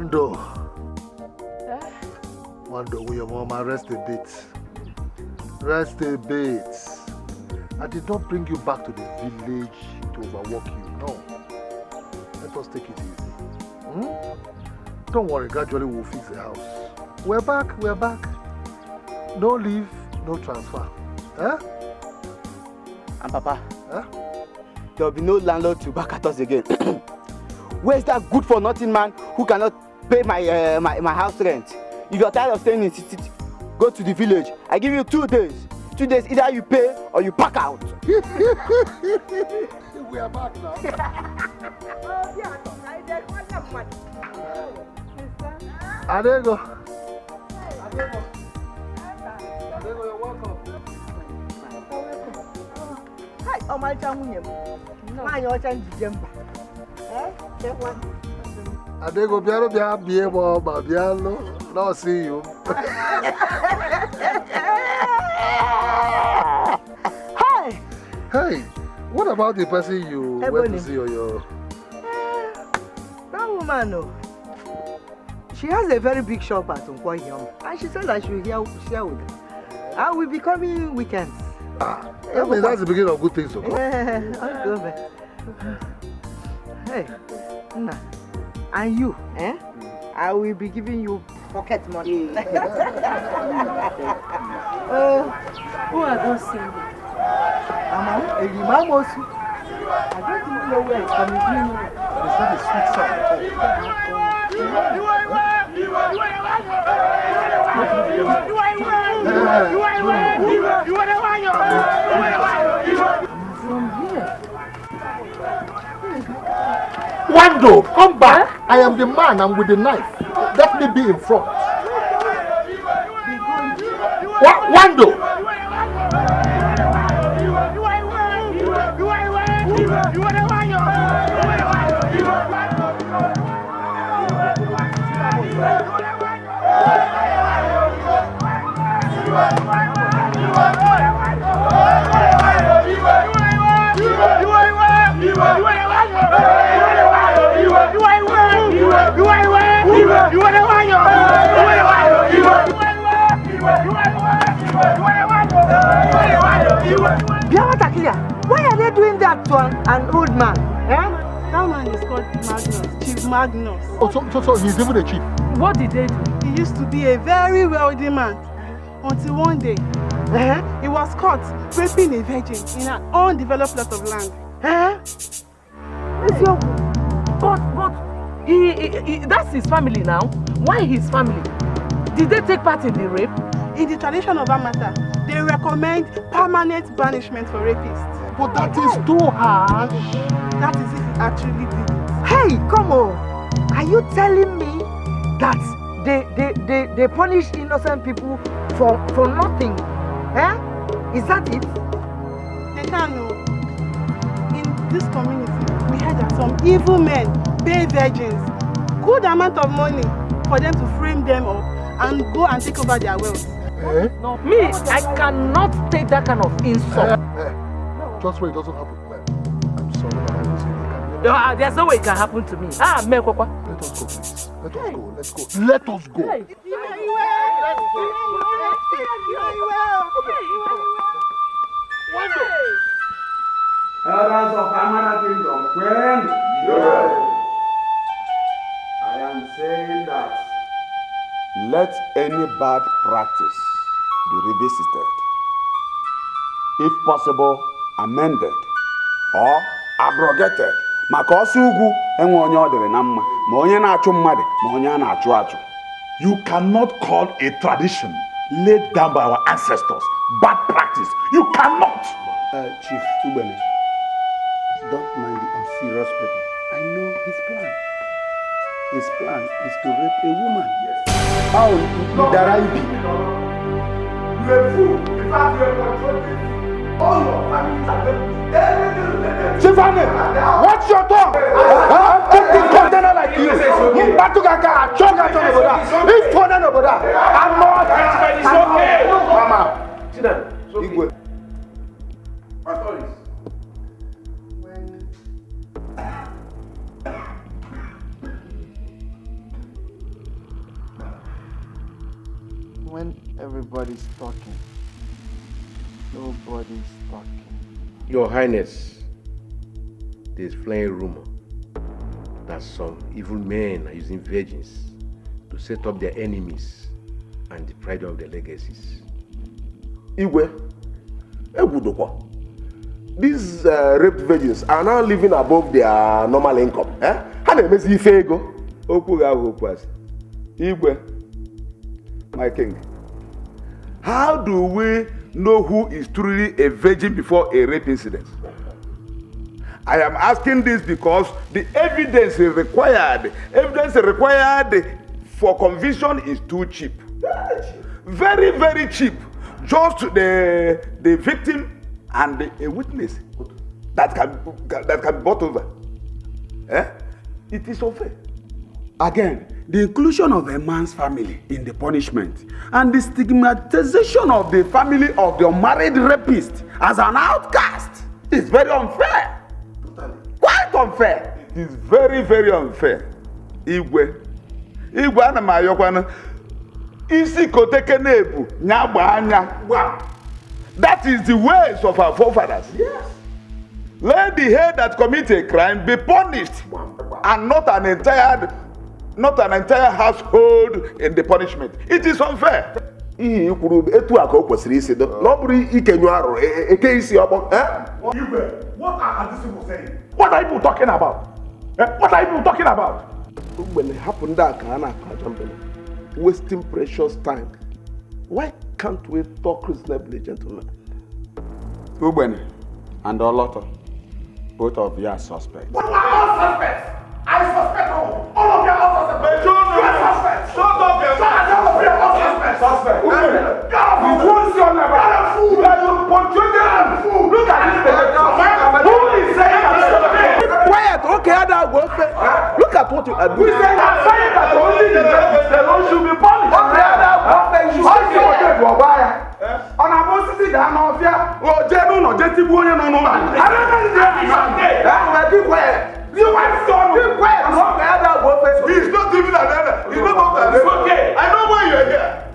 Wando. Wando, will your mama rest a bit? Rest a bit. I did not bring you back to the village to overwork you. No. Let us take it easy. Don't worry, gradually we'll fix the house. We're back. No leave, no transfer. And Papa, there will be no landlord to back at us again. Where's that good-for-nothing man who cannot pay my house rent? If you're tired of staying in city, go to the village. I give you 2 days. 2 days, either you pay or you pack out. We are back now. Adego, you're welcome. Hi, oh my God, Adego, Biano, now see you. Hey, what about the person you went to see on your... That woman, no. She has a very big shop at Nkwoyom, and she said I should share with her. I will be coming weekends. I mean, that's the beginning of good things. So. Hey, Nna, and you, I will be giving you pocket money. Who are those singing? I don't even know where it's coming from. It's not a sweet song. Wando, come back. I am the man. I'm with the knife. Let me be in front. Wando. Why are they doing that to an old man? That man is called Magnus, Chief Magnus. Oh, so he's even a chief. What did they do? He used to be a very wealthy man until one day he was caught raping a virgin in an undeveloped plot of land. But that's his family now. Why his family? Did they take part in the rape? In the tradition of our matter, they recommend permanent banishment for rapists. But that is too harsh. That is if he actually did it. Hey, come on! Are you telling me that they punish innocent people for nothing? Is that it? They can't know. In this community, we heard that some evil men pay virgins good amount of money for them to frame them up and go and take over their wealth. No, me, I cannot take that kind of insult. Just wait, it doesn't happen. I'm sorry, but I will say there's no way it can happen to me. Let us go, please. Let us go. Hey. Elders of Amara Kingdom, when I am saying that let any bad practice be revisited, if possible amended or abrogated. Maka ọsọ ugwu enwe onye ọ dịrị na mma ma onye na-achụ mmadụ ma onye a na-achụ achụ. You cannot call a tradition laid down by our ancestors bad practice. You cannot. Chief Ubele, don't mind the unserious people. I know his plan. His plan is to rape a woman. Yes. How Daraibi? You're a fool. In fact, you're controlling all your families are everything related. Stefani, watch your tongue. Take the container like you. Batugaka, choga to Noboda. If Tona Noboda, I'm not. It's okay. Mama. Sit down. It's okay. Authorities. Everybody's talking. Nobody's talking. Your Highness, there's flying rumor that some evil men are using virgins to set up their enemies and deprive them of their legacies. Igwe, Egudokwa, these raped virgins are now living above their normal income. How do they make you ego? Igwe, my king, how do we know who is truly a virgin before a rape incident? I am asking this because the evidence required for conviction is too cheap. Very, very cheap. Just the victim and a witness that can be brought over. It is unfair. Again, the inclusion of a man's family in the punishment and the stigmatization of the family of the unmarried rapist as an outcast is very unfair. Quite unfair. It is very, very unfair. Igwe ana m ayọkwana isi koteke nebu nyagba anya. That is the ways of our forefathers. Yes. Let the head that commit a crime be punished and not an entire household in the punishment. It is unfair. Ihe kwuru etu aka o kwesịrị isi do. Na ọ bụrụ ikenyu arụ eke isi ọgbọ. What are these people saying? What are you talking about? What are you talking about? When it happened that wasting precious time. Why can't we talk reasonably, gentlemen? Ubene and Oloto, both of you are suspects. What are all suspects? I suspect all. All of you are all suspects. You are suspects. Shut up, you are all suspects. Suspects. You won't see on the fool. You are punctuated. Look at this picture. Who is saying that? Quiet. Okay, look at what you are doing. We say I'm saying that only the alone should be punished. Okay, you should be punished. On a possibility that no fear. Oh, Jenu no just go on no. I don't know the keep quiet. You want to keep quiet. He's not even an elder. He's not doctor. It's okay. I know why you're here.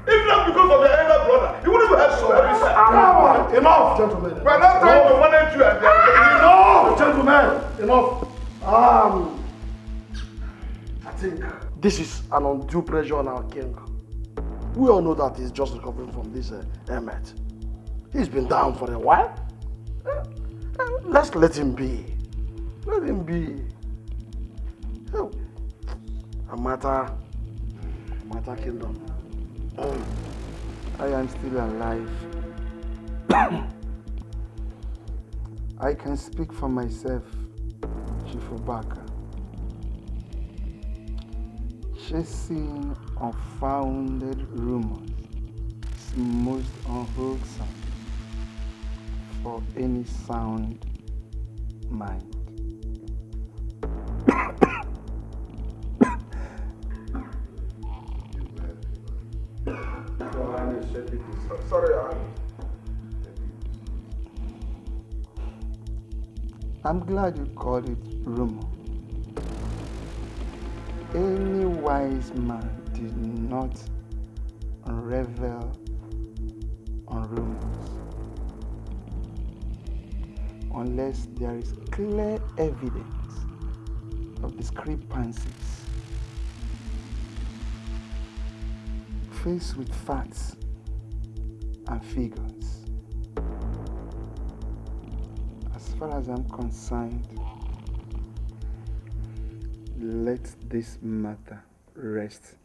If not because of your elder brother, you wouldn't have somebody said. Enough, gentlemen. We're not trying to manage you and Enough, gentlemen. Enough. I think this is an undue pressure on our king. We all know that he's just recovering from this emet. He's been down for a while. Let's let him be. Let him be. Amata Kingdom. I am still alive. I can speak for myself, Chief Obaka. Chasing unfounded rumors is most unwholesome for any sound mind. Sorry, I'm glad you called it rumor. Any wise man did not revel on rumors unless there is clear evidence of discrepancies. Faced with facts and figures, as far as I'm concerned, let this matter rest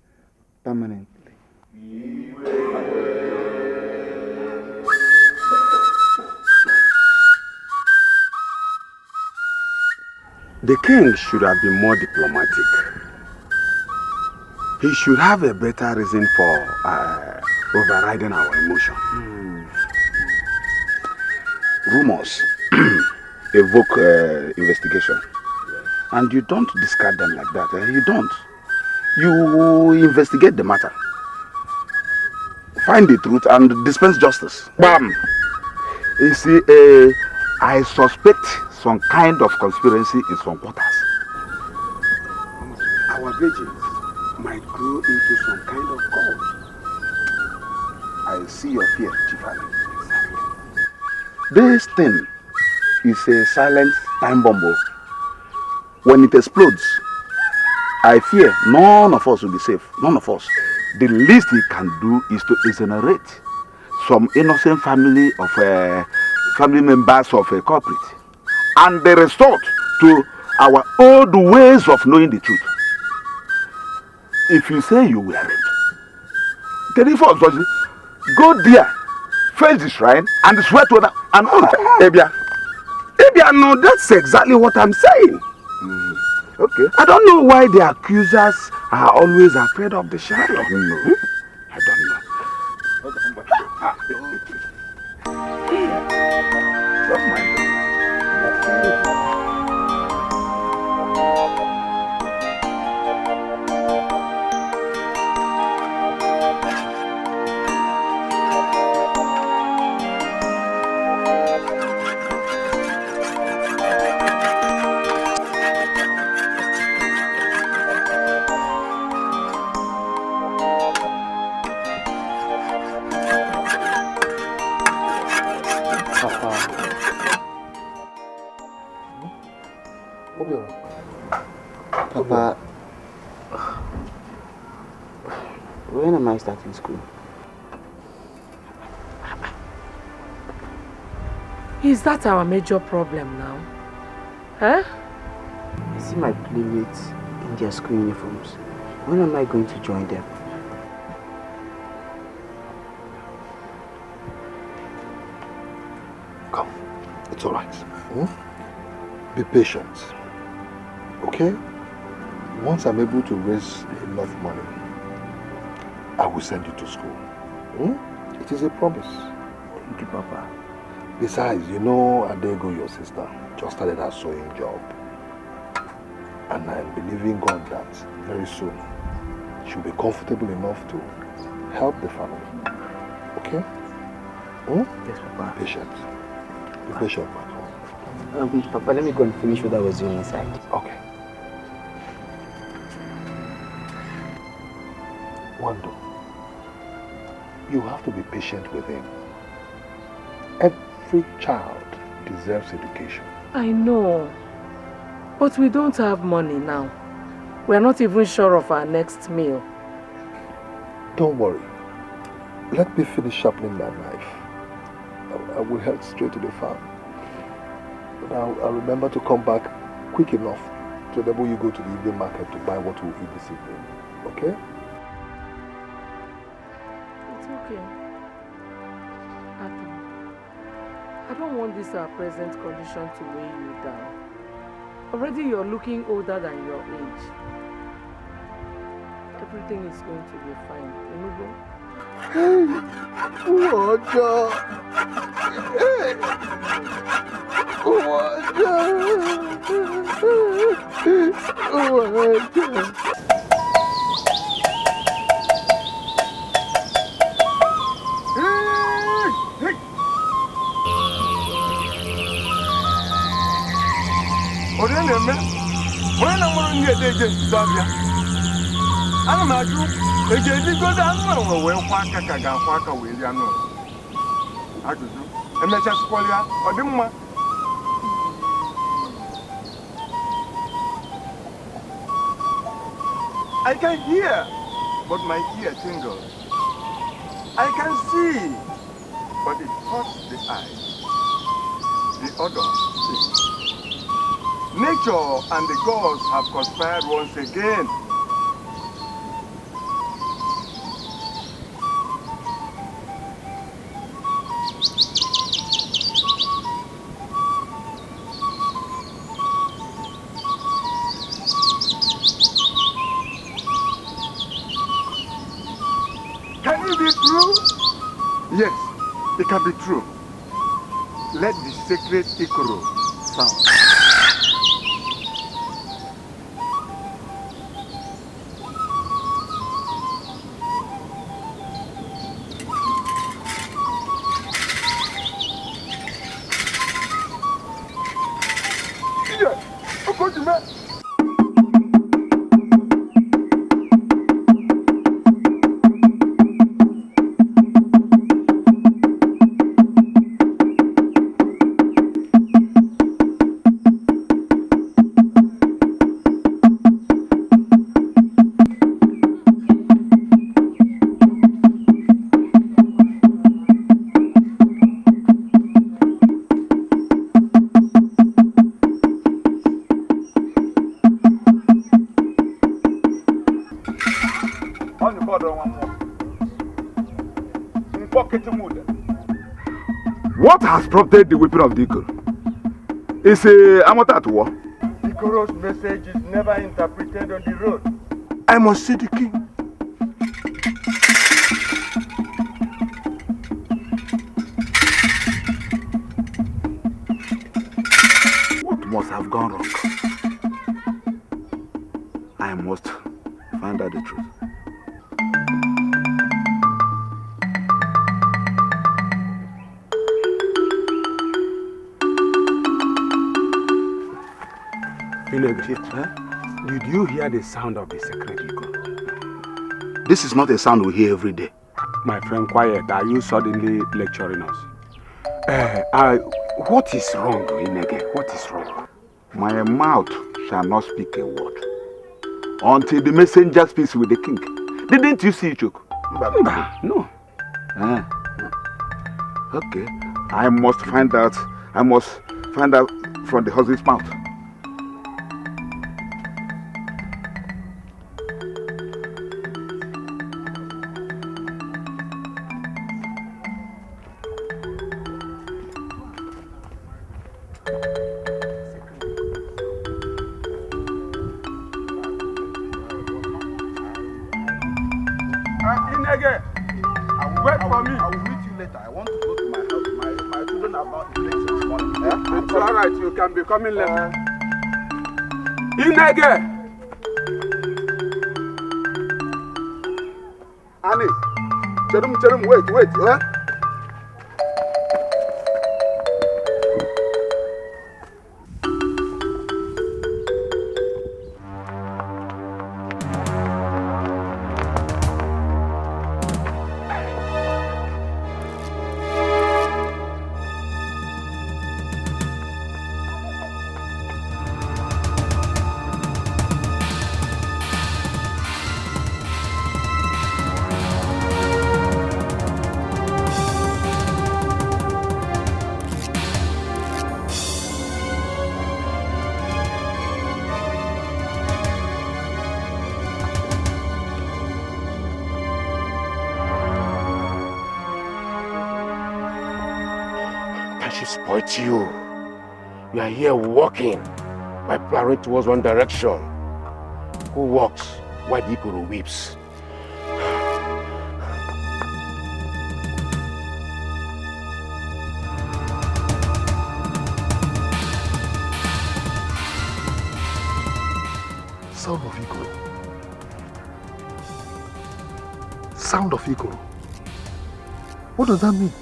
permanently. The king should have been more diplomatic. He should have a better reason for overriding our emotion. Rumors evoke investigation. And you don't discard them like that. You don't. You investigate the matter. Find the truth and dispense justice. Bam! You see, I suspect some kind of conspiracy in some quarters. Our virgins might grow into some kind of cult. I see your fear, Chief Ali. This thing is a silent time bomb. When it explodes, I fear none of us will be safe. None of us. The least we can do is to exonerate some innocent family members of a culprit, and they resort to our old ways of knowing the truth. If you say you were raped, go there, face the shrine, and swear to them. And Ebia, no, that's exactly what I'm saying. Okay. I don't know why the accusers are always afraid of the shrine. I don't know. I don't know. Don't mind them. Papa, when am I starting school? Is that our major problem now? Huh? I see my playmates in their school uniforms. When am I going to join them? Come, it's all right. Be patient, okay? Once I'm able to raise enough money, I will send you to school. It is a promise. Thank you, Papa. Besides, you know Adego, your sister, just started her sewing job. And I'm believing God that very soon she'll be comfortable enough to help the family. Okay? Yes, Papa. Be patient. Be patient, man. Papa, let me go and finish what I was doing inside. Okay. Wando, you have to be patient with him. Every child deserves education. I know. But we don't have money now. We're not even sure of our next meal. Don't worry. Let me finish sharpening my knife. I will head straight to the farm. But I'll remember to come back quick enough to enable you go to the evening market to buy what we'll eat this evening. Okay? It's okay. I don't want this our present condition to weigh you down. Already you're looking older than your age. Everything is going to be fine. Remember? I can hear, but my ear tingles. I can see, but it hurts the eye. The odor stinks. Nature and the gods have conspired once again. Can it be true? Yes, it can be true. Let the sacred Ikoro sound. What has prompted the whipping of the eagle? Is a amateur at war? The Goro's message is never interpreted on the road. I must see the king. What must have gone wrong? I must find out the truth. Did you hear the sound of the sacred eagle? This is not a sound we hear every day. My friend, quiet. Are you suddenly lecturing us? What is wrong, Inege? What is wrong? My mouth shall not speak a word until the messenger speaks with the king. Didn't you see, Chuk? No. Okay. I must find out from the horse's mouth. Inege, wait for me. I will meet you later. I want to go to my house. My children are about to play this morning. It's alright, you can be coming later. Inege! Annie, Cherum, wait. Spoiled you. You are here walking by plowing towards one direction. Who walks while the eagle weeps? Sound of eagle. Sound of eagle. What does that mean?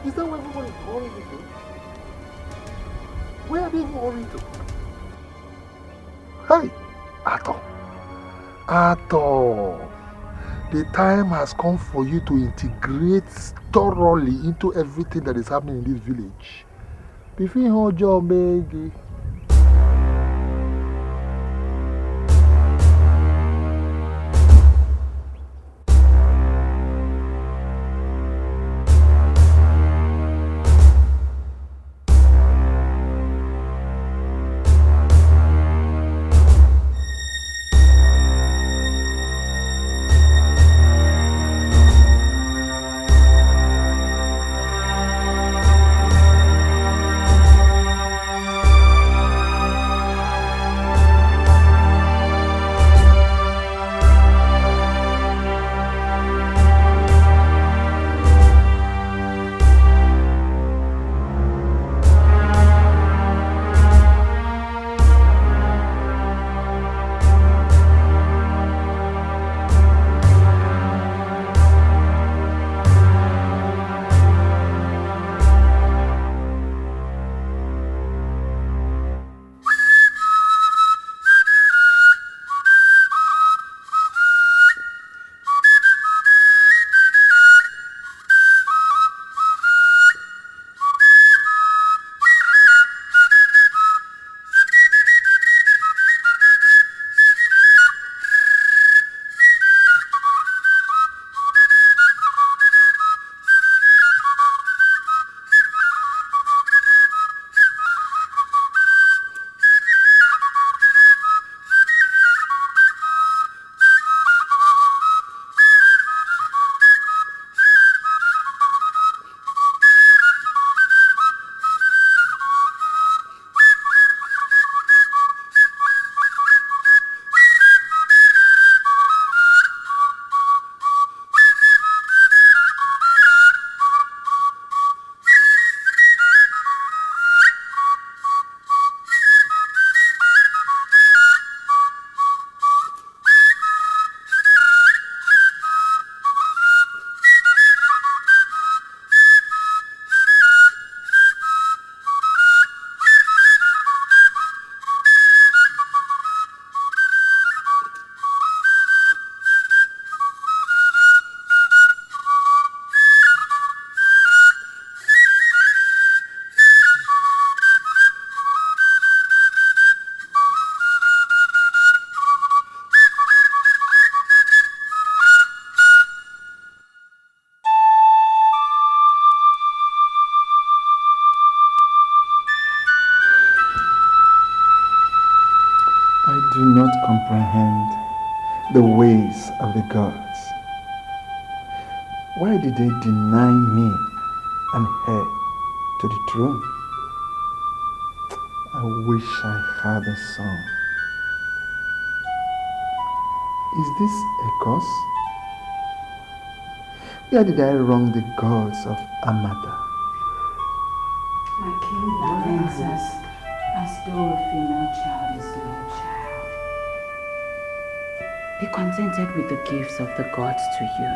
Is that where everybody is hurrying to? Where are they hurrying to? Hey, Ato. The time has come for you to integrate thoroughly into everything that is happening in this village. Before Hojo Megi. do not comprehend the ways of the gods. Why did they deny me an heir to the throne? I wish I had a son. Is this a curse? Where did I wrong the gods of Amata? My king laments as though a female child is no child. Be contented with the gifts of the gods to you.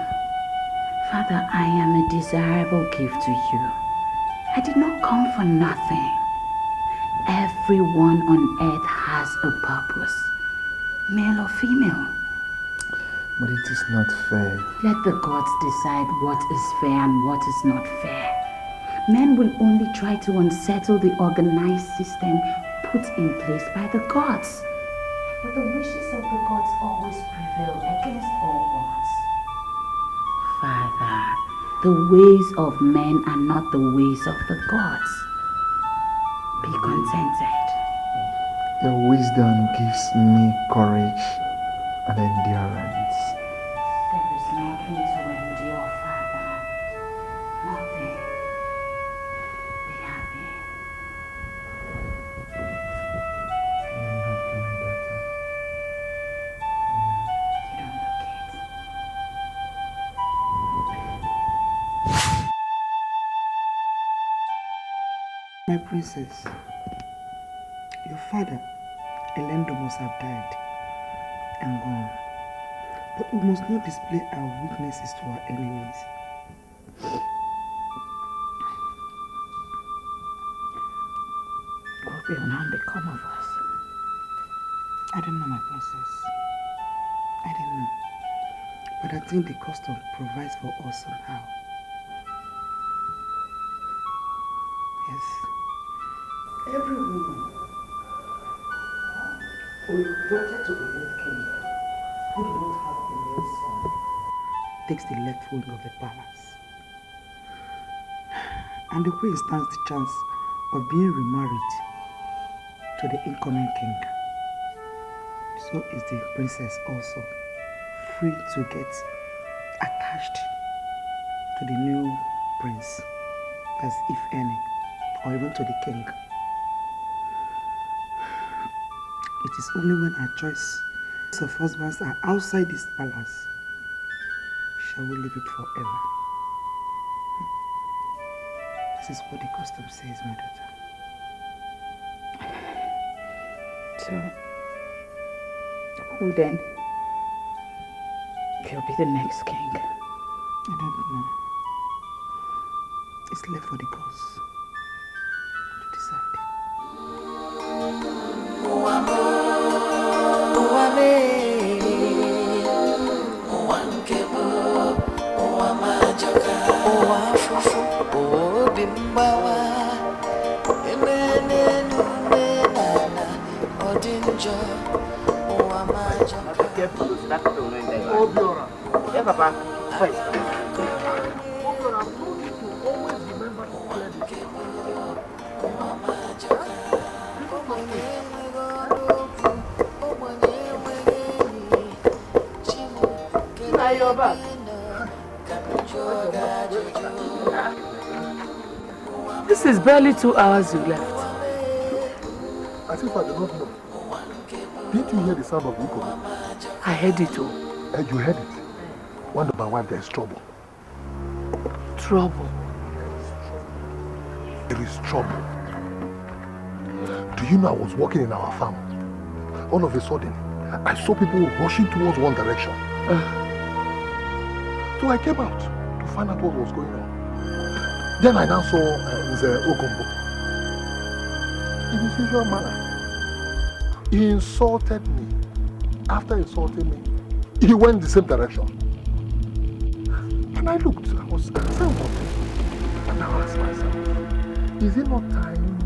Father, I am a desirable gift to you. I did not come for nothing. Everyone on earth has a purpose, male or female. But it is not fair. Let the gods decide what is fair and what is not fair. Men will only try to unsettle the organized system put in place by the gods. But the wishes of the gods always prevail against all odds. Father, the ways of men are not the ways of the gods. Be contented. Your wisdom gives me courage and endurance. There is nothing to endure, Father. Nothing. Be happy. I'm happy, my daughter. You don't look it. My princess, your father, Elendo, must have died and gone. But we must not display our weaknesses to our enemies. What will now become of us? I don't know, my princess. I don't know. But I think the custom provides for us somehow. Yes. Every woman who is daughter to a late king who do not have a male son takes the left wing of the palace. And the queen stands the chance of being remarried to the incoming king. So is the princess also free to get attached to the new prince, as if any, or even to the king. It is only when our choice of husbands are outside this palace shall we leave it forever. This is what the custom says, my daughter. So, who then will be the next king? I don't know. It's left for the gods to decide. Yeah, Papa. Wait. Now you're back. This is barely 2 hours you left. As if I did not know. Didn't you hear the sound of the echo? I heard it all. You heard it? Wonder my wife, there is trouble. Trouble? There is trouble. Do you know I was walking in our farm? All of a sudden, I saw people rushing towards one direction. So I came out to find out what was going on. Then I now saw Mr. Ogumbo. In his usual manner. He insulted me. After insulting me, he went the same direction. And I looked, I was concerned of him. And I asked myself, is it not time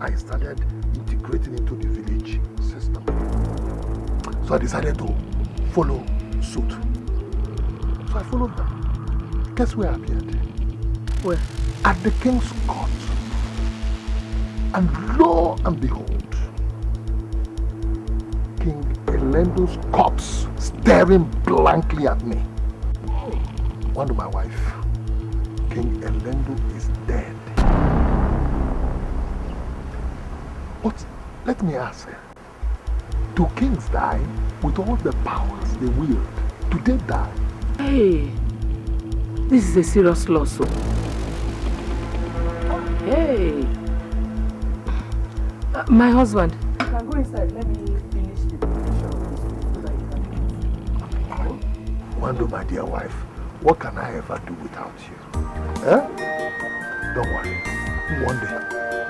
I started integrating into the village system? So I decided to follow suit. So I followed them. Guess where I appeared? Where? At the king's court. And lo and behold, King Elendo's corpse staring blankly at me. One to my wife, King Elendo is dead. But let me ask, do kings die with all the powers they wield? Do they die? Hey, this is a serious lawsuit. Hey, my husband. You can go inside. Let me finish the preparation of this food so that you can eat. Wando, my dear wife, what can I ever do without you? Eh? Don't worry. One day,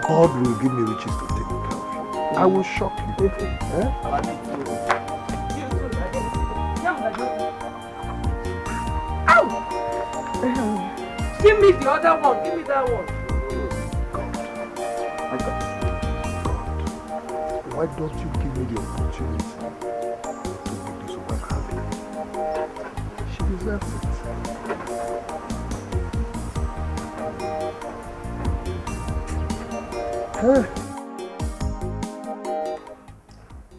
God will give me riches to take care of you. I will shock you. Ow! Give me the other one. Give me that one. Why don't you give me the opportunity to make this woman happy? She deserves it. Hey.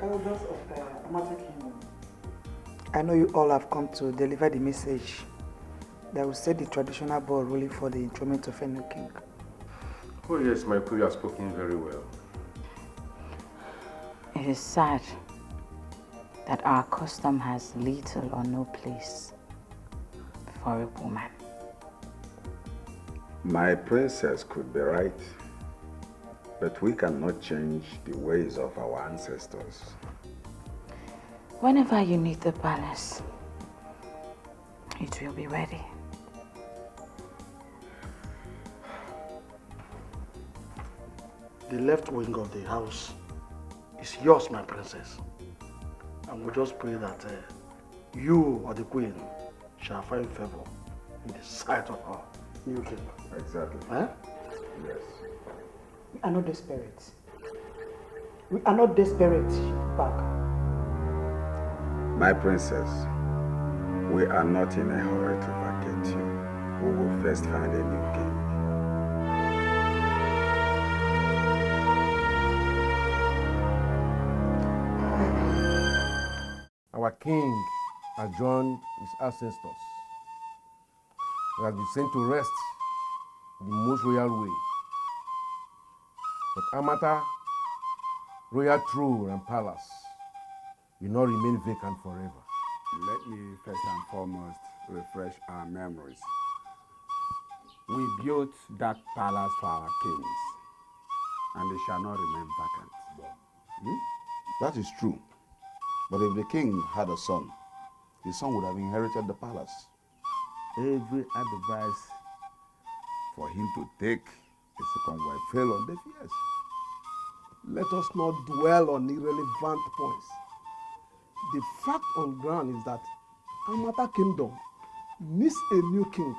Elders of Amata Kingdom, I know you all have come to deliver the message that will set the traditional ball rolling for the enthronement of a new king. Oh yes, my queen has spoken very well. It is sad that our custom has little or no place for a woman. My princess could be right, but we cannot change the ways of our ancestors. Whenever you need the palace, it will be ready. The left wing of the house is yours, my princess. And we just pray that you or the queen shall find favor in the sight of our new king. Exactly. Eh? Yes. We are not desperate. We are not desperate, back. My princess, we are not in a hurry to vacate you. We will first find a new king. Our king adjourned his ancestors. He has been sent to rest in the most royal way. But Amata, royal throne and palace will not remain vacant forever. Let me first and foremost refresh our memories. We built that palace for our kings, and they shall not remain vacant. That is true. But if the king had a son, his son would have inherited the palace. Every advice for him to take a second wife fell on deaf ears. Let us not dwell on irrelevant points. The fact on ground is that Amata Kingdom needs a new king.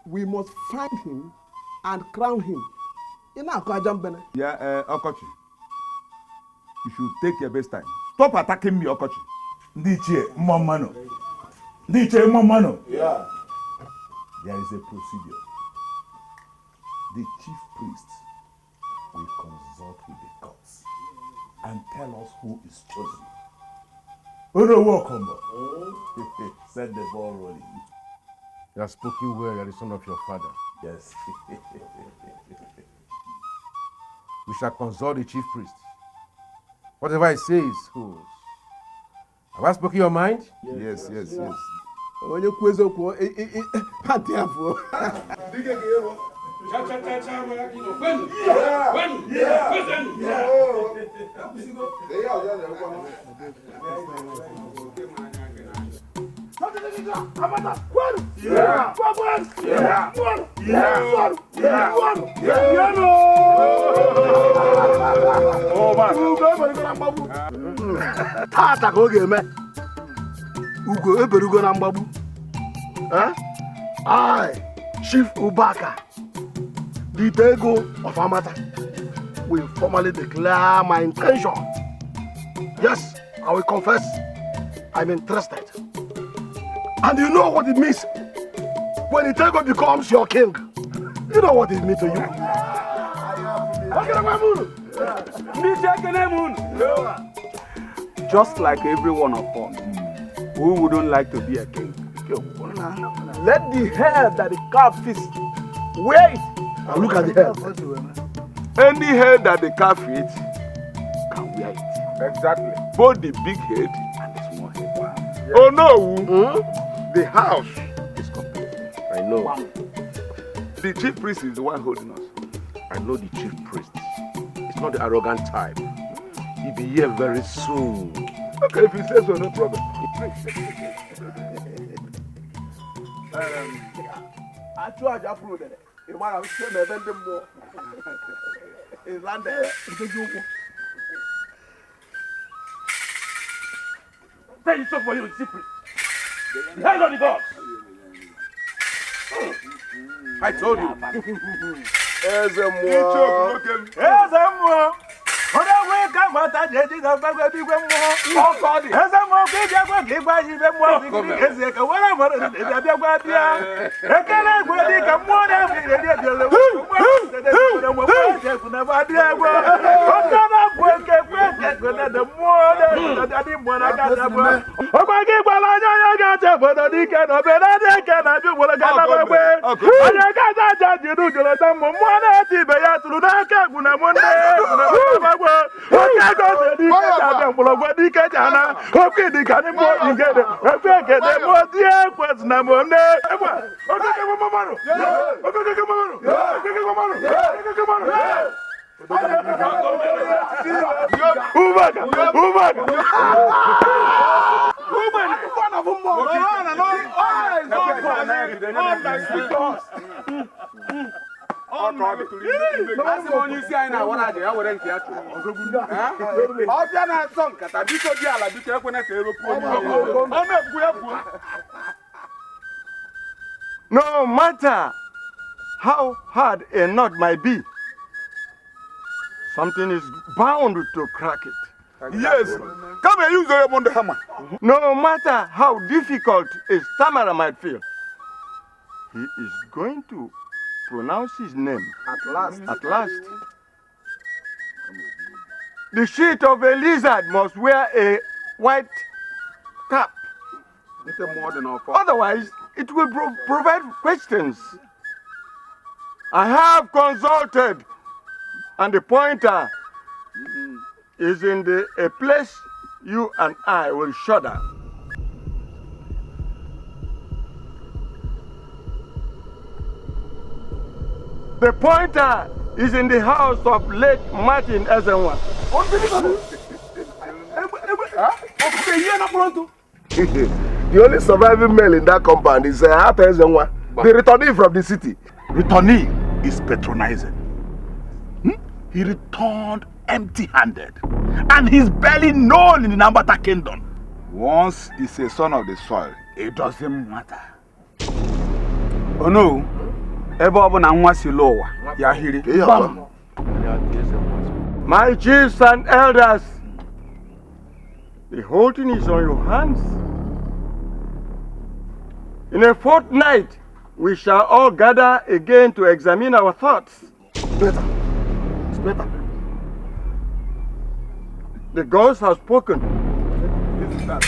We must find him and crown him. Yeah, Okochi, you should take your best time. Stop attacking me, Okochi. Ndiche, Momano. Ndiche, Momano. Yeah. There is a procedure. The chief priest will consult with the gods and tell us who is chosen. Set the ball rolling. You have spoken well, you are the son of your father. Yes. We shall consult the chief priest. Whatever he says holds. Have I spoken your mind? Yes, yes, yes. Onye kwu eziokwu panti afọ. Tata ka ọ ga-eme ugo eberugo na mgbagbu. I, Chief Ubaka, the Dego of Amata, will formally declare my intention. Yes, I will confess I'm interested. And you know what it means when the Dego becomes your king. You know what it means to you. just like every one of us. Who wouldn't like to be a king? Let the hair that the calf feeds wear it. And look at the hair. Any hair that the calf eats can wear it. Exactly. Both the big head and the small head. Wow. Yeah. Oh no! The house is complete. I know. Wow. The chief priest is the one holding us. I know the chief priest. It's not the arrogant type. He'll be here very soon. Okay, if he says so, no problem. I tried to approve it. You might have seen me vending more. In London. Tell you something for you, secret. The hands on the gods. I told you. No matter how hard a knot might be, something is bound to crack it. Yes. Come and use your on the hammer. No matter how difficult a stammerer might feel, he is going to pronounce his name At last. At last. The sheet of a lizard must wear a white cap. Otherwise, it will provide questions. I have consulted, and the pointer is in a place you and I will shudder. The pointer is in the house of late Martin Ezenwa. The only surviving male in that compound is Hata Ezenwa, the returnee from the city. Returnee is patronizing. He returned empty-handed, and he's barely known in the Nambata kingdom. Once he's a son of the soil, it doesn't matter. Oh no, my chiefs and elders, the whole thing is on your hands. In a fortnight, we shall all gather again to examine our thoughts. Better. It's better. The gods have spoken. If not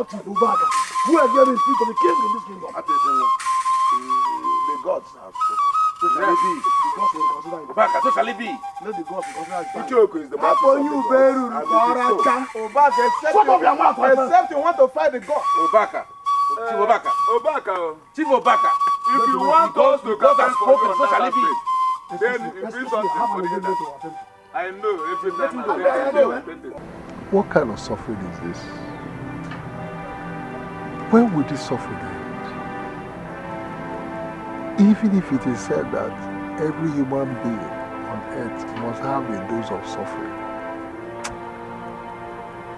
Ubaka, who has given speech to the king in this kingdom? The gods have spoken. So shall it be. Ubaka, so shall it be. Let the gods consider it. Ichoku is the master of the gods. Ubaka, except you want to fight the god. Ubaka. Chief Obaka. Obaka. Chief Obaka. If you want us to God has spoken, so shall it be. Then it brings us to I know every time. What kind of suffering is this? When will this suffering end? Even if it is said that every human being on earth must have a dose of suffering,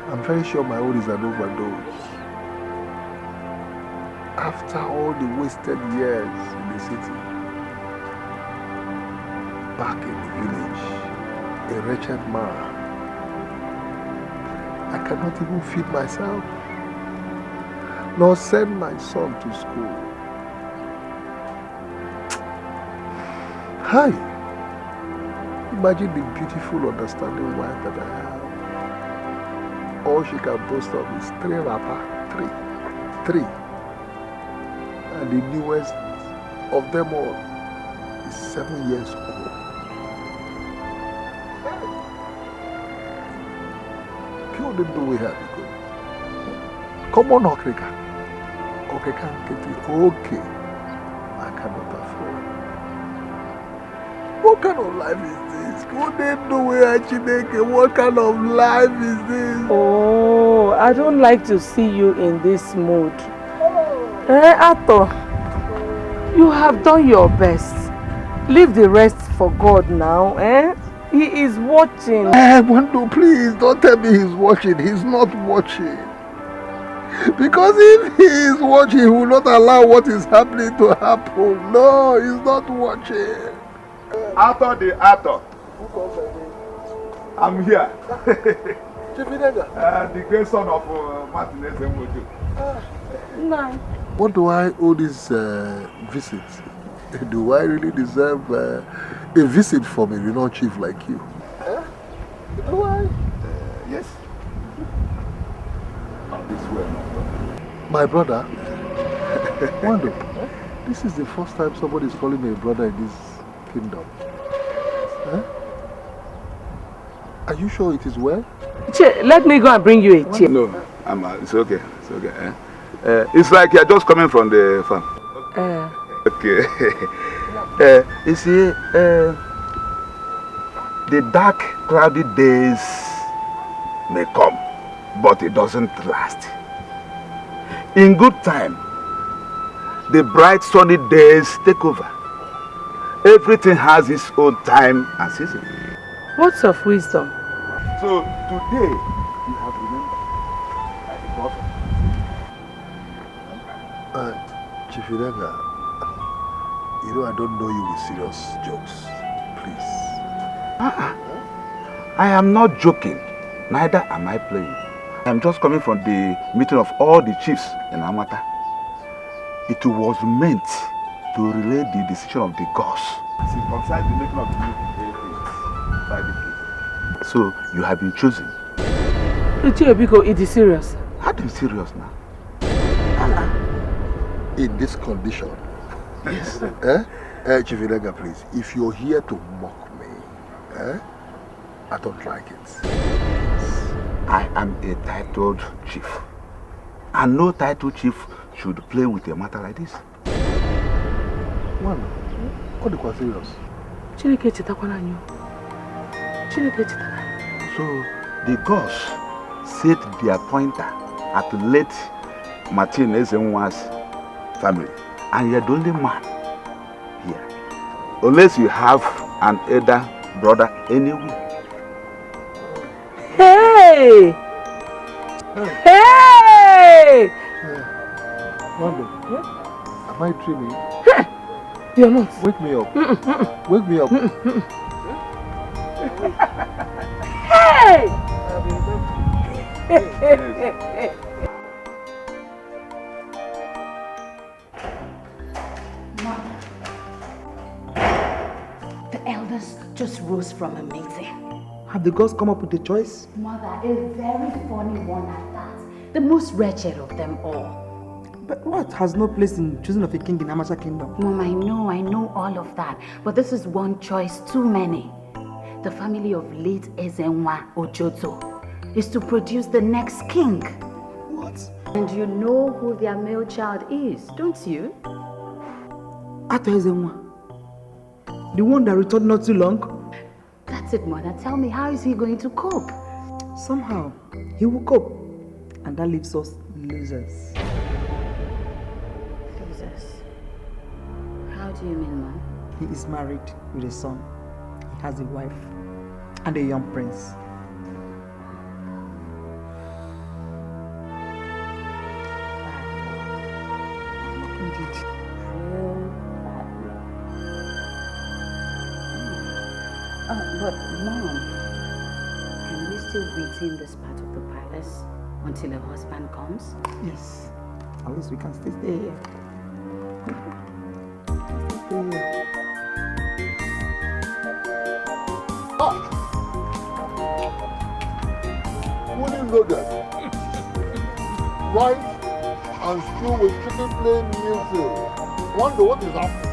I'm very sure my own is an overdose. After all the wasted years in the city, back in the village, a wretched man, I cannot even feed myself, nor send my son to school. Hi. Imagine the beautiful, understanding wife that I have. All she can boast of is 3 rapper. 3. And the newest of them all is 7 years old. Pure didn't know we had to go. Come on, Okrika. Okrika, okay. I cannot afford. What kind of life is this? What kind of life is this? Oh, I don't like to see you in this mood. Ato, you have done your best. Leave the rest for God now, He is watching. Wando, please, don't tell me he's watching. He's not watching. Because if he is watching, he will not allow what is happening to happen. No, he's not watching. Arthur the actor. I'm here. The great son of Martinez Mojo. No. What do I owe this visit? Do I really deserve a visit from a renowned chief like you? Do I? Yes. This way, my brother? Wando, this is the first time somebody is calling me a brother in this kingdom. Are you sure it is well? Let me go and bring you a chair. No, it's okay. It's okay. It's like you're just coming from the farm. Okay. You see, the dark, cloudy days may come, but it doesn't last. In good time, the bright, sunny days take over. Everything has its own time and season. Words of wisdom. So today, you have remembered like the prophet. Chief Irega, you know I don't know you with serious jokes. Please. I am not joking. Neither am I playing. I am just coming from the meeting of all the chiefs in Amata. It was meant to relay the decision of the gods. It concerns the making of the new by the king. So you have been chosen. Biko, it is serious. How do you serious now? In this condition. Yes. Chief Irega, please, if you're here to mock me, I don't like it. I am a titled chief. And no titled chief should play with a matter like this. One, what do you serious? So the gods set their pointer at late Martin Ezenwa's family. And you're the only man here. Unless you have an elder brother anywhere. Hey! Hey! Wando, am I dreaming? You're not. Wake me up. Wake me up. Hey! The elders just rose from a meeting. Have the gods come up with a choice? Mother, a very funny one at that. The most wretched of them all. But what has no place in choosing of a king in Amasha kingdom? Mom, I know all of that. But this is one choice too many. The family of late Ezenwa Ojoto is to produce the next king. What? And you know who their male child is, don't you? Ato Ezenwa. The one that returned not too long? That's it, Mother. Tell me, how is he going to cope? Somehow, he will cope. And that leaves us losers. Losers? How do you mean, Mom? He is married with a son. He has a wife and a young prince. Indeed. But Mom, can we still retain this part of the palace until a husband comes? Yes. At least we can stay here. fully loaded. Rice and stew with chicken plain meal field. Wonder what is happening?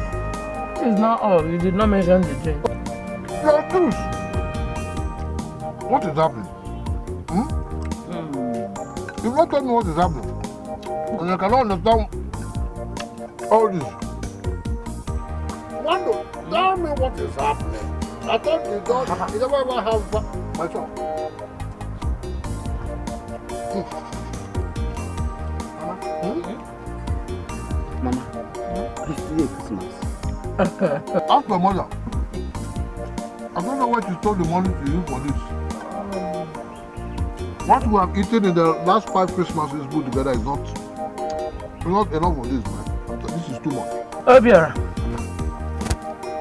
It's not all. You did not mention the drink. Your juice. What is happening? You not tell me what is happening. And I cannot understand all this. Wando, tell me what is happening. I thought you don't. You never ever have my son. Mama, it's today Christmas. Ask my mother. I don't know what you stole the money to use for this. What we have eaten in the last 5 Christmases put together is not enough for this, man. This is too much. Obiora,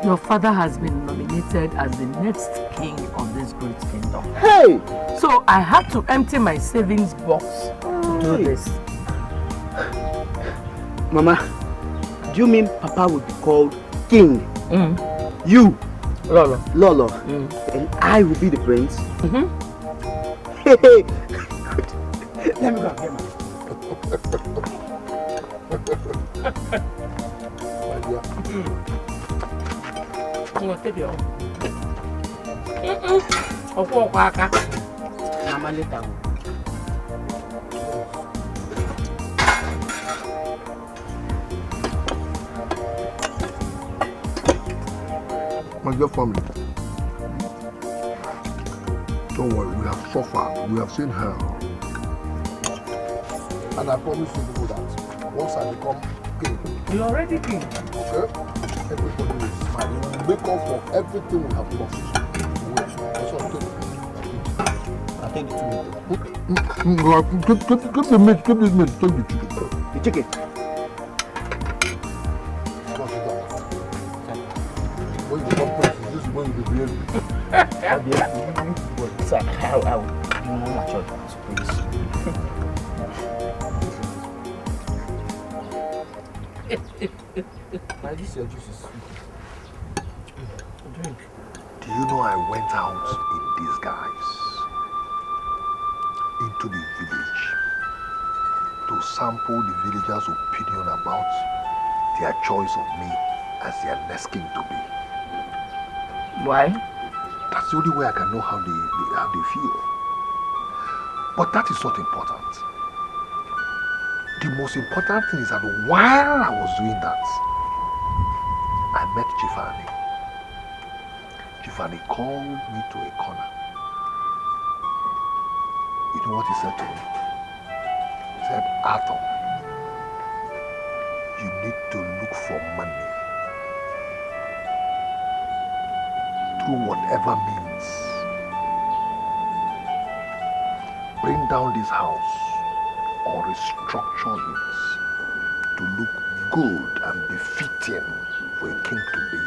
your father has been nominated as the next king of this great kingdom. Hey! So I had to empty my savings box to do this. Mama, do you mean Papa would be called king? You, Lolo, and I will be the prince? Hey, hey. Let me go and get Mama, later. My dear family, don't worry, we have suffered, we have seen hell. And I promise you people that once I become king, you're already king. Okay? Everybody will smile. We will make up for everything we have lost. That's what I take the 2 minutes. Keep the meat, keep this meat, take the chicken. The chicken? When you become prince, this is when you be behaving. I'll be able to do I'll be more mature to prince. Now this your juice is sweet. Drink. Do you know I went out in disguise into the village to sample the villagers' opinion about their choice of me as their next king to be? Why? That's the only way I can know how they feel. But that is not important. The most important thing is that while I was doing that, I met Chifani. Chifani called me to a corner. You know what he said to me? He said, Arthur, you need to look for money through whatever means. Bring down this house or restructure it to look good and befitting for a king to be.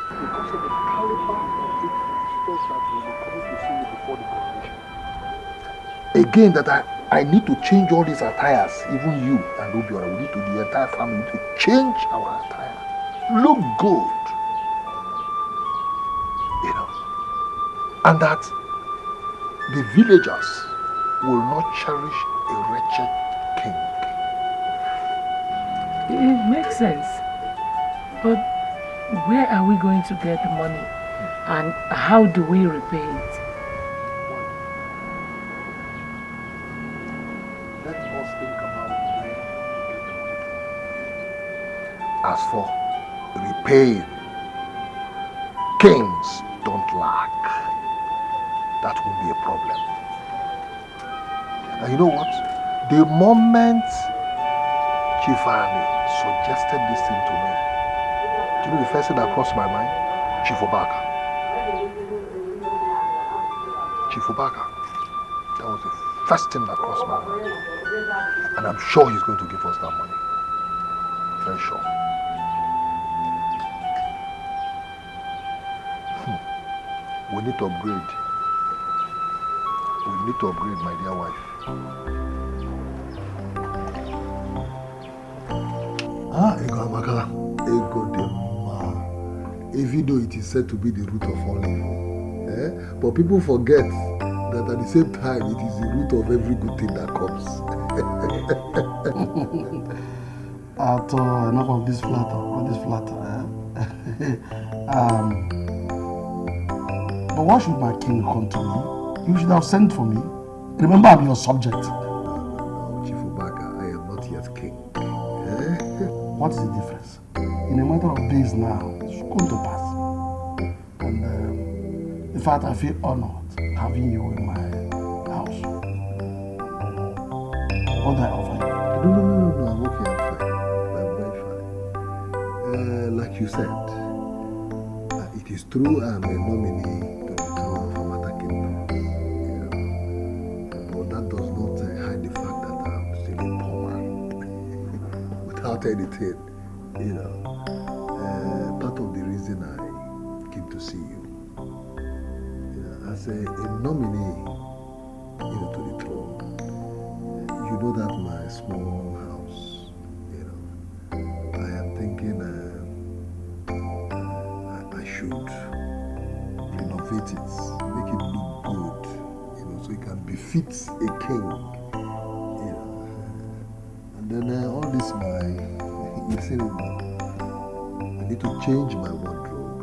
Because of the caliber of visitors that will be coming to see you before the coronation. Again, that I need to change all these attires, even you and Obiora, we need to, the entire family, we need to change our attire. Look good. You know. And that the villagers will not cherish a wretched king. It makes sense. But where are we going to get the money? And how do we repay it? Let us think about where to get the money. As for repaying, kings don't lack. That won't be a problem. And you know what? The moment Chifani suggested this thing to me, do you know the first thing that crossed my mind? Chief Obaka. Chief Obaka. That was the first thing that crossed my mind. And I'm sure he's going to give us that money. Very sure. We need to upgrade. We need to upgrade, my dear wife. Ego Amakala. Ego Dema. Even though it is said to be the root of all evil. But people forget that at the same time it is the root of every good thing that comes. Enough of this flatter. But why should my king come to me? You should have sent for me. Remember, I'm your subject. No, Chief Ubaka, I am not yet king. What is the difference? In a matter of days now, it should come to pass. And in fact, I feel honored having you in my house. What do I offer you? No, I'm okay, I'm fine. I'm very fine. Like you said, it is true I'm a nominee to the throne of Amata Kingdom. But that does not hide the fact that I'm still a poor man. Without anything, part of the reason I came to see you, as a nominee, to the throne, you know that my small house, I am thinking I should renovate it, make it look good, so it can befit a king, and then all this I need to change my wardrobe,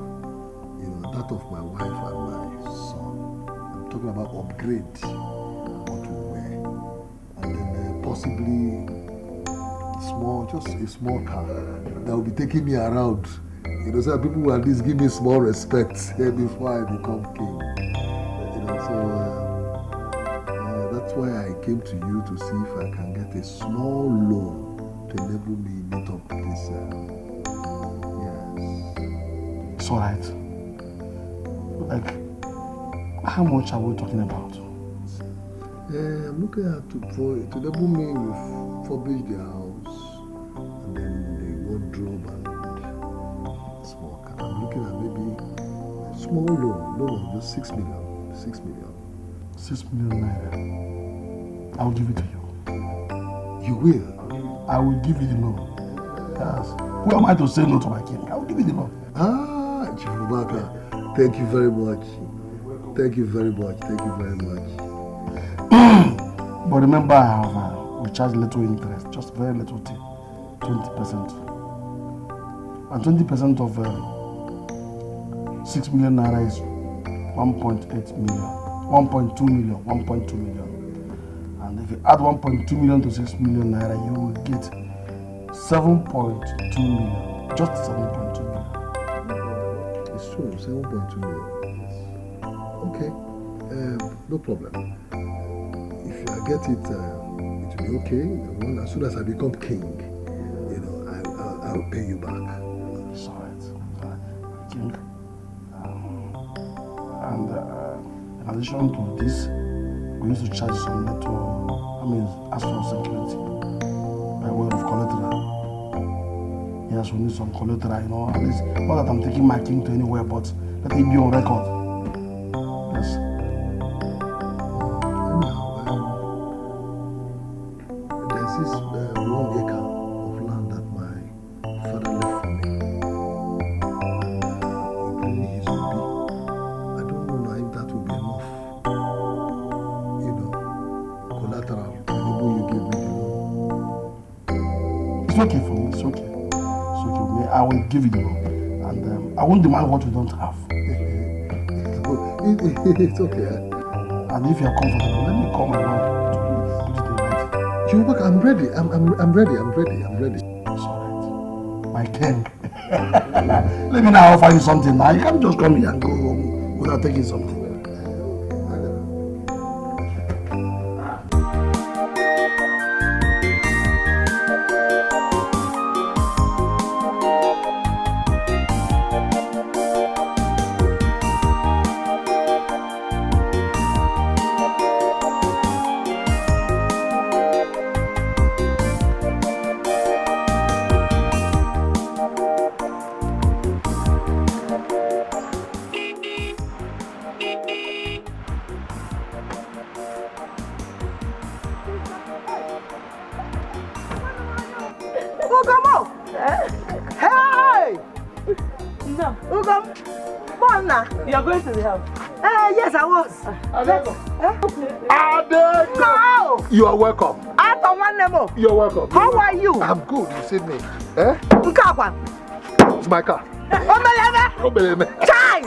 that of my wife and my son. I'm talking about upgrade what to wear, and then possibly just a small car that will be taking me around. So people will at least give me small respect before I become king. That's why I came to you to see if I can get a small loan to enable me meet up with this. It's all right. Like, how much are we talking about? I'm looking at to enable me refurbish the house, and then the wardrobe and small car. I'm looking at maybe a small loan of just 6 million. 6 million. 6 million naira. I will give it to you. You will? I will give you the loan. Yes. Who am I to say no to my king? I will give you the loan. Chief Ubaka, thank you very much. Thank you very much. But remember, we charge little interest, just very little thing, 20%. And 20% of 6 million naira is 1.8 million, 1.2 million. And if you add 1.2 million to 6 million naira, you will get 7.2 million, just 7.2 million. It's true, 7.2 million. Okay, no problem. If I get it, it will be okay. As soon as I become king, I'll pay you back. It's all right. King. And in addition to this, we used to charge some little, as for security, by way of collateral. Yes, we need some collateral, at least, not that I'm taking my king to anywhere, but let it be on record. Yes. There's this 1 acre of land that my father left for me, including his obi. I don't know now if that will be enough, collateral, the enable you give me the loan. It's okay for me, it's okay. I will give you the loan, and I won't demand what you don't have. It's okay. And if you are comfortable, let me call my wife to put it ready. Chubaka, I'm ready. I'm ready. It's alright. My king. Let me now offer you something now. You can't just come here and go home without taking something. You're going to the house? Yes, I was. No! You are welcome. You're welcome. How are you? I'm good. You see me. Eh? It's my car. Chai!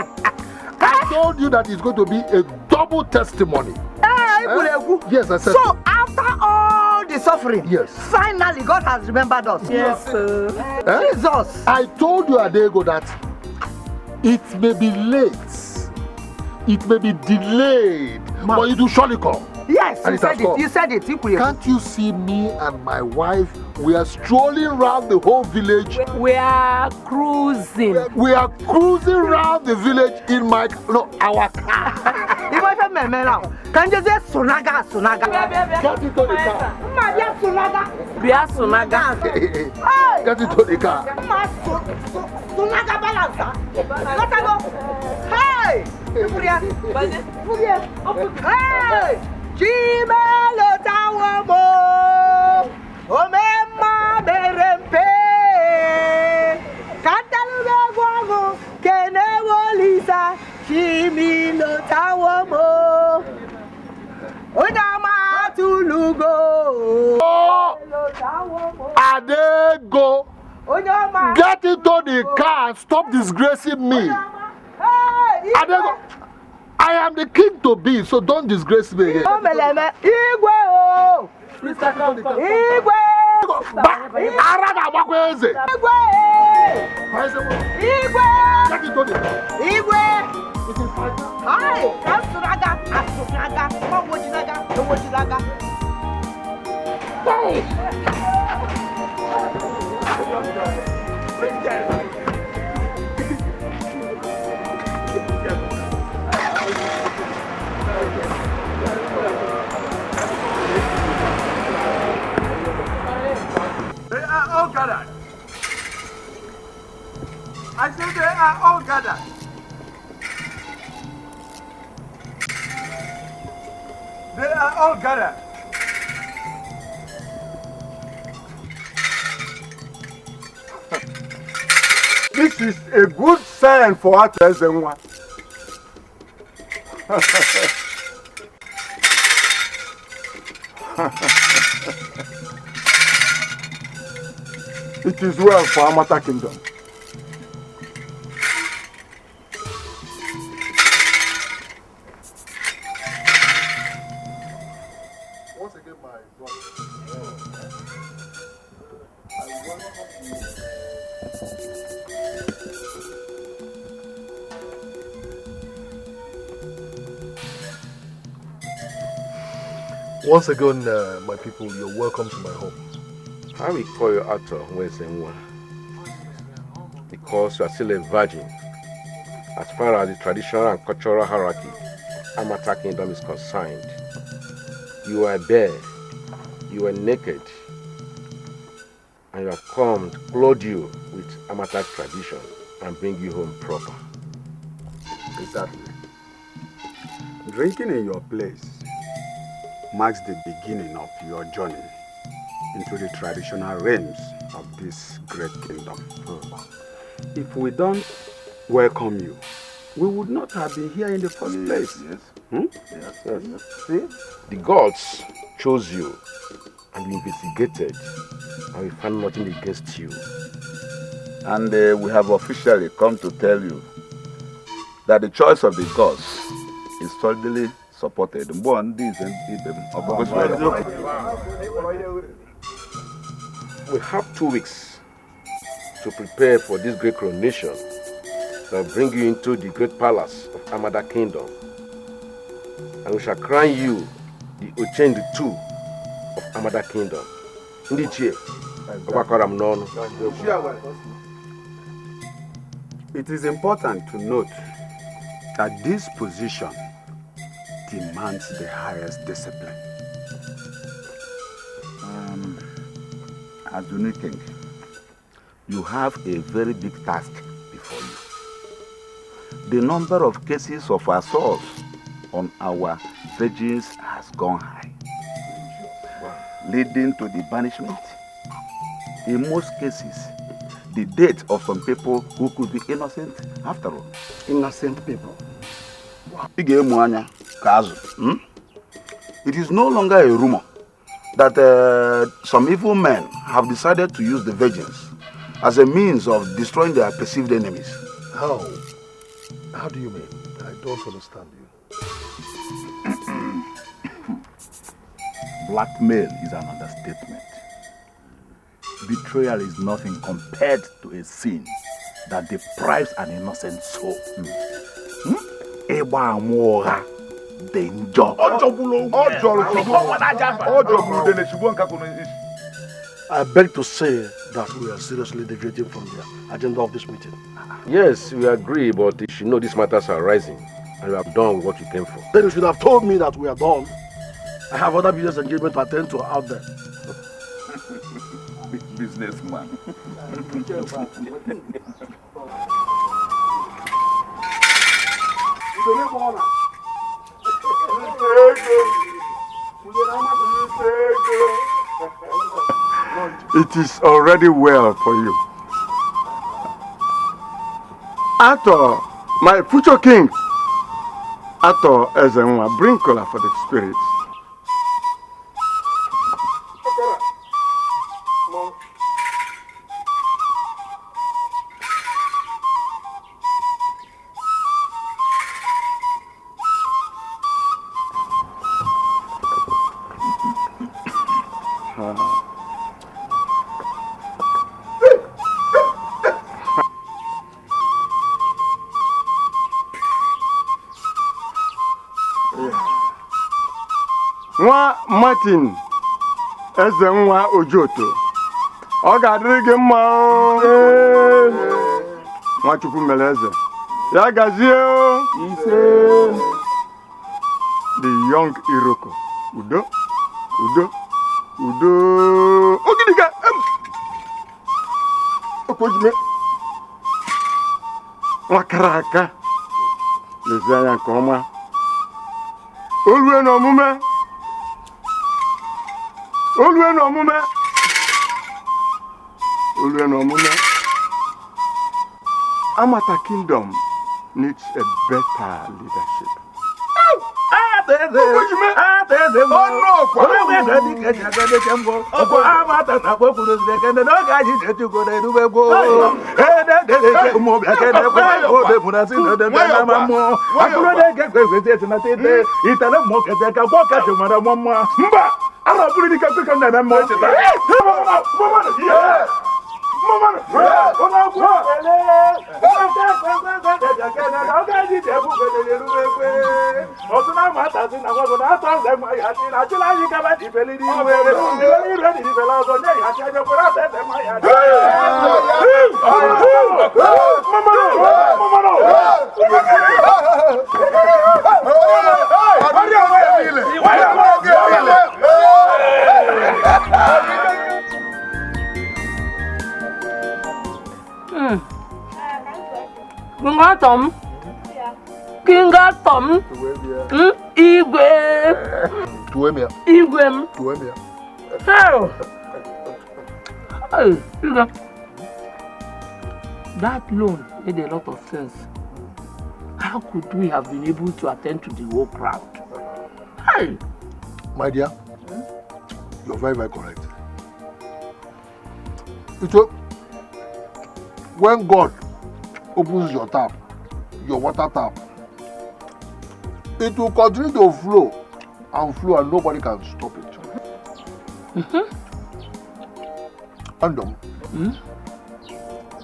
I told you that it's going to be a double testimony. Yes, I said. So after all the suffering, yes, finally God has remembered us. Yes, sir. Jesus. I told you, Adego, that it may be late, it may be delayed, but it will surely come. Yes, and you said it. You said it. Can't you see me and my wife? We are strolling around the whole village. We are cruising. We are cruising around the village in our car. Can you say Sunaga? Get into the car. We are Sunaga. Get into the car. Sunaga balance. Hey! Hey! Chimelo tawamo, omema berempe, kantalume guago, kenewolisa, chimelo tawamo, odama tulugo. Adego, get into the car and stop disgracing me. Adego. I am the king to be, so don't disgrace me again. They are all gathered. I said they are all gathered. They are all gathered. This is a good sign for us as one. It is well for Amata Kingdom. Once again, my brother, I welcome you. Once again, my people, you're welcome to my home. I will call you Ato Wezenwa because you are still a virgin. As far as the traditional and cultural hierarchy Amata Kingdom is concerned, you are bare, you are naked, and you have come to clothe you with Amata tradition and bring you home proper. Exactly. Drinking in your place marks the beginning of your journey into the traditional realms of this great kingdom. If we don't welcome you, we would not have been here in the first place. Yes. See? The gods chose you and we investigated and we found nothing against you. And we have officially come to tell you that the choice of the gods is solidly supported. We have 2 weeks to prepare for this great coronation that will bring you into the great palace of Amada Kingdom. And we shall crown you the Ochendu II of Amada Kingdom. It is important to note that this position demands the highest discipline. As the new king, you have a very big task before you. The number of cases of assault on our virgins has gone high, leading to the banishment. In most cases, the death of some people who could be innocent after all. Innocent people. It is no longer a rumor that some evil men have decided to use the virgins as a means of destroying their perceived enemies. How? How do you mean? I don't understand you. Blackmail is an understatement. Betrayal is nothing compared to a sin that deprives an innocent soul. Danger. I beg to say that we are seriously deviating from the agenda of this meeting. Yes, we agree, but you should know these matters are rising, and you have done what you came for. Then you should have told me that we are done. I have other business engagement to attend to out there. Businessman. It is already well for you. Ato, my future king, Ato Ezenwa, bring color for the spirits. Nwa Martin Ezenwa Ojoto, ọ ga-adịrị gị mma o. Nwachukwu mere eze, ya gazie o. The young Iroko, udo, udo, udo. Ogidiga, okojime. Nwakara aka, lezi anya nke ọma. Olue n'omume. Olue n'omume. Olue n'omume. Amata Kingdom needs a better leadership. Kingatom. Igwe. Tuemia. Igwe. Tuemia. Hey, Igwe. That loan made a lot of sense. How could we have been able to attend to the whole crowd? Hey. My dear, you're very, very correct. When God opens your tap, your water tap, it will continue to flow and nobody can stop it. Andom.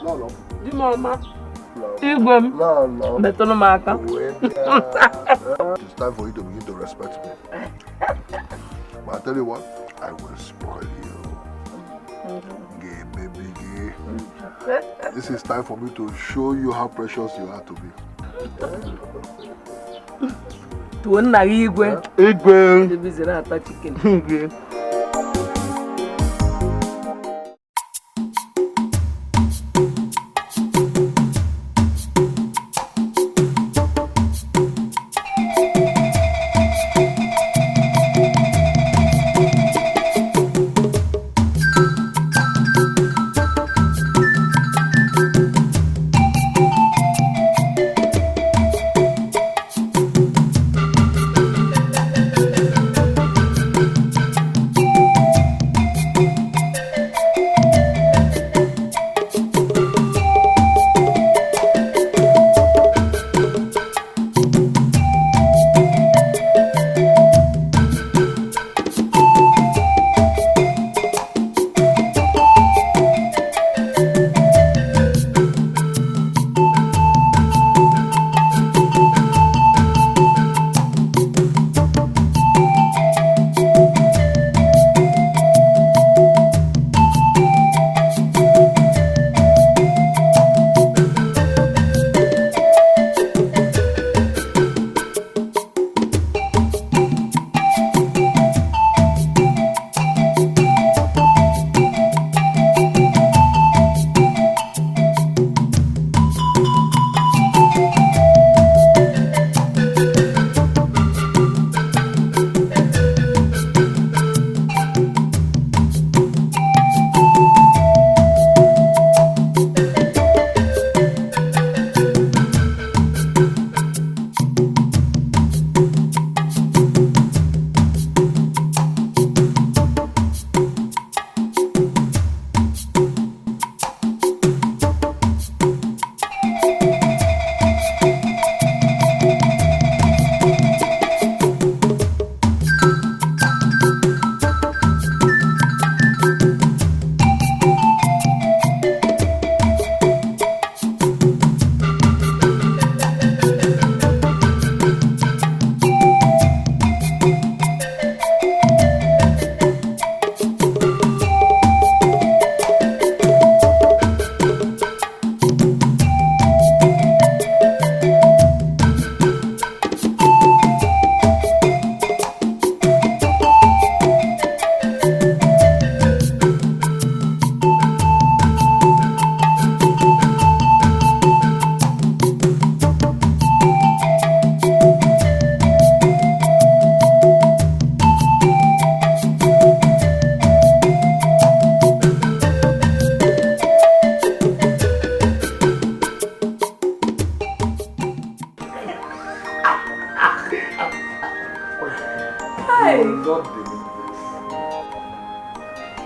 Lolo. Di mama. Igwem. Lolo. Betono maka. It's time for you to begin to respect me. But I tell you what, I will spoil you. Gay, baby, gay. This is time for me to show you how precious you are to me. To nna Igwe. Igwe. The busy ata chicken. Igwe.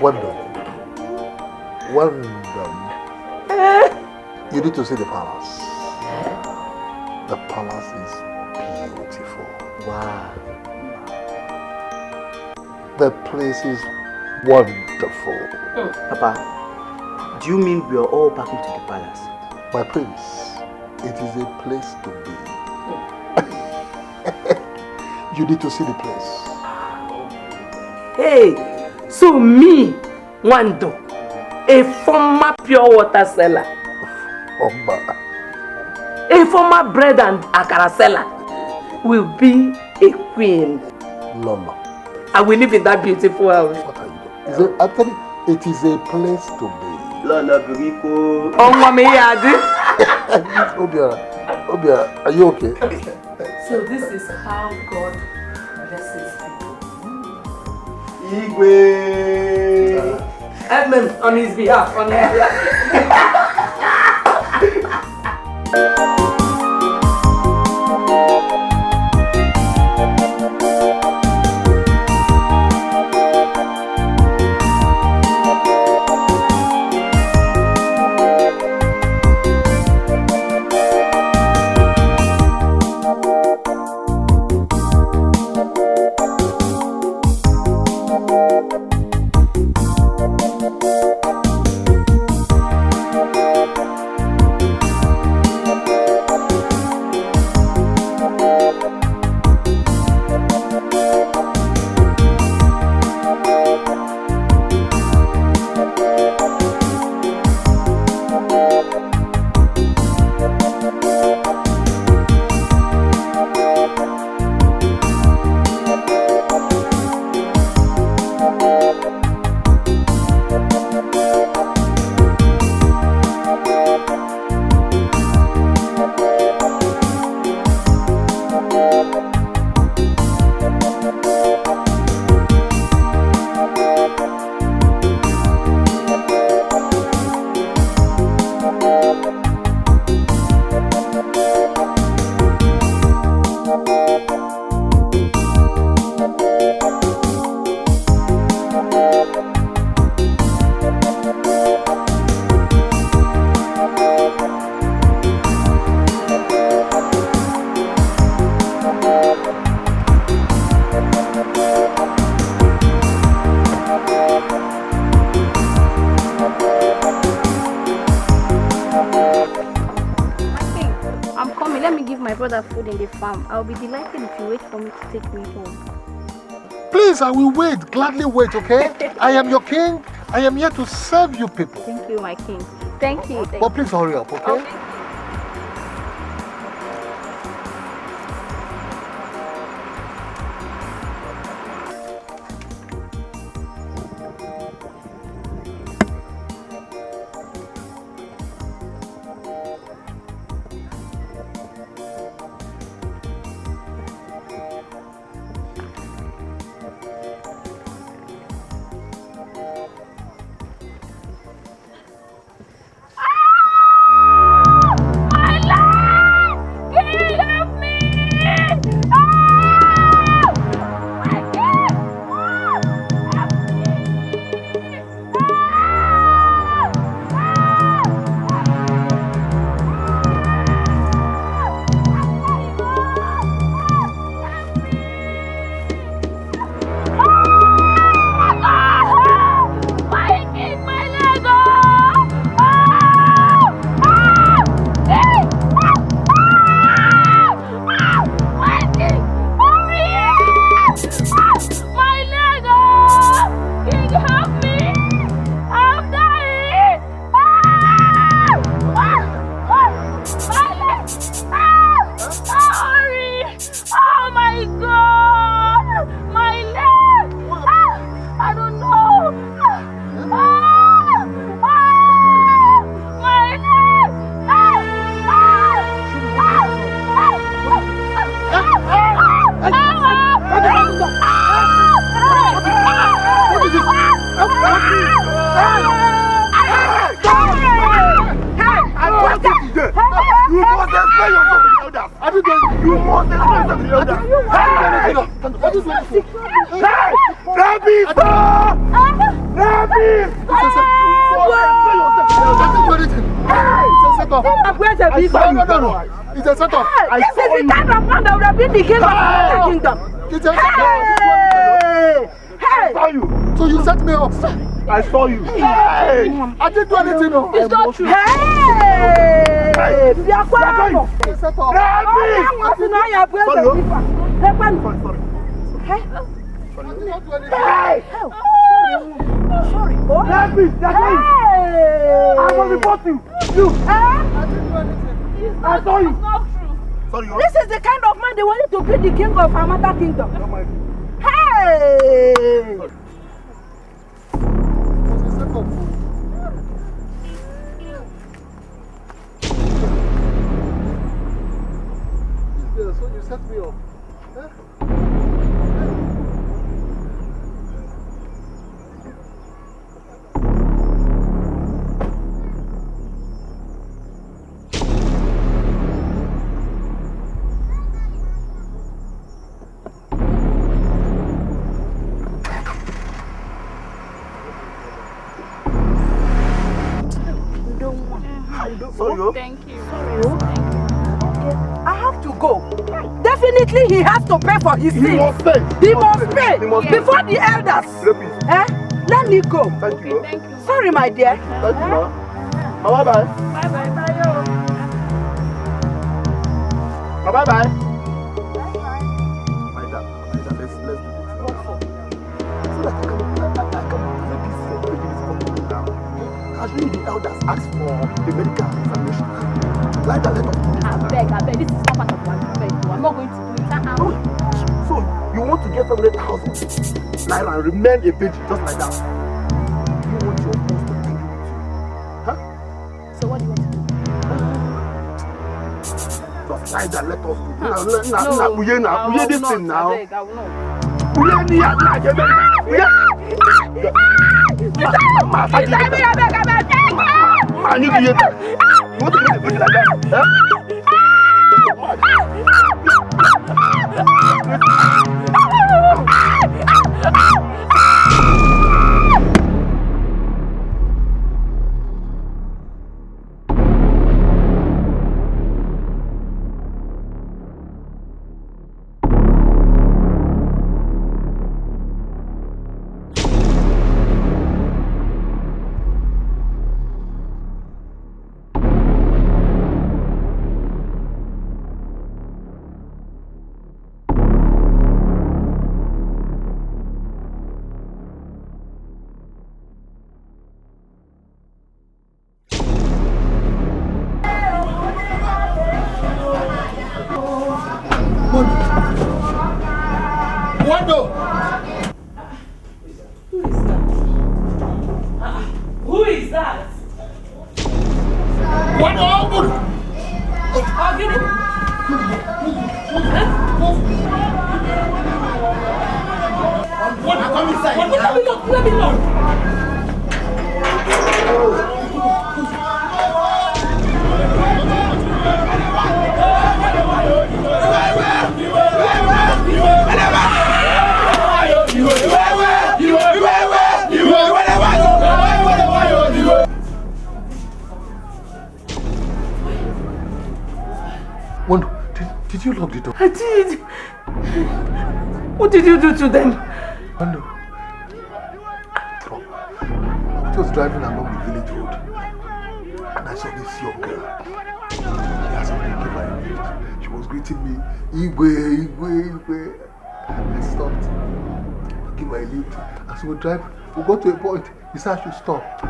Well done. Well done. You need to see the palace. The palace is beautiful. Wow. The place is wonderful. Papa, do you mean we are all back into the palace? My prince, it is a place to be. You need to see the place. Hey, so me, Wando, a former pure water seller, a former bread and akara seller, will be a queen. Lolo. I will live in that beautiful house. What are you doing? Actually, it is a place to be. Lolo, Birico. Oh, mommy, Yadi. Obia, are you okay? So this is how God blesses people. Igwe. Amen. On his behalf. On his behalf. Food in the farm. I'll be delighted if you wait for me to take me home. Please, I will wait, gladly wait, okay? I am your king. I am here to serve you people. Thank you, my king. Thank you. But please hurry up, okay? Rabbi! setup. No. It's a setup. This is the kind of man that would have been the king of the kingdom. It's a setup. Hey! I saw you. So you set me up. I saw you. Hey! I didn't do anything. No. It's not true. Hey! It's a setup. Sorry. Oh. Let me. I will report you. I didn't do anything. I saw you. It's not true. Sorry, this is the kind of man they wanted to be the king of Amata kingdom. Hey! It's a setup. So you set me up. Huh? Thank you. I have to go. Definitely he has to pay for his sins. He must pay. He must pay. Before the elders. Let me go. Thank you. Thank you. Sorry, my dear. Thank you, ma. Bye-bye. Bye-bye. Bye-bye. Madam, let's do this. So that I can make this company now. Actually, the elders asked for the medical examination. Like that, let us do this. I beg, this is not part of my bed. I'm not going to do it. So, you want to get 700,000 naira and remain a virgin just like that? You want your boss to pay you too? Huh? So, what do you want to do? Just like that, let us do this. We hear this thing now. I will not. We hear this I need to hear that. You want to make a baby like that? Huh? Who is that? What happened? Let me know. Wando, did you lock the door? I did. What did you do to them? Wando, I was just driving along the village road and I saw this young girl. She asked me to give her a lift. She was greeting me, Igwe. I stopped to give her a lift. As we drive, we got to a point. He said I should stop. I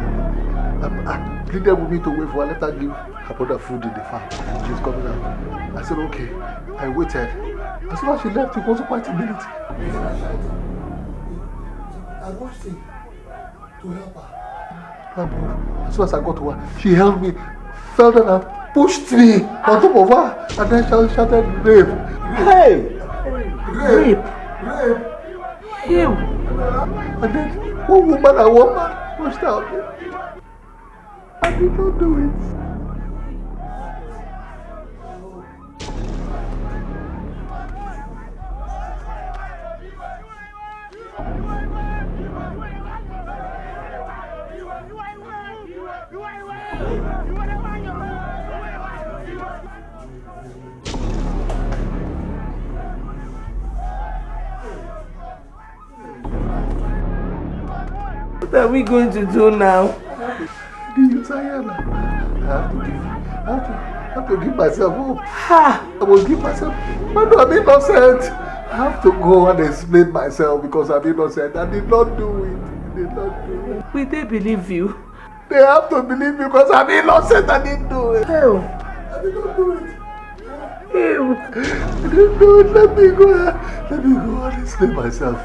pleaded with me to wait for her. Let her give her brother food in the farm. She was coming out. I said, okay. I waited. As soon as she left, it wasn't quite a minute. I rushed in to help her. And as soon as I got to her, she held me, fell down and pushed me on top of her. And then she shouted, rape. Hey! Rape. You. And then one woman and one man pushed out. I did not do it. What are we going to do now? You tired? I have to give myself hope. I will give myself. But I'm innocent. I have to go and explain myself because I'm innocent. I did not do it. I did not do it. Will they believe you? They have to believe me because I'm innocent. I didn't do it. Hell. I did not do it. Ew. I didn't do it. Let me go. Let me go and explain myself.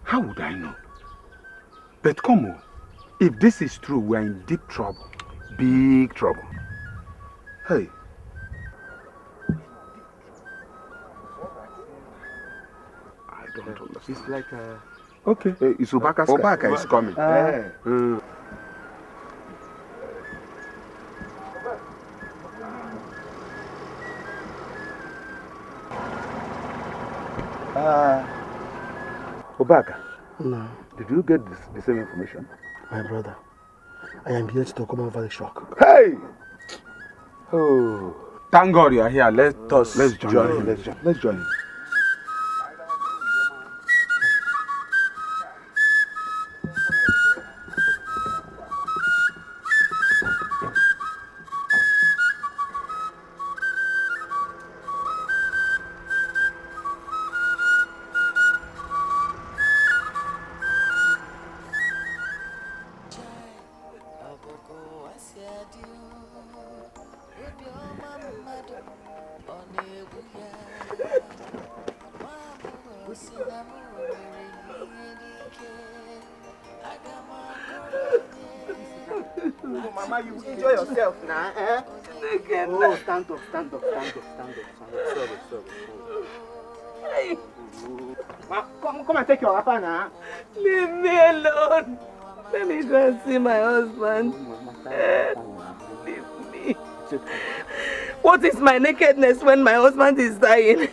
How would I know? But come on, if this is true, we're in deep trouble. Big trouble. Hey. I don't understand. It's like Okay. It's Obaka's Obaka is coming. Obaka. No. Did you get the same information? My brother, I am here to come over the shock. Hey! Oh. Thank God you are here. Let's join him. Let's join him. Mama, you enjoy yourself now, eh? Oh, stand up. Sorry. Come and take your apple now. Leave me alone. Let me go and see my husband. Leave me. What is my nakedness when my husband is dying?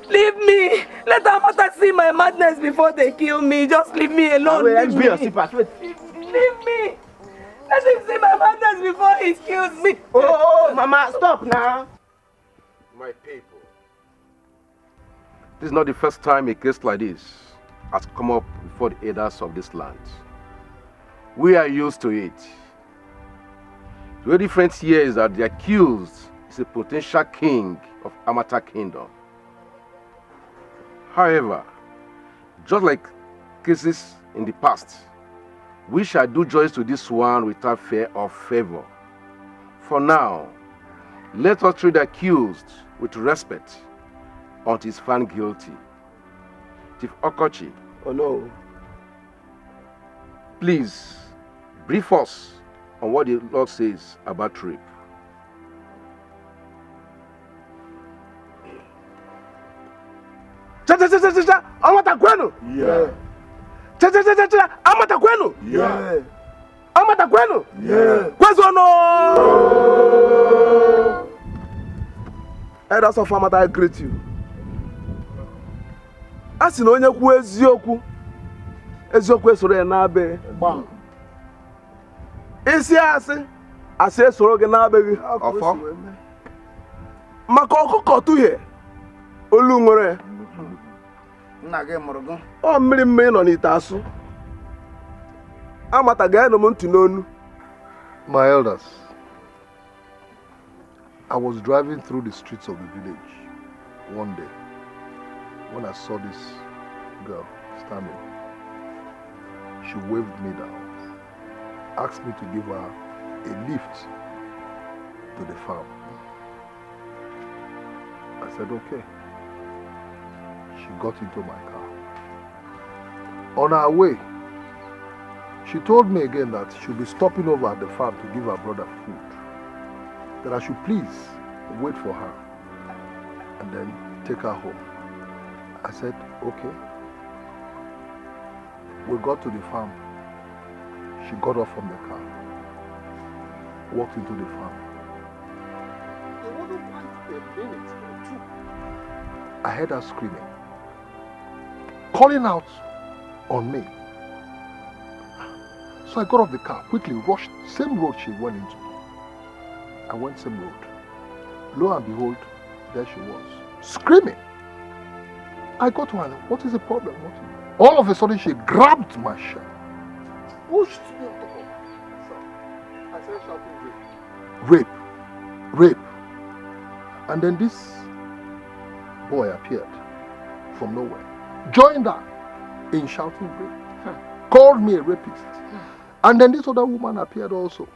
Leave me. Let our mother see my madness before they kill me. Just leave me alone. Let's be your slippers. Leave me. Let him see my madness before he kills me. Oh, Mama, stop now. My people, this is not the first time a case like this has come up before the elders of this land. We are used to it. The only difference here is that the accused is a potential king of Amata Kingdom. However, just like cases in the past, we shall do justice to this one without fear or favor. For now, let us treat the accused with respect until he is found guilty. Chief Okochi. Oh no. Please, brief us on what the law says about rape. Amata Kwenu? Yeah. Amata Kwenu? Yeah. Amata Kwenu? Yeah. Kwezono! Elders of Amata, I greet you. A sị na onye kwuo eziokwu, eziokwu esoro ya n'abe. Isi asị, asị esoro gị n'abeghị. Ọfọ. Maka ọkụkọ tụhie, olu nwere. Nna gị mụrụ gị. Ọ mmiri mmiri nọ n'ite asụ. Amata ga-enụ m ntị n'onu. My elders, I was driving through the streets of the village one day when I saw this girl standing. She waved me down, asked me to give her a lift to the farm. I said, okay. She got into my car. On our way, she told me again that she'll be stopping over at the farm to give her brother food. That I should please wait for her and then take her home. I said, okay. We got to the farm. She got off from the car, walked into the farm. It wasn't quite a minute or two. I heard her screaming, calling out on me. So I got off the car, quickly rushed, same road she went into. I went same road. Lo and behold, there she was, screaming. I got to her, what is the problem? All of a sudden, she grabbed my shirt, pushed me on top of her. I started shouting, rape, rape, rape. And then this boy appeared from nowhere, joined her in shouting rape, called me a rapist. And then this other woman appeared also.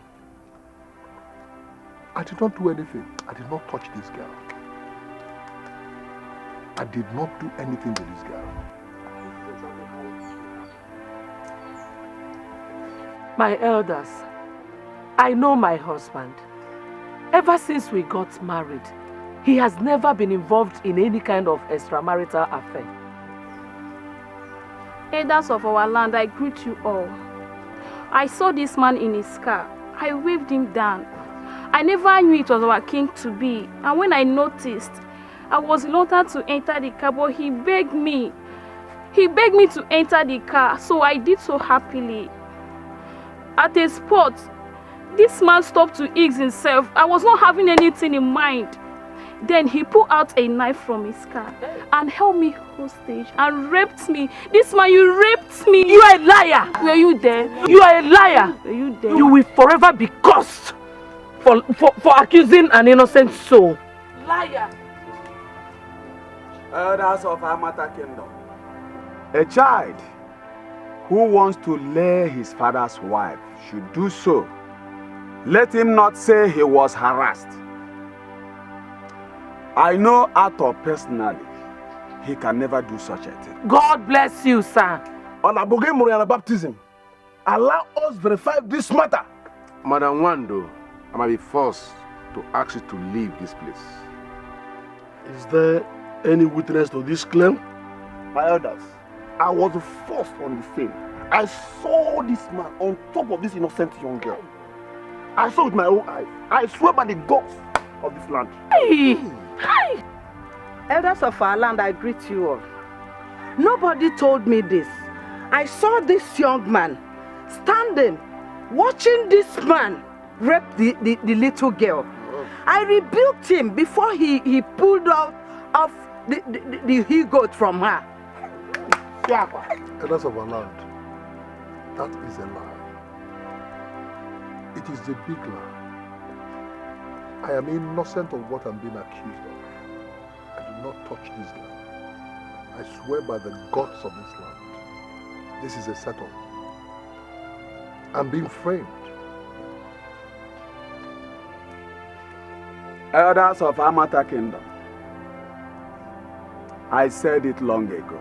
I did not do anything. I did not touch this girl. I did not do anything to this girl. My elders, I know my husband. Ever since we got married, he has never been involved in any kind of extramarital affair. Elders of our land, I greet you all. I saw this man in his car. I waved him down. I never knew it was our king to be. And when I noticed, I was reluctant to enter the car, but he begged me. He begged me to enter the car, so I did so happily. At a spot, this man stopped to ease himself. I was not having anything in mind. Then he pulled out a knife from his car and held me hostage and raped me. This man, you raped me. You are a liar. Were you there? You are a liar. Were you there? You will forever be cursed for accusing an innocent soul. Liar. Elders of Amata Kingdom. A child who wants to lay his father's wife should do so. Let him not say he was harassed. I know Arthur personally. He can never do such a thing. God bless you, sir. On Aboge Muriana baptism, allow us verify this matter. Madam Wando, I might be forced to ask you to leave this place. Is there any witness to this claim? My elders, I was the first on the scene. I saw this man on top of this innocent young girl. I saw it with my own eyes. I swear by the gods of this land. Hey. Hi. Elders of our land, I greet you all. Nobody told me this. I saw this young man standing, watching this man rape the little girl. I rebuked him before he pulled out of the he-goat from her. Elders of our land, that is a lie. It is a big lie. I am innocent of what I'm being accused of. I did not touch this girl. I swear by the gods of this land. This is a setup. I'm being framed. Elders of Amata Kingdom. I said it long ago.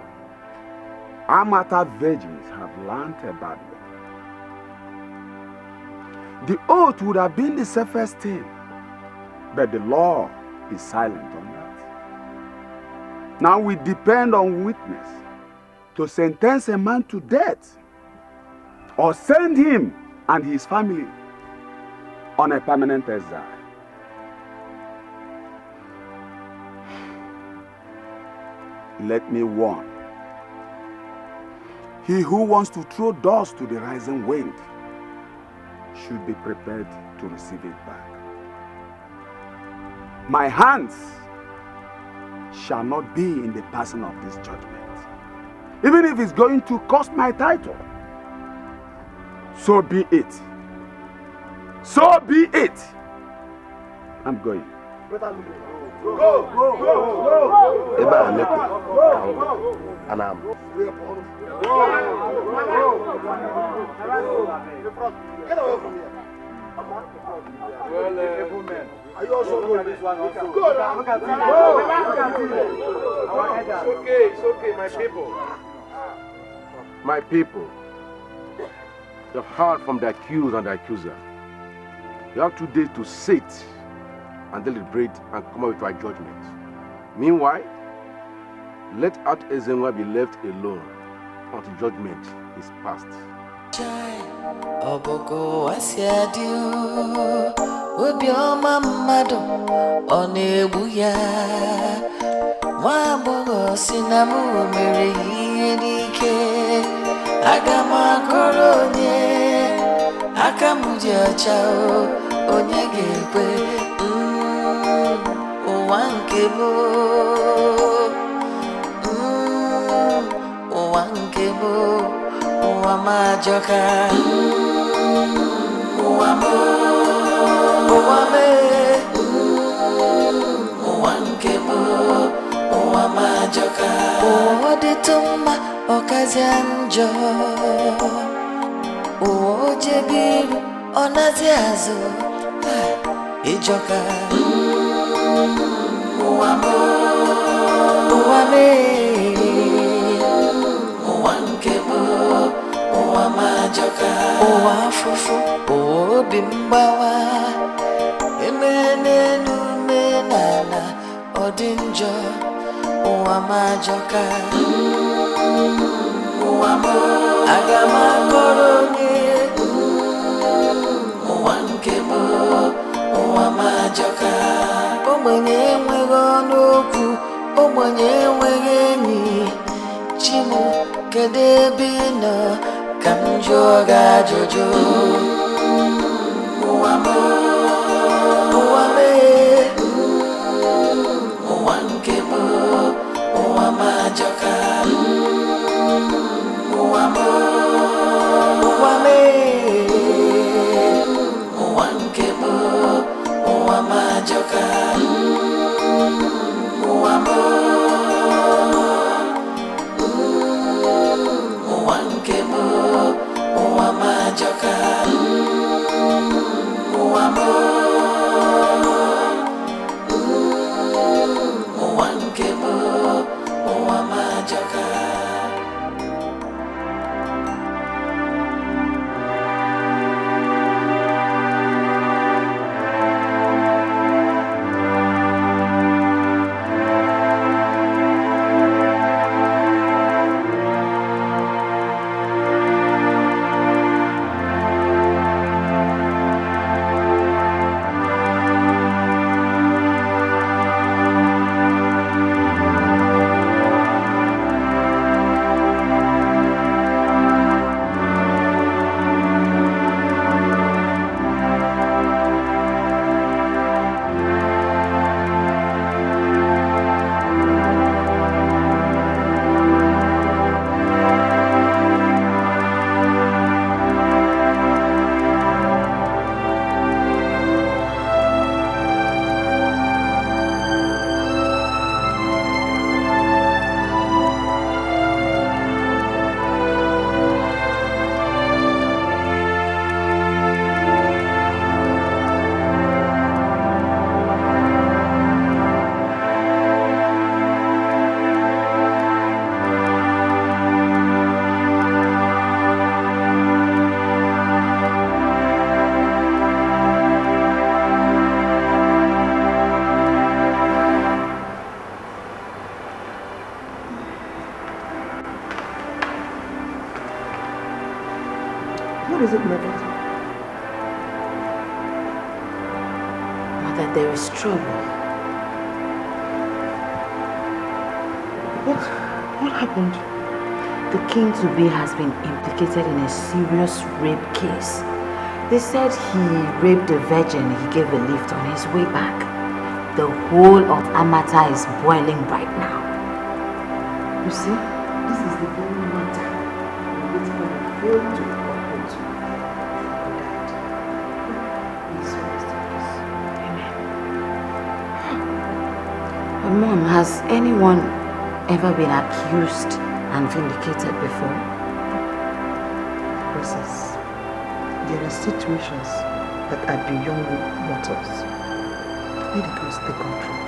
Amata virgins have learned a bad way. The oath would have been the safest thing, but the law is silent on that. Now we depend on witness to sentence a man to death or send him and his family on a permanent exile. Let me warn He who wants to throw dust to the rising wind should be prepared to receive it back. My hands shall not be in the passing of this judgment, even if it's going to cost my title. So be it. So be it. I'm going. Go. And I'm. Get away from here. Are you also going this one also? Go now. Look at It's okay, my people. My people, you're heard from the accused and the accuser. You have 2 days to sit and deliberate and come up with our judgment. Meanwhile, let Art Ezenwa be left alone until judgment is passed. Obogo asiadio obioma mmadu onebu ya nwagbogho sinamu mere ihe n'ike agama kọrọ onye aka m dị ọcha onye ga-ekwe ụwa nke m ụwa nke m ụwa majoka ụwa mo ụwa me ụwa nke m ụwa majoka ụwa dịtụ mma ọkazịa njọ ụwa ojebiru ọ nazi azụ ịjọka ụwa mo ụwa me ụwa nke m ụwa majoka ụwa afụfụ ụwa obi mgbawa eme n'elu me n'ala ọ dị njọ ụwa majoka ụwa m aga m akọrọ onye ụwa nke m ụwa majoka ogbenye enweghị ọnụ okwu ogbenye enweghị enyi chimu kedu ebe ị nọ ka m jụọ gị ajụjụ ụwa m ụwa m ụwa nke m ụwa majoka ụwa m ụwa m ụwa nke m ụwa majoka ụwa m ụwa nke m ụwa majoka ụwa m ụwa nke m ụwa majoka What is it, Mother? Mother, there is trouble. What happened? the king-to-be has been implicated in a serious rape case. They said he raped a virgin he gave a lift on his way back. The whole of Amata is boiling right now. You see, this is the very matter in which God failed to operate you. But Mom, has anyone ever been accused and vindicated before? Princess, there are situations that are beyond mortals. Let the grace take control.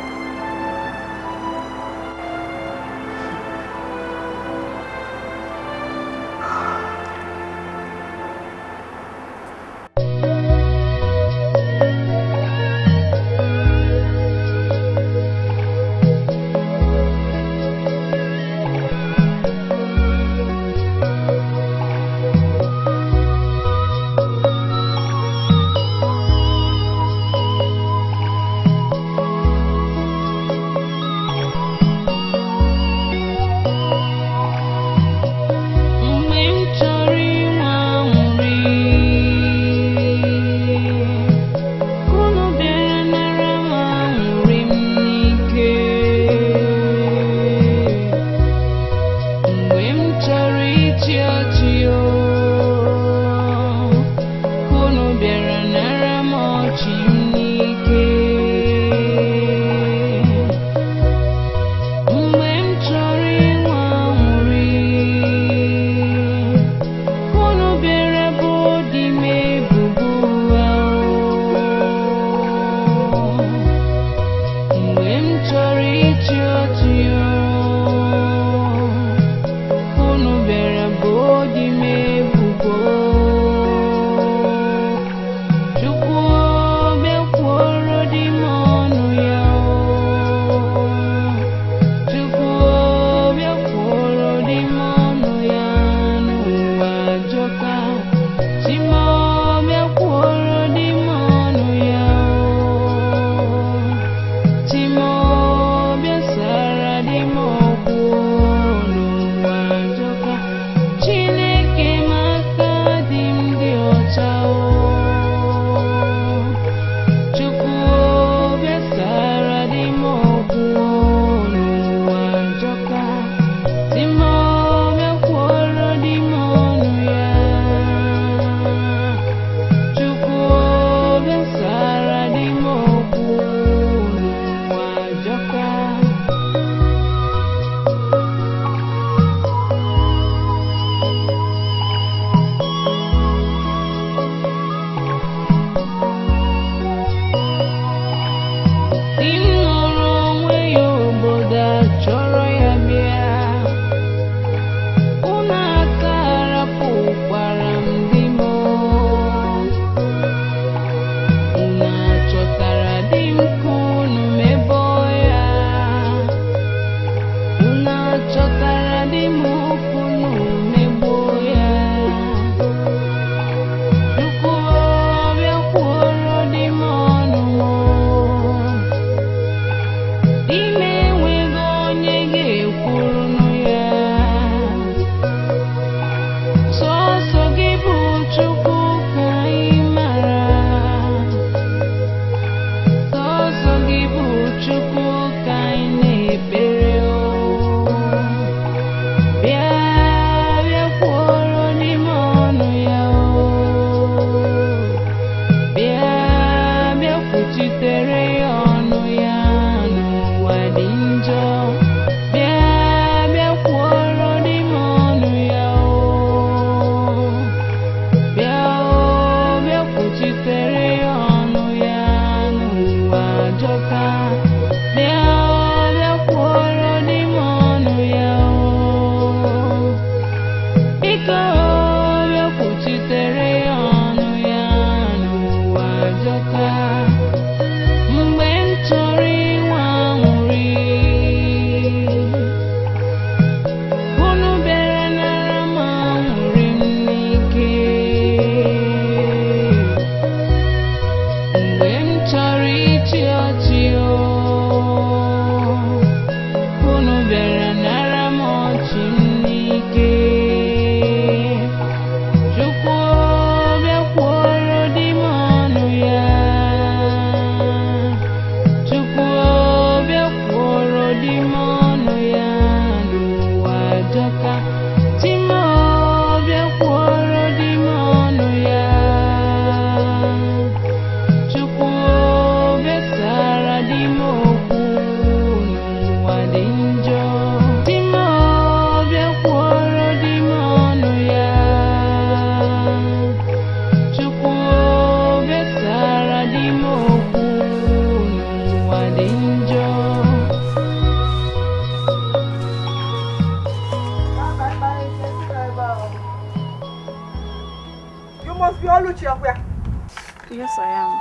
Yes, I am.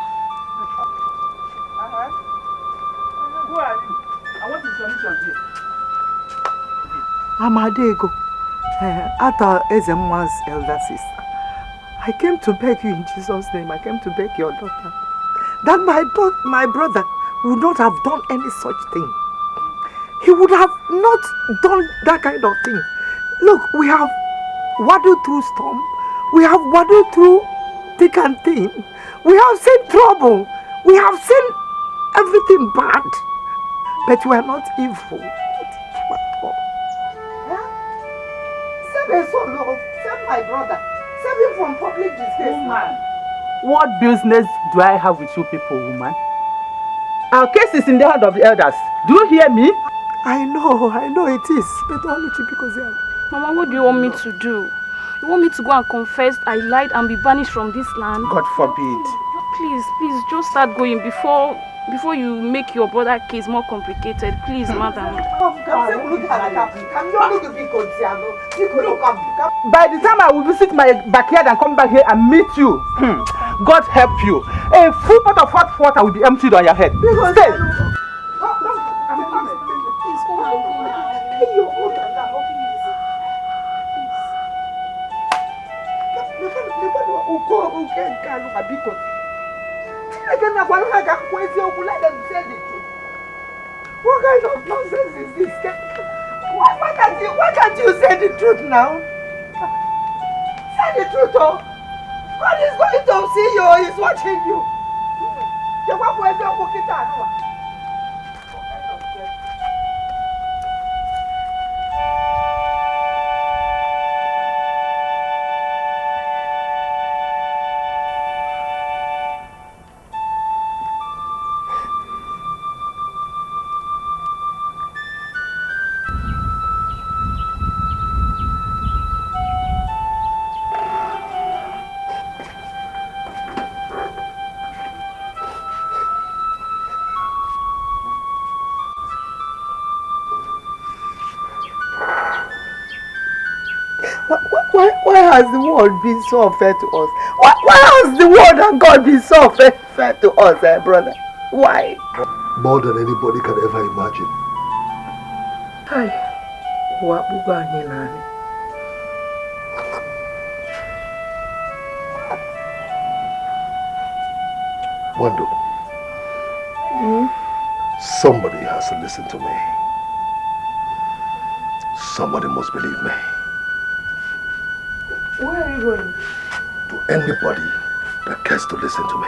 Who are you? And what is your mission here? I'm Adego, Ata Ezemwa's elder sister. I came to beg you in Jesus' name. I came to beg your daughter that my brother would not have done any such thing. He would have not done that kind of thing. Look, we have waddled through storm. We have waddled through thick and thin. We have seen trouble. We have seen everything bad. But we are not evil. Save us, oh Lord. Save my brother. Save him from public disgrace. Woman, what business do I have with you people, woman? Our case is in the hand of the elders. Do you hear me? I know it is. But only because Mama, what do you want me to do? You want me to go and confess I lied and be banished from this land? God forbid. Please, just start going before you make your brother case more complicated. Please, madam. By the time I will visit my backyard and come back here and meet you, God help you. A full pot of hot water will be emptied on your head. Stay. What kind of nonsense is this? Why can't you say the truth now? Say the truth, oh! God is going to see you, he's watching you. Why has the world been so unfair to us? Why has the world and God been so unfair to us, brother? Why? More than anybody can ever imagine. Hi. Wando, somebody has to listen to me. Somebody must believe me. Where are you going? To anybody that cares to listen to me.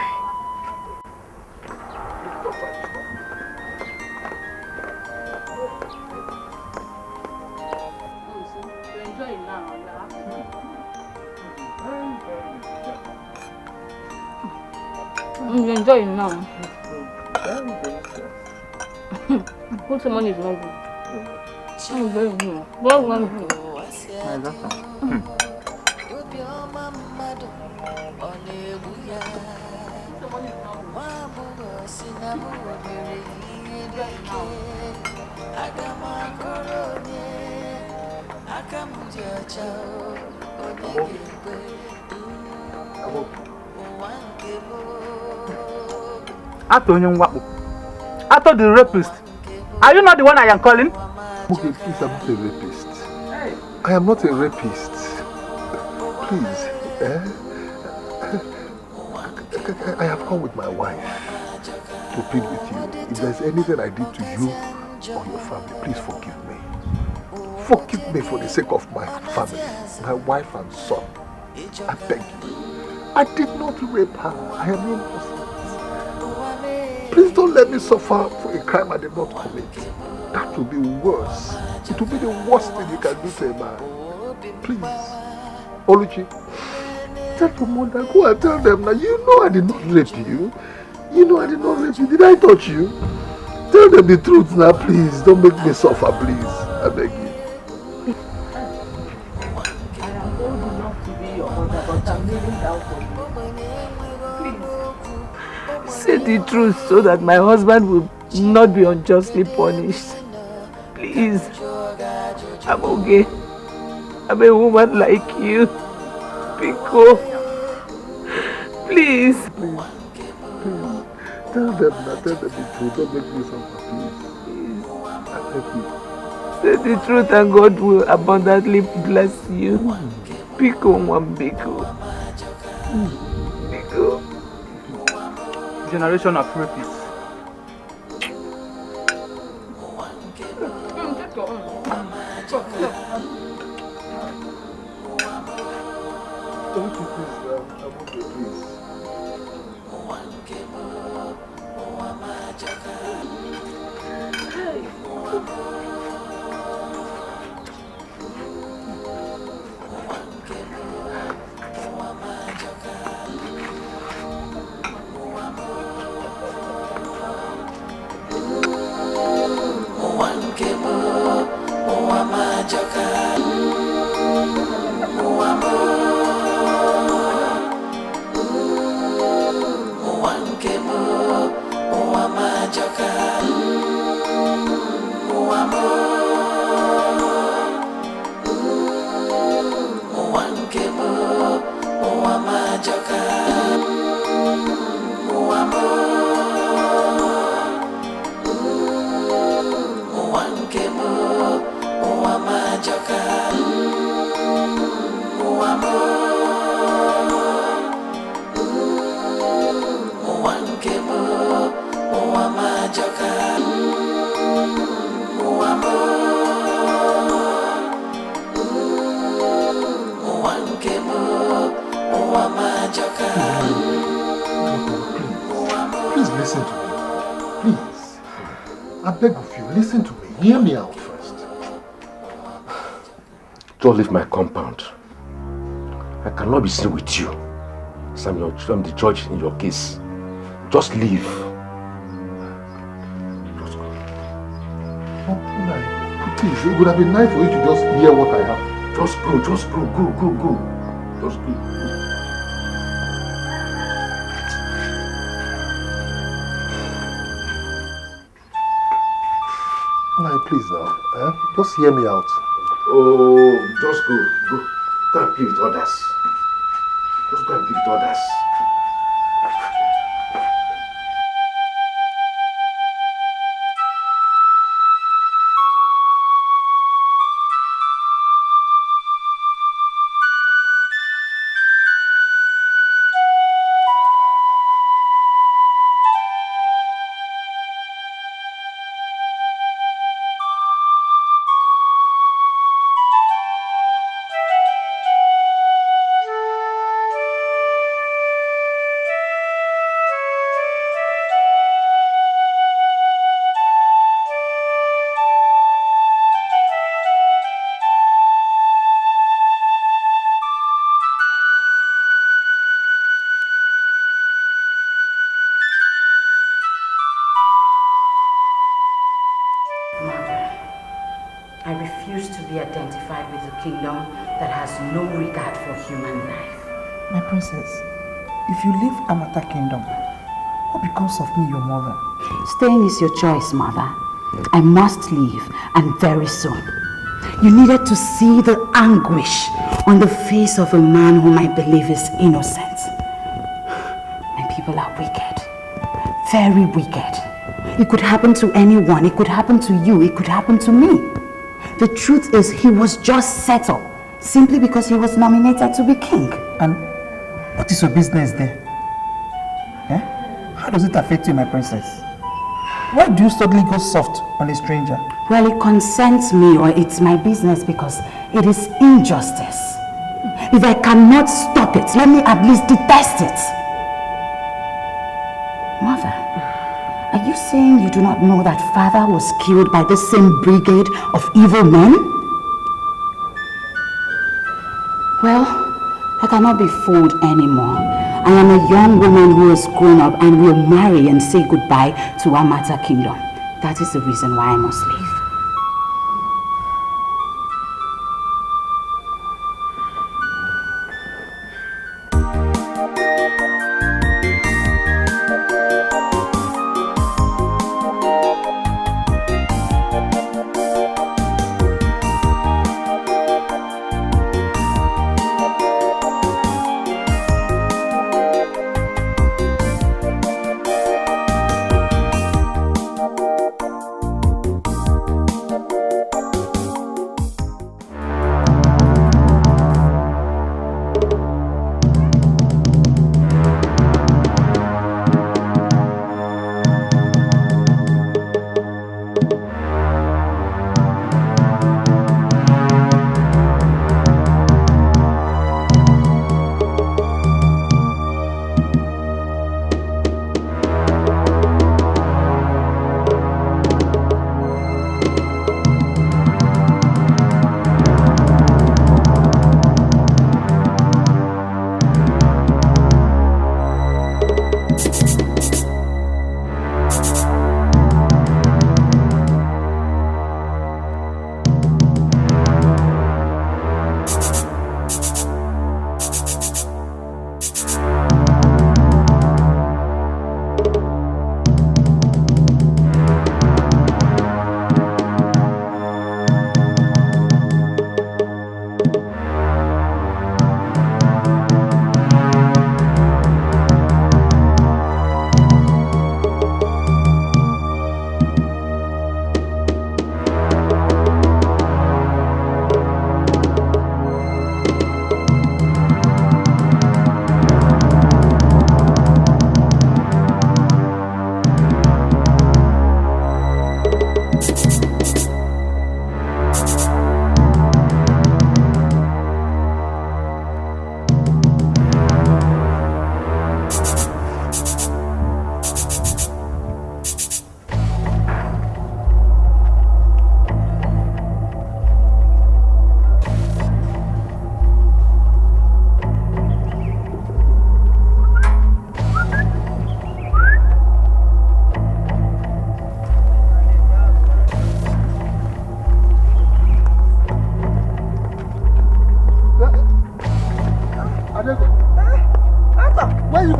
You enjoy it now. Put some money is not good. I'm very good. What one good? My daughter. Ato the rapist. Are you not the one I am calling? Okay, please, I'm not a rapist. I am not a rapist. Please, I have come with my wife to plead with you. If there's anything I did to you or your family, please forgive me. Forgive me for the sake of my family, my wife and son. I beg you. I did not rape her. I am innocent. Please don't let me suffer for a crime I did not commit. That will be worse. It will be the worst thing you can do to a man. Please. Oluchi, tell your mother, go and tell them now. You know I did not rape you. You know I did not rape you. Did I touch you? Tell them the truth now, please. Don't make me suffer, please. I beg you. I am old enough to be your mother, but I'm kneeling down for you. Please. Say the truth so that my husband will not be unjustly punished. Please. I'm okay. I'm a woman like you. Pico. Please. Please. Tell them that. Tell them the truth. Don't make me suffer, please. I beg you. Say the truth and God will abundantly bless you. Pico, one Pico. Pico. Generation of rapists. Don't you please, I won't be, please. Please listen to me. Please. I beg of you, listen to me. Hear me out first. Just leave my compound. I cannot be seen with you. So I'm the judge in your case. Just leave. Just go. Oh, please, it would have been nice for you to just hear what I have. Just go, go. Just go. Nah, please now. Just hear me out. Oh, just go. Go and play with others. Just go and play with others. I refuse to be identified with a kingdom that has no regard for human life. My princess, if you leave Amata Kingdom, what becomes of me, your mother? Staying is your choice, mother. I must leave, and very soon. You needed to see the anguish on the face of a man whom I believe is innocent. My people are wicked. Very wicked. It could happen to anyone. It could happen to you. It could happen to me. The truth is, he was just settled simply because he was nominated to be king. And what is your business there? Eh? How does it affect you, my princess? Why do you suddenly go soft on a stranger? Well, it concerns me, or it's my business, because it is injustice. If I cannot stop it, let me at least detest it. Mother, are you saying you do not know that father was killed by the same brigade of evil men? Well, I cannot be fooled anymore. I am a young woman who has grown up and will marry and say goodbye to Amata Kingdom. That is the reason why I must leave.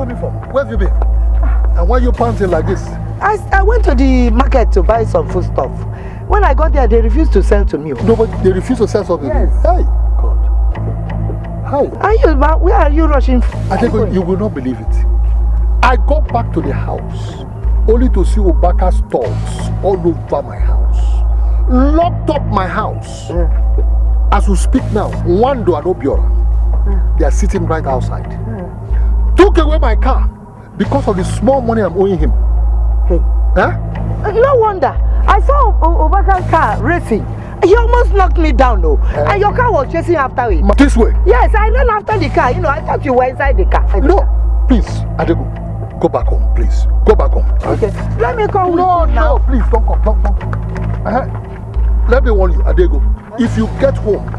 coming from? Where have you been? And why are you panting like this? I went to the market to buy some food stuff. When I got there, they refused to sell to me. No, but they refused to sell something. Yes. Hey, God. Hi. Where are you rushing? I think you will not believe it. I got back to the house only to see Obaka's dogs all over my house. Locked up my house. As we speak now, Wando and Obiora, they are sitting right outside. Took away my car because of the small money I'm owing him. Huh? No wonder. I saw Obaka's car racing. He almost knocked me down, though. And your car was chasing after it. This way? Yes, I ran after the car. You know, I thought you were inside the car. No, please, Adego, go back home, please. Go back home. Okay, let me come with you now. No, please, don't come, don't come. Let me warn you, Adego. If you get home,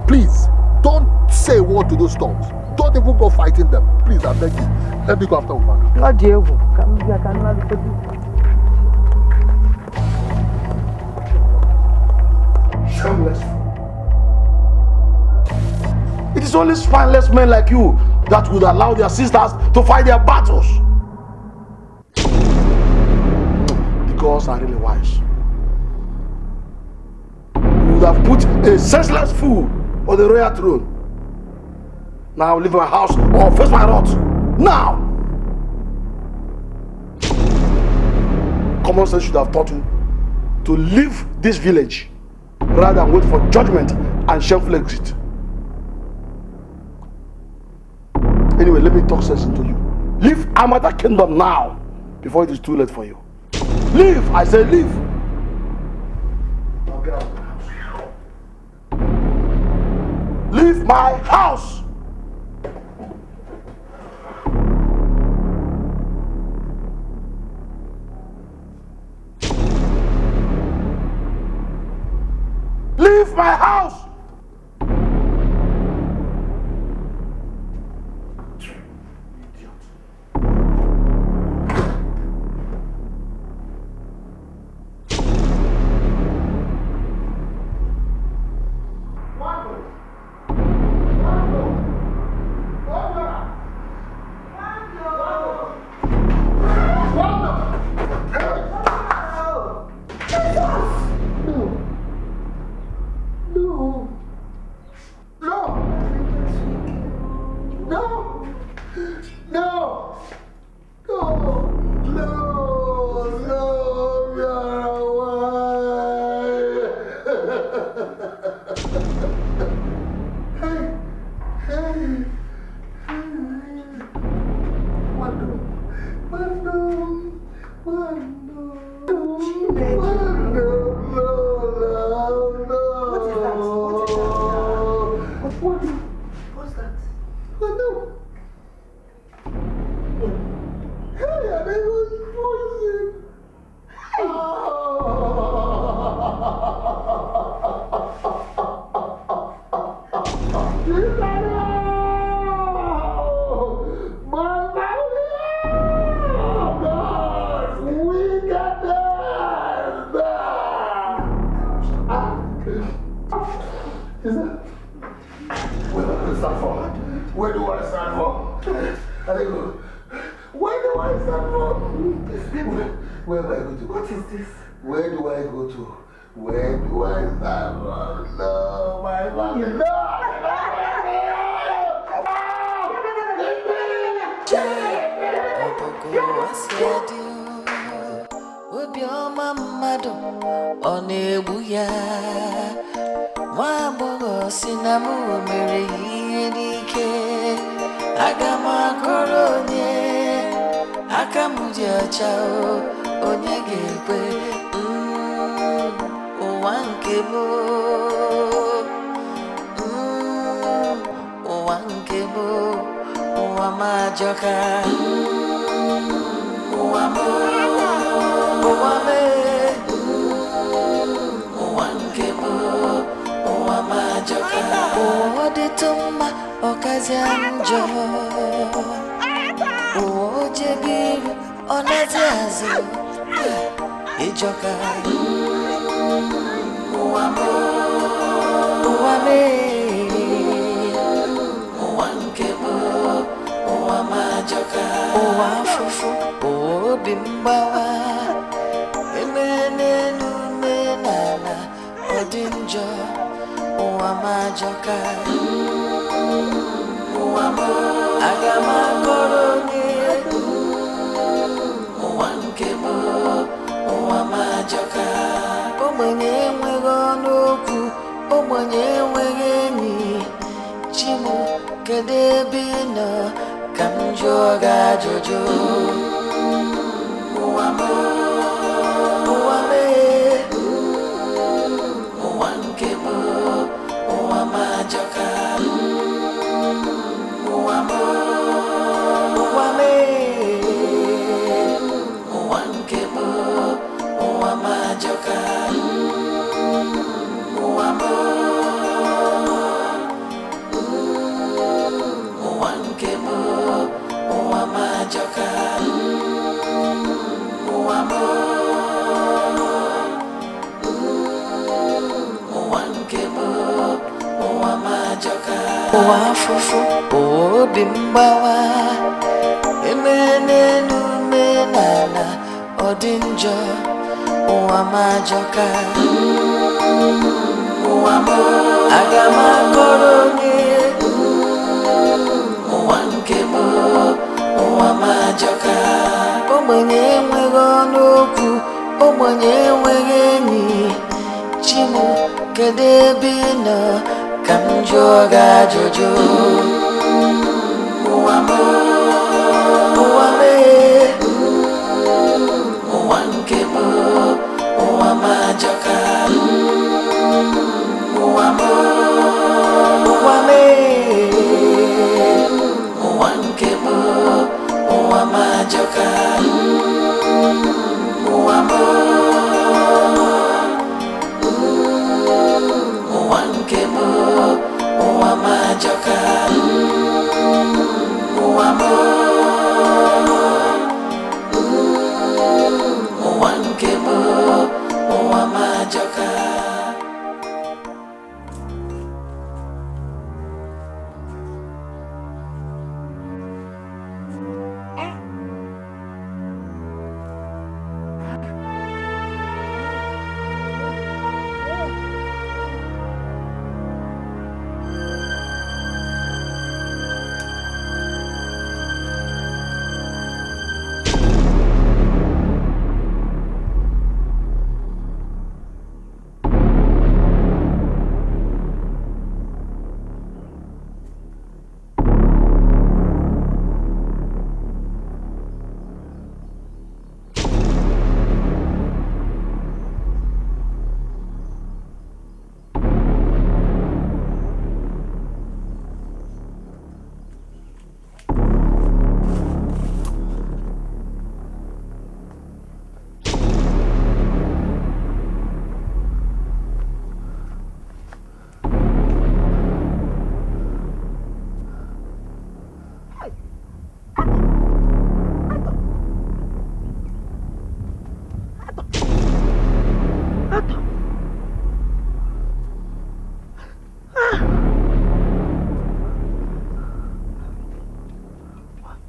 please, don't say a word to those dogs. Don't even go fighting them. Please, I beg you. Let me go after Obaka. Not Diego. Come here, I cannot look at you. Shameless. It is only spineless men like you that would allow their sisters to fight their battles. The gods are really wise. You would have put a senseless fool on the royal throne. Now leave my house or face my wrath. Now! Common sense should have taught you to leave this village rather than wait for judgment and shameful exit. Anyway, let me talk sense into you. Leave Amata Kingdom now before it is too late for you. Leave! I say leave! Now get out of the house. Leave my house! Leave my house! Where do I stand for? Where do I stand for? Where do I go to? What is this? Where do I go to? Where do I stand for? No, my family. No! Obioma mmadụ ọ na-egbu ya nwa agbọghọ si na m mere ihe n'ike aga m akọrọ onye aka m dị ọcha onye ga-ekwe ụwa nke m ụwa nke m ụwa m ajọka ụwa m ụwa m ụwa nke m ụwa m ajọka ụwa dịtụ mma ọkazi njọ ụwa ojebiru ọ na-ezi azụ ịjọka ụwa m ụwa m ụwa nke m ụwa m ajọka ụwa afụfụ obi mgbawa emene n'ume n'ala ọ dị njọ ụwa m ajọka ụwa m aga m akọrọ onye ụwa nke m ụwa m ajọka ogbenye enweghị ọnụ okwu ogbenye enweghị enyi chi m kedu ebe ị nọ ka m jụọ gị ajụjụ ụwa m ụwa m ụwa nke m ụwa m ajọka ụwa m ụwa m ụwa nke m ụwa m ajọka ụwa m ụwa nke m ụwa m ajọka ụwa m ụwa nke m ụwa m ajọka ụwa afụfụ obi mgbawa emene n'ume n'ala ọ dị njọ ụwa m ajọka ụwa m aga m akọrọ onye ụwa nke m ụwa m ajọka ogbenye enweghị ọnụ okwu ogbenye enweghị enyi chi m kedu ebe ị nọ ka m jụọ gị ajụjụ ụwa m ụwa m ụwa nke m ụwa m ajọka ụwa m ụwa m ụwa nke m ụwa m ajọka ụwa m ụwa nke m ụwa m ajọka ụwa m ụwa nke m ụwa m ajọka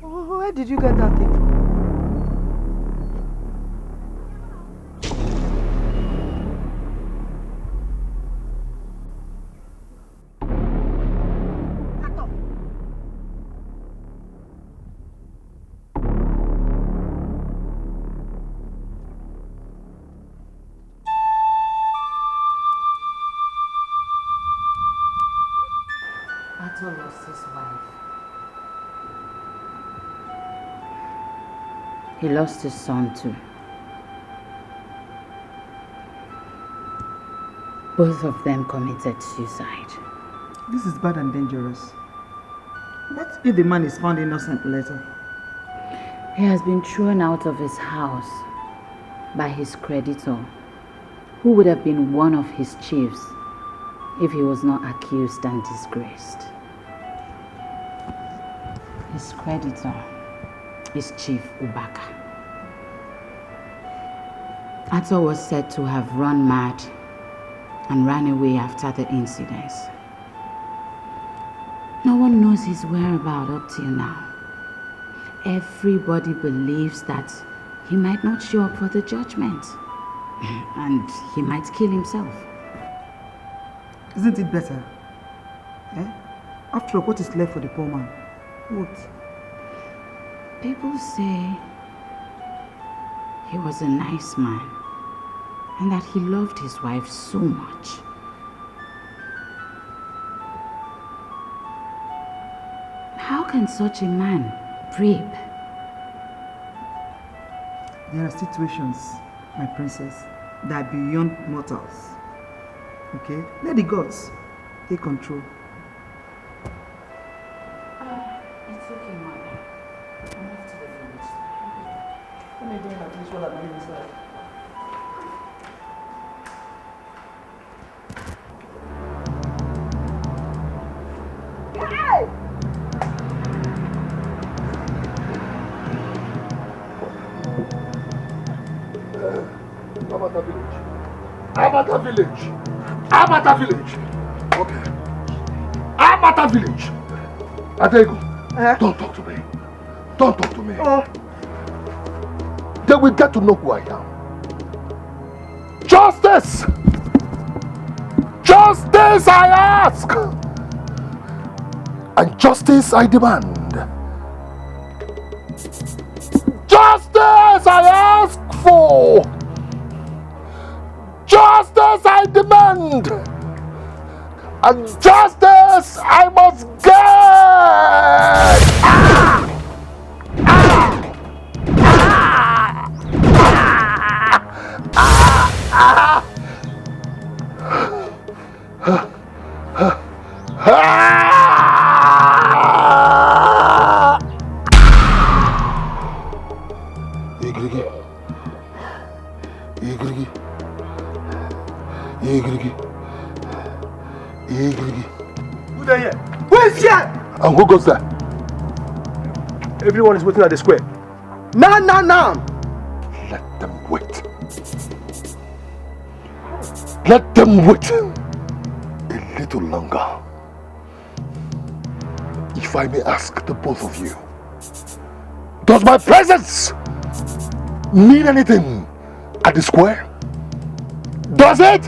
Where did you get that thing from? Ato lost his wife. He lost his son too. Both of them committed suicide. This is bad and dangerous. What if the man is found innocent later? He has been thrown out of his house by his creditor, who would have been one of his chiefs if he was not accused and disgraced. His creditor is Chief Ubaka. Ato was said to have run mad and ran away after the incidents. No one knows his whereabouts up till now. everybody believes that he might not show up for the judgment. And he might kill himself. Isn't it better? Eh? After all, what is left for the poor man? What? People say he was a nice man and that he loved his wife so much. How can such a man rape? There are situations, my princess, that are beyond mortals. Okay? Let the gods take control. It's okay, mother. I'm off to the village. Let me go in at least while I'm inside. Amata village. Amata village. Okay. Amata village. Adego, don't talk to me. Don't talk to me. They will get to know who I am. Justice! Justice I ask! And justice I demand. Justice I ask for! Justice I demand! And justice I must get! Ah! Ah! Ah! Ah! Igrigi. Igrigi. Igrigi. Igrigi. Who there here? Who is here? And who goes there? Everyone is waiting at the square. Now. Let them wait. Let them wait a little longer. If I may ask the both of you, does my presence mean anything at the square? Does it?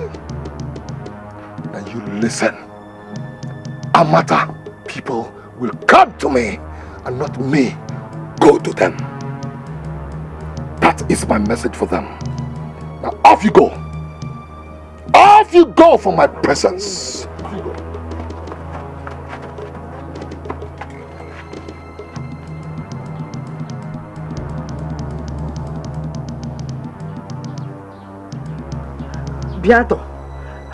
Now you listen. Amata people will come to me and not me go to them. That is my message for them. Now off you go. Off you go from my presence. Bianto,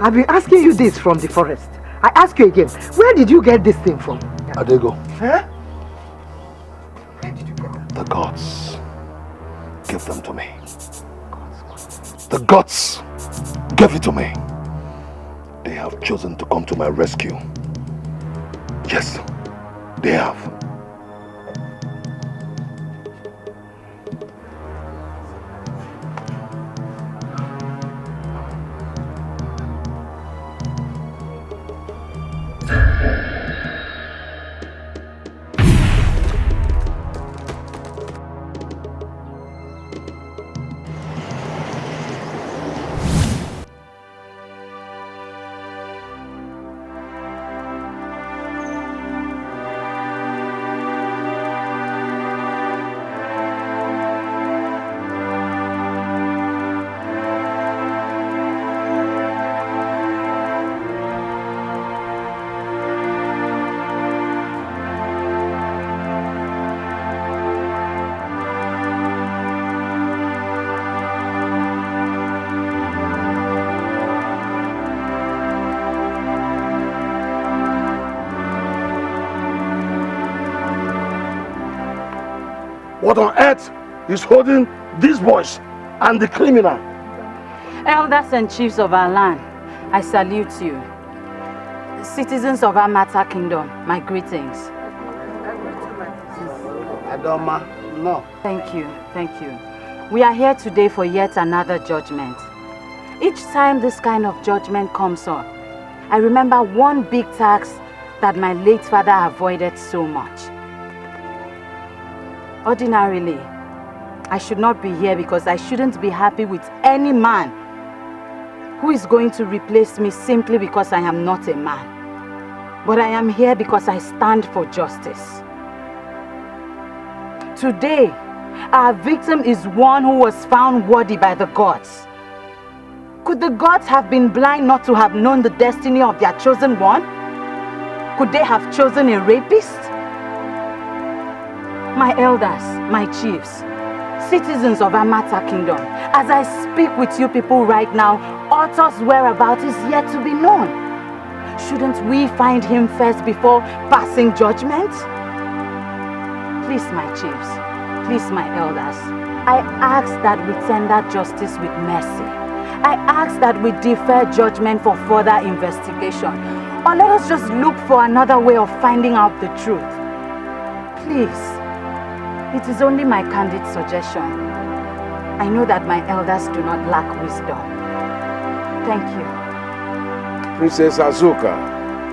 I've been asking you this from the forest. I ask you again, where did you get this thing from? Adego. Huh? The gods give them to me. The gods gave it to me. They have chosen to come to my rescue. Yes, they have. What on earth is holding these boys and the criminal? Elders and chiefs of our land, I salute you. Citizens of our Amata Kingdom, my greetings. Adoma, no. Thank you. We are here today for yet another judgment. Each time this kind of judgment comes up, I remember one big tax that my late father avoided so much. Ordinarily, I should not be here because I shouldn't be happy with any man who is going to replace me simply because I am not a man. But I am here because I stand for justice. Today, our victim is one who was found worthy by the gods. Could the gods have been blind not to have known the destiny of their chosen one? Could they have chosen a rapist? My elders, my chiefs, citizens of Amata Kingdom, as I speak with you people right now, Otto's whereabouts is yet to be known. Shouldn't we find him first before passing judgment? Please, my chiefs, please, my elders, I ask that we tender justice with mercy. I ask that we defer judgment for further investigation. Or let us just look for another way of finding out the truth. Please, it is only my candid suggestion. I know that my elders do not lack wisdom. Thank you. Princess Azuka,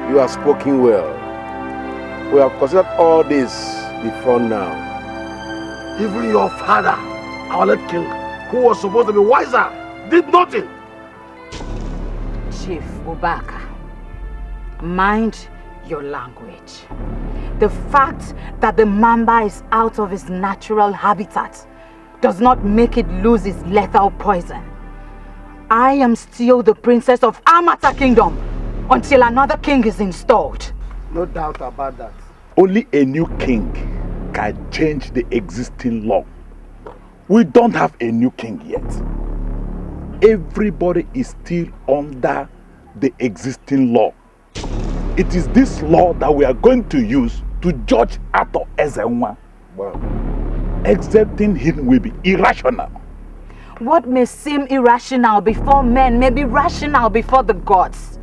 you have spoken well. We have considered all this before now. Even your father, our late king, who was supposed to be wiser, did nothing. Chief Ubaka, mind your language. The fact that the mamba is out of its natural habitat does not make it lose its lethal poison. I am still the princess of Amata Kingdom until another king is installed. No doubt about that. Only a new king can change the existing law. We don't have a new king yet. Everybody is still under the existing law. It is this law that we are going to use to judge Ato Ezenwa. Wow. Accepting him will be irrational. What may seem irrational before men may be rational before the gods.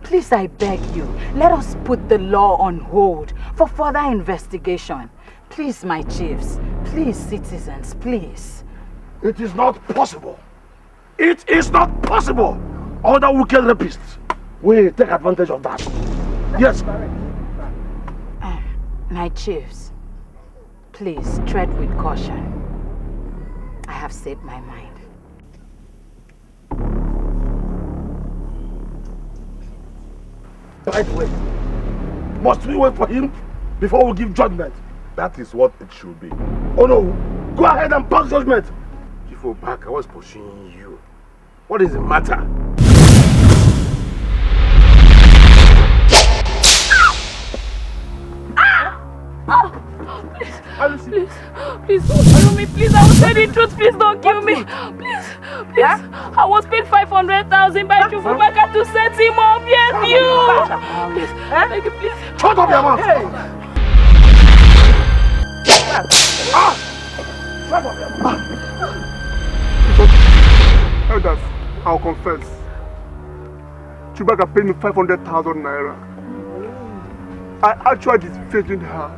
Please, I beg you, let us put the law on hold for further investigation. Please, my chiefs. Please, citizens, please. It is not possible. It is not possible. Other wicked rapists will take advantage of that. Yes. My chiefs, please tread with caution. I have said my mind. Right way. Must we wait for him before we give judgment? That is what it should be. Oh no, go ahead and pass judgment. Chief Obaka, I was pursuing you. What is the matter? Please don't kill me. Please, I will say the truth. Please don't kill me. Please. I was paid 500,000 by Chufubaka to set him up. Yes, you. Please, thank you, please. Shut up your mouth. Shut up your mouth. Elders, I'll confess. Chubaka paid me 500,000 naira. I actually disfavored her.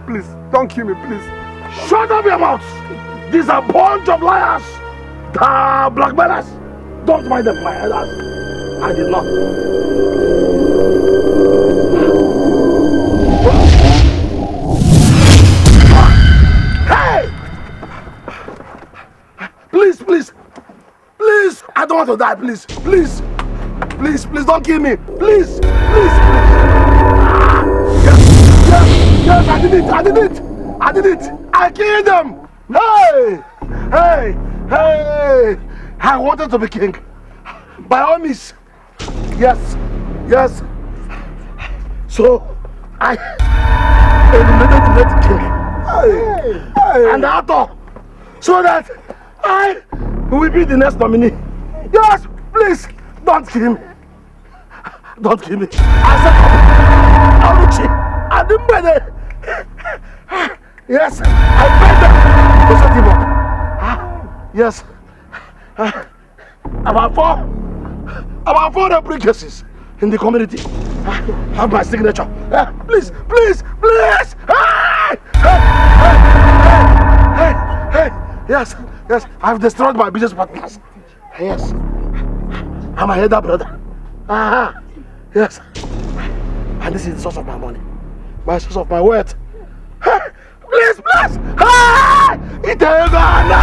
Please, don't kill me, please. Shut up your mouth! These are a bunch of liars! The blackmailers! Don't mind them, my elders. I did not. Hey! Please, please! Please! I don't want to die, please! Please! Please, please don't kill me! Please! Please! Please! Yes, I did it! I did it! I did it! I killed them! Hey! Hey! Hey! I wanted to be king. By all means. Yes. Yes. So, I eliminated the king. Hey! And Ato. So that I will be the next nominee. Yes! Please! Don't kill me. Don't kill me. I said, Aluchi. I didn't buy it. Yes, I paid them to set him up. Yes. About four briefcases in the community have my signature. Please, please, please. Hey. Yes, yes. I've destroyed my business partners. Yes. I'm a header brother. Yes. And this is the source of my money. My source of my wealth. Please, please! Hey! Itagana!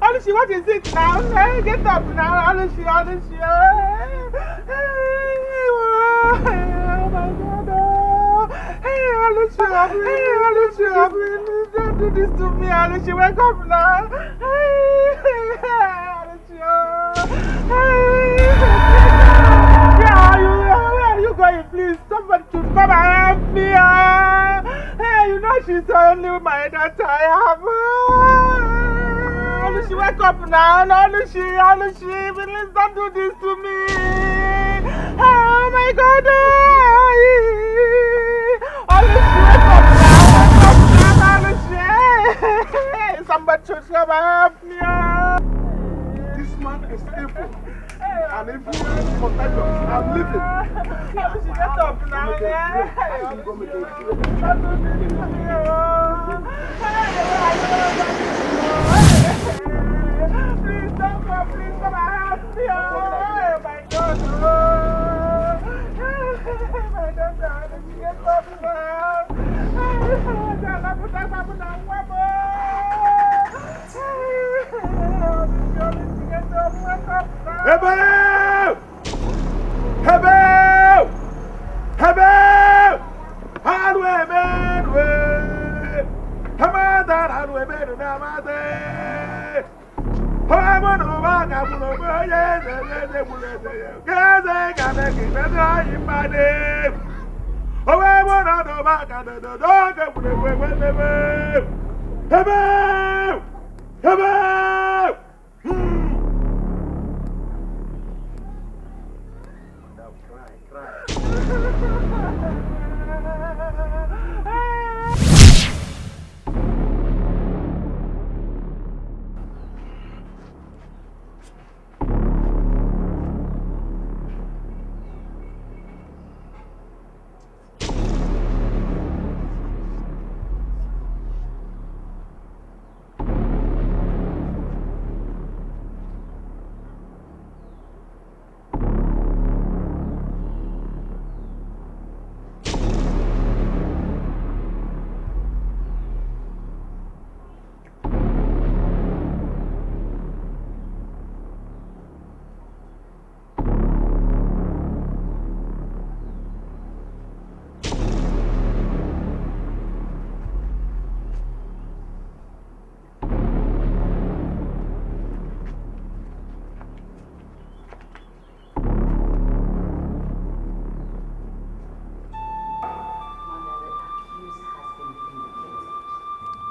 Olushi, what is it now? Hey, get up now, Olushi. Oh my God! Hey, Olushi, don't do this to me, Olushi. Wake up now. Olushi, where are you going? Please, somebody should come and help me. Hey, you know she's the only woman that I have. Olushi, wake up now. Olushi, please don't do this to me. Oh my God. Olushi, wake up now. Olushi. Somebody should come and help me. This man is evil. And if you are contagious, I'm leaving. Olushi, get up now. Please come and help me. Oh my God. My daughter, get up now.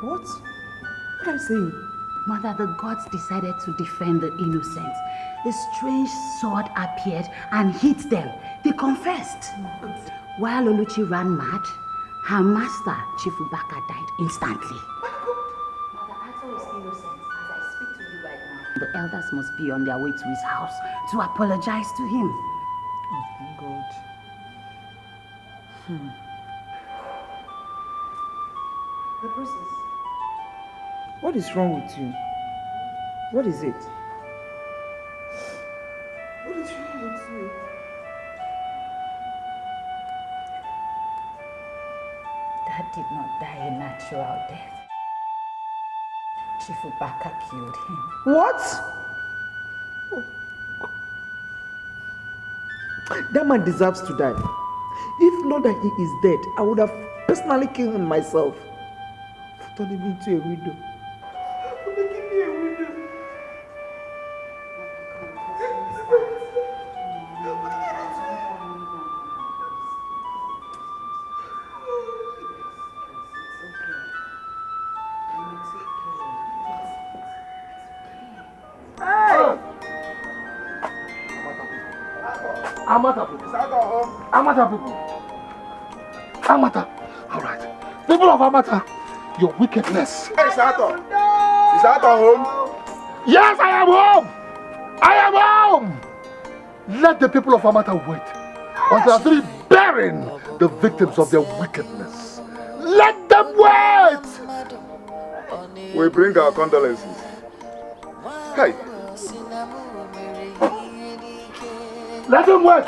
What? What are you saying? Mother, the gods decided to defend the innocent. A strange sword appeared and hit them. They confessed. While Oluchi ran mad, her master, Chief Ubaka, died instantly. Mother, Ato is innocent. As I speak to you right now, the elders must be on their way to his house to apologize to him. Oh, thank God. The process. What is wrong with you? What is it? What is wrong with you? Dad did not die a natural death. Chief Ubaka killed him. What? That man deserves to die. If not that he is dead, I would have personally killed him myself. For turning me into a widow. For making me a widow. Amata people. Amata people. Amata. All right. People of Amata, your wickedness. Hey, Sato. Is Sato home? Yes, I am home. I am home. Let the people of Amata wait. until they are finished burying the victims of their wickedness. Let them wait! We bring our condolences. Hey. Let them wait!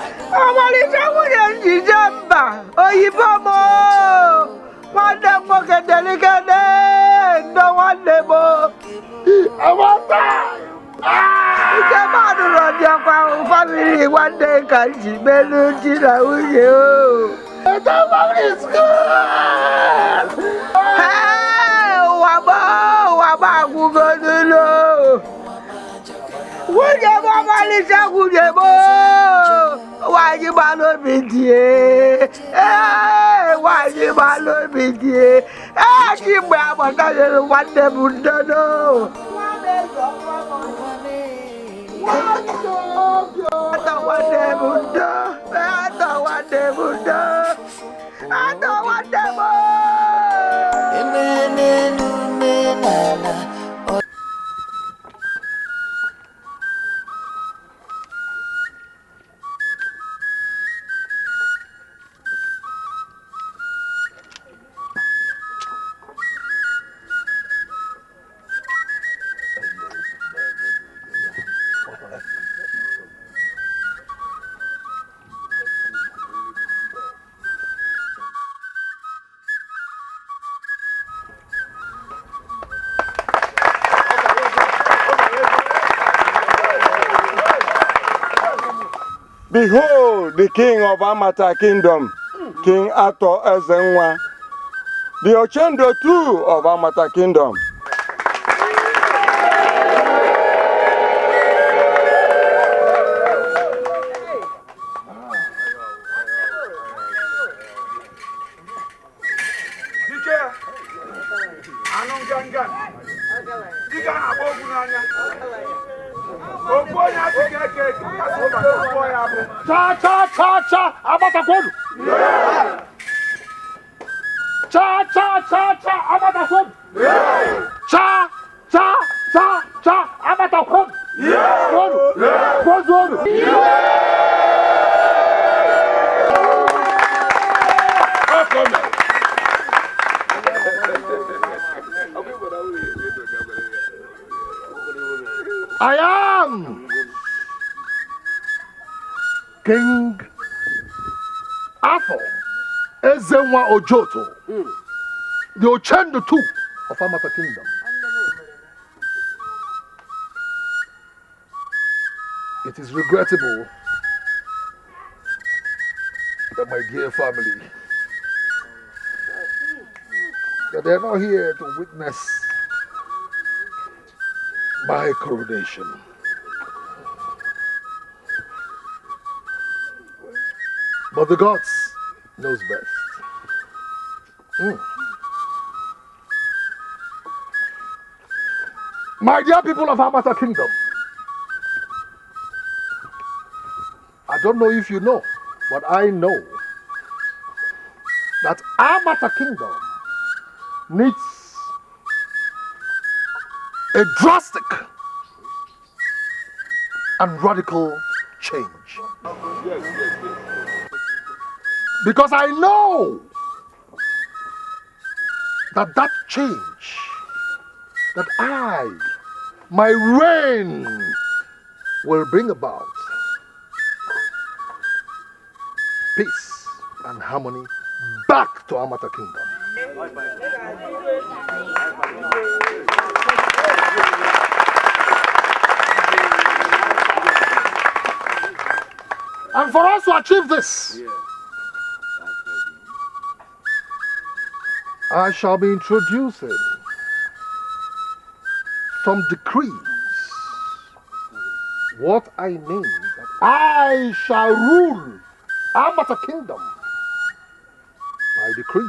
Family one day can she belu jira uye o. The family is good. Hey, waba gugodulo. Wuje baba lisa wuje bo. Waji balo bidie. Waji balo bidie. Jimbe abataje wande bundono. Behold the king of Amata kingdom, King Ato Ezenwa, the Ochendo too of Amata kingdom. Cha, Amatakodu. Cha, Amatakodu. Cha, Amatakodu. I am King Afo Ezenwa Ojoto, the Ochendo II of Amata Kingdom. It is regrettable that my dear family, that they are not here to witness my coronation. But the gods knows best. My dear people of Amata Kingdom, I don't know if you know, but I know that Amata Kingdom needs a drastic and radical change. Because I know that change, that my reign will bring about peace and harmony back to Amata Kingdom. And for us to achieve this, I shall be introducing some decrees. What I mean that I shall rule Amata Kingdom by decrees.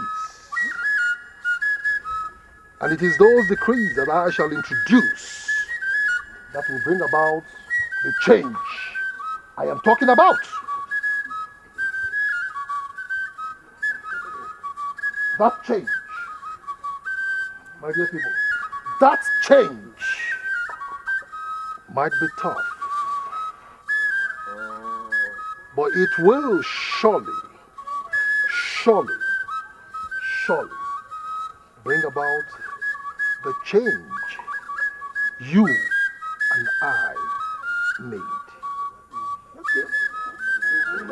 And it is those decrees that I shall introduce that will bring about the change I am talking about. That change, my dear people, that change might be tough, But it will surely bring about the change you and I need.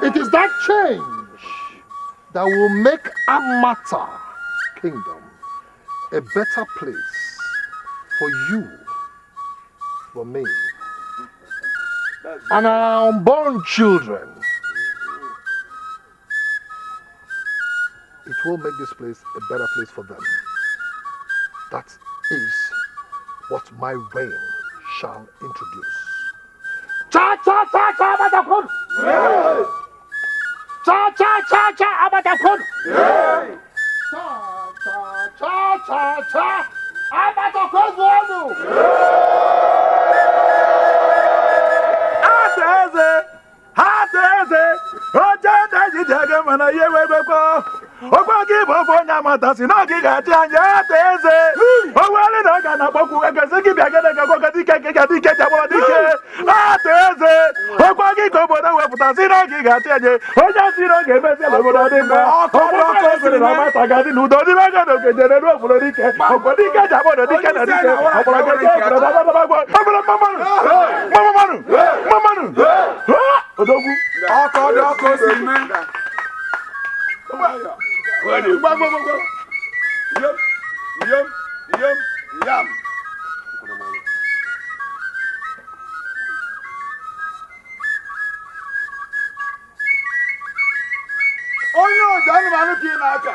It is that change that will make Amata Kingdom a better place for you, for me, and our unborn children. It will make this place a better place for them. That is what my reign shall introduce. Cha cha cha cha Abatakun! Cha cha cha cha Abatakun! Cha cha cha cha cha Abatakun Wanu! Hateze! Ojanda jidege mana yewe beko! Ogbagi bofo nyamata sinogi gati anje hateze! Owale na gana boku egezegi biagede gago gadi keke jabolo dike! Hateze! Ogbagi kobo na wefuta sinogi gati anje! Oja sinogi mese lebodo dima! Ogbagi kobo na mata gadi nudo dima gado kejere no fulo dike! Ogbagi dike jabolo dike na dike! Ogbagi dike Mamanu! Odogu. Ọkọ sí mi. Gbogbo. Yam. Onye ọjọ́ ni màá kí n n'aka.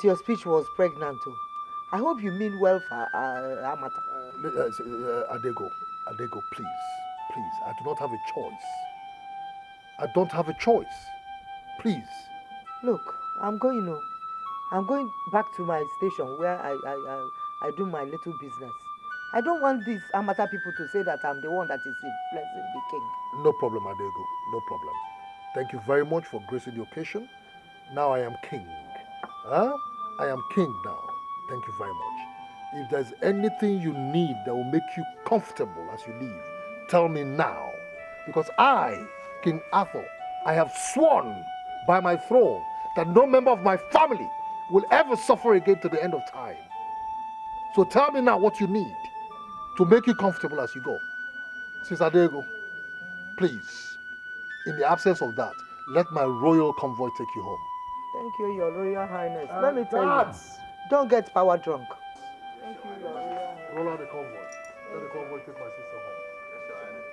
your speech was pregnant too. I hope you mean well for Amata. Adego, please. Please, I do not have a choice. I don't have a choice. Please. Look, I'm going back to my station where I do my little business. I don't want these Amata people to say that I'm the one that is influencing the king. No problem, Adego. No problem. Thank you very much for gracing the occasion. Now I am king. Huh? I am king now. Thank you very much. If there's anything you need that will make you comfortable as you leave, tell me now. Because I, King Arthur, I have sworn by my throne that no member of my family will ever suffer again to the end of time. So tell me now what you need to make you comfortable as you go. Sister Diego, please, in the absence of that, let my royal convoy take you home. Thank you, Your Royal Highness. Let me tell you, don't get power drunk. Thank you, Your Royal Highness. Roll out the convoy. Let the convoy take my sister home. Yes, Your Highness.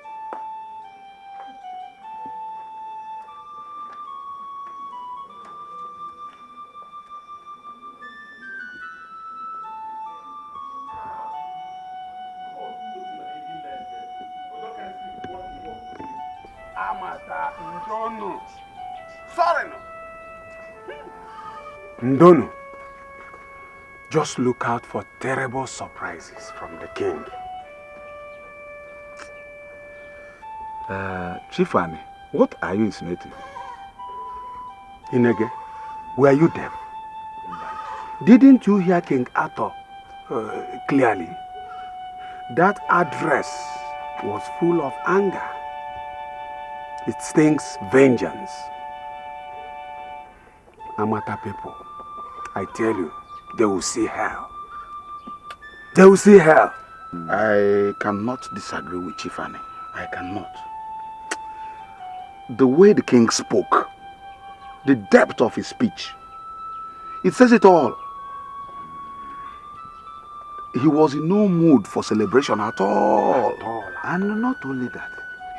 Amata Ndono. Sorry no. Ndono. Just look out for terrible surprises from the king. Chief Annie, what are you insinuating? Inege, were you deaf? Didn't you hear King Arthur clearly? That address was full of anger. It stinks vengeance. Amata people, I tell you, they will see hell. They will see hell. I cannot disagree with Chief Annie. I cannot. The way the king spoke, the depth of his speech, it says it all. He was in no mood for celebration at all. And not only that,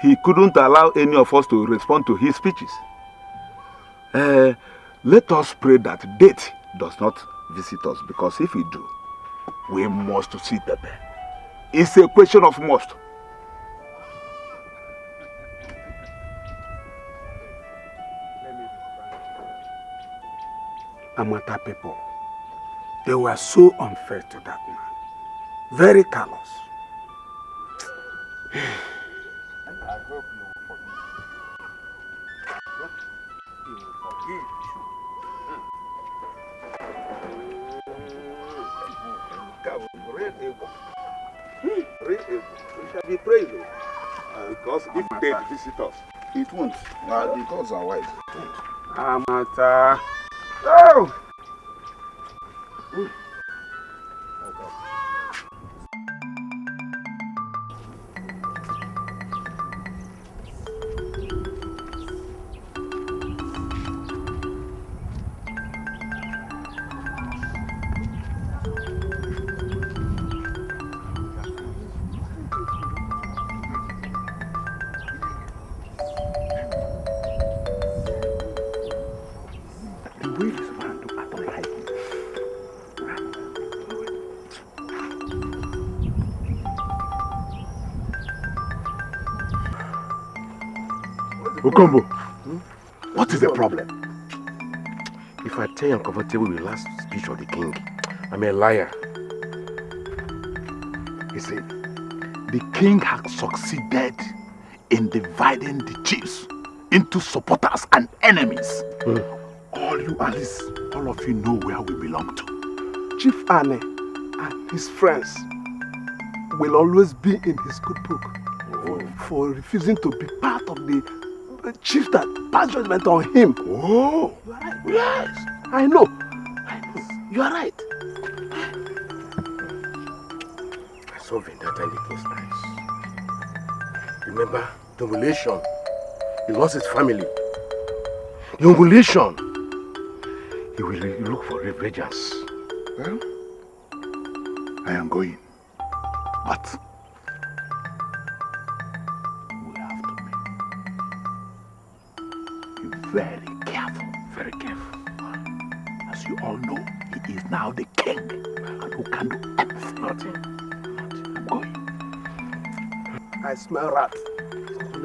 he couldn't allow any of us to respond to his speeches. Let us pray that death does not visit us, because if we do, we must see Pepe. It's a question of must. Amata people, they were so unfair to that man. Very callous. I hope you will forgive. He will forgive We shall be praised. Because if they visit us, it won't. The gods are wise. It won't. Amata. Oh! Okombo, what is the problem? If I tell you I'm comfortable with the last speech of the king, I'm a liar. You see, the king has succeeded in dividing the chiefs into supporters and enemies. All of you know where we belong to. Chief Anne and his friends will always be in his good book for refusing to be part of the chief that passed judgment on him. Oh, you are right. Yes, I know. You are right. I saw Vendetta in the king's eyes. Remember the humiliation. He lost his family. The humiliation. He will look for vengeance. Well, I am going, but we have to be very careful. Very careful. As you all know, he is now the king and who can do everything. Nothing. I'm going. I smell rat.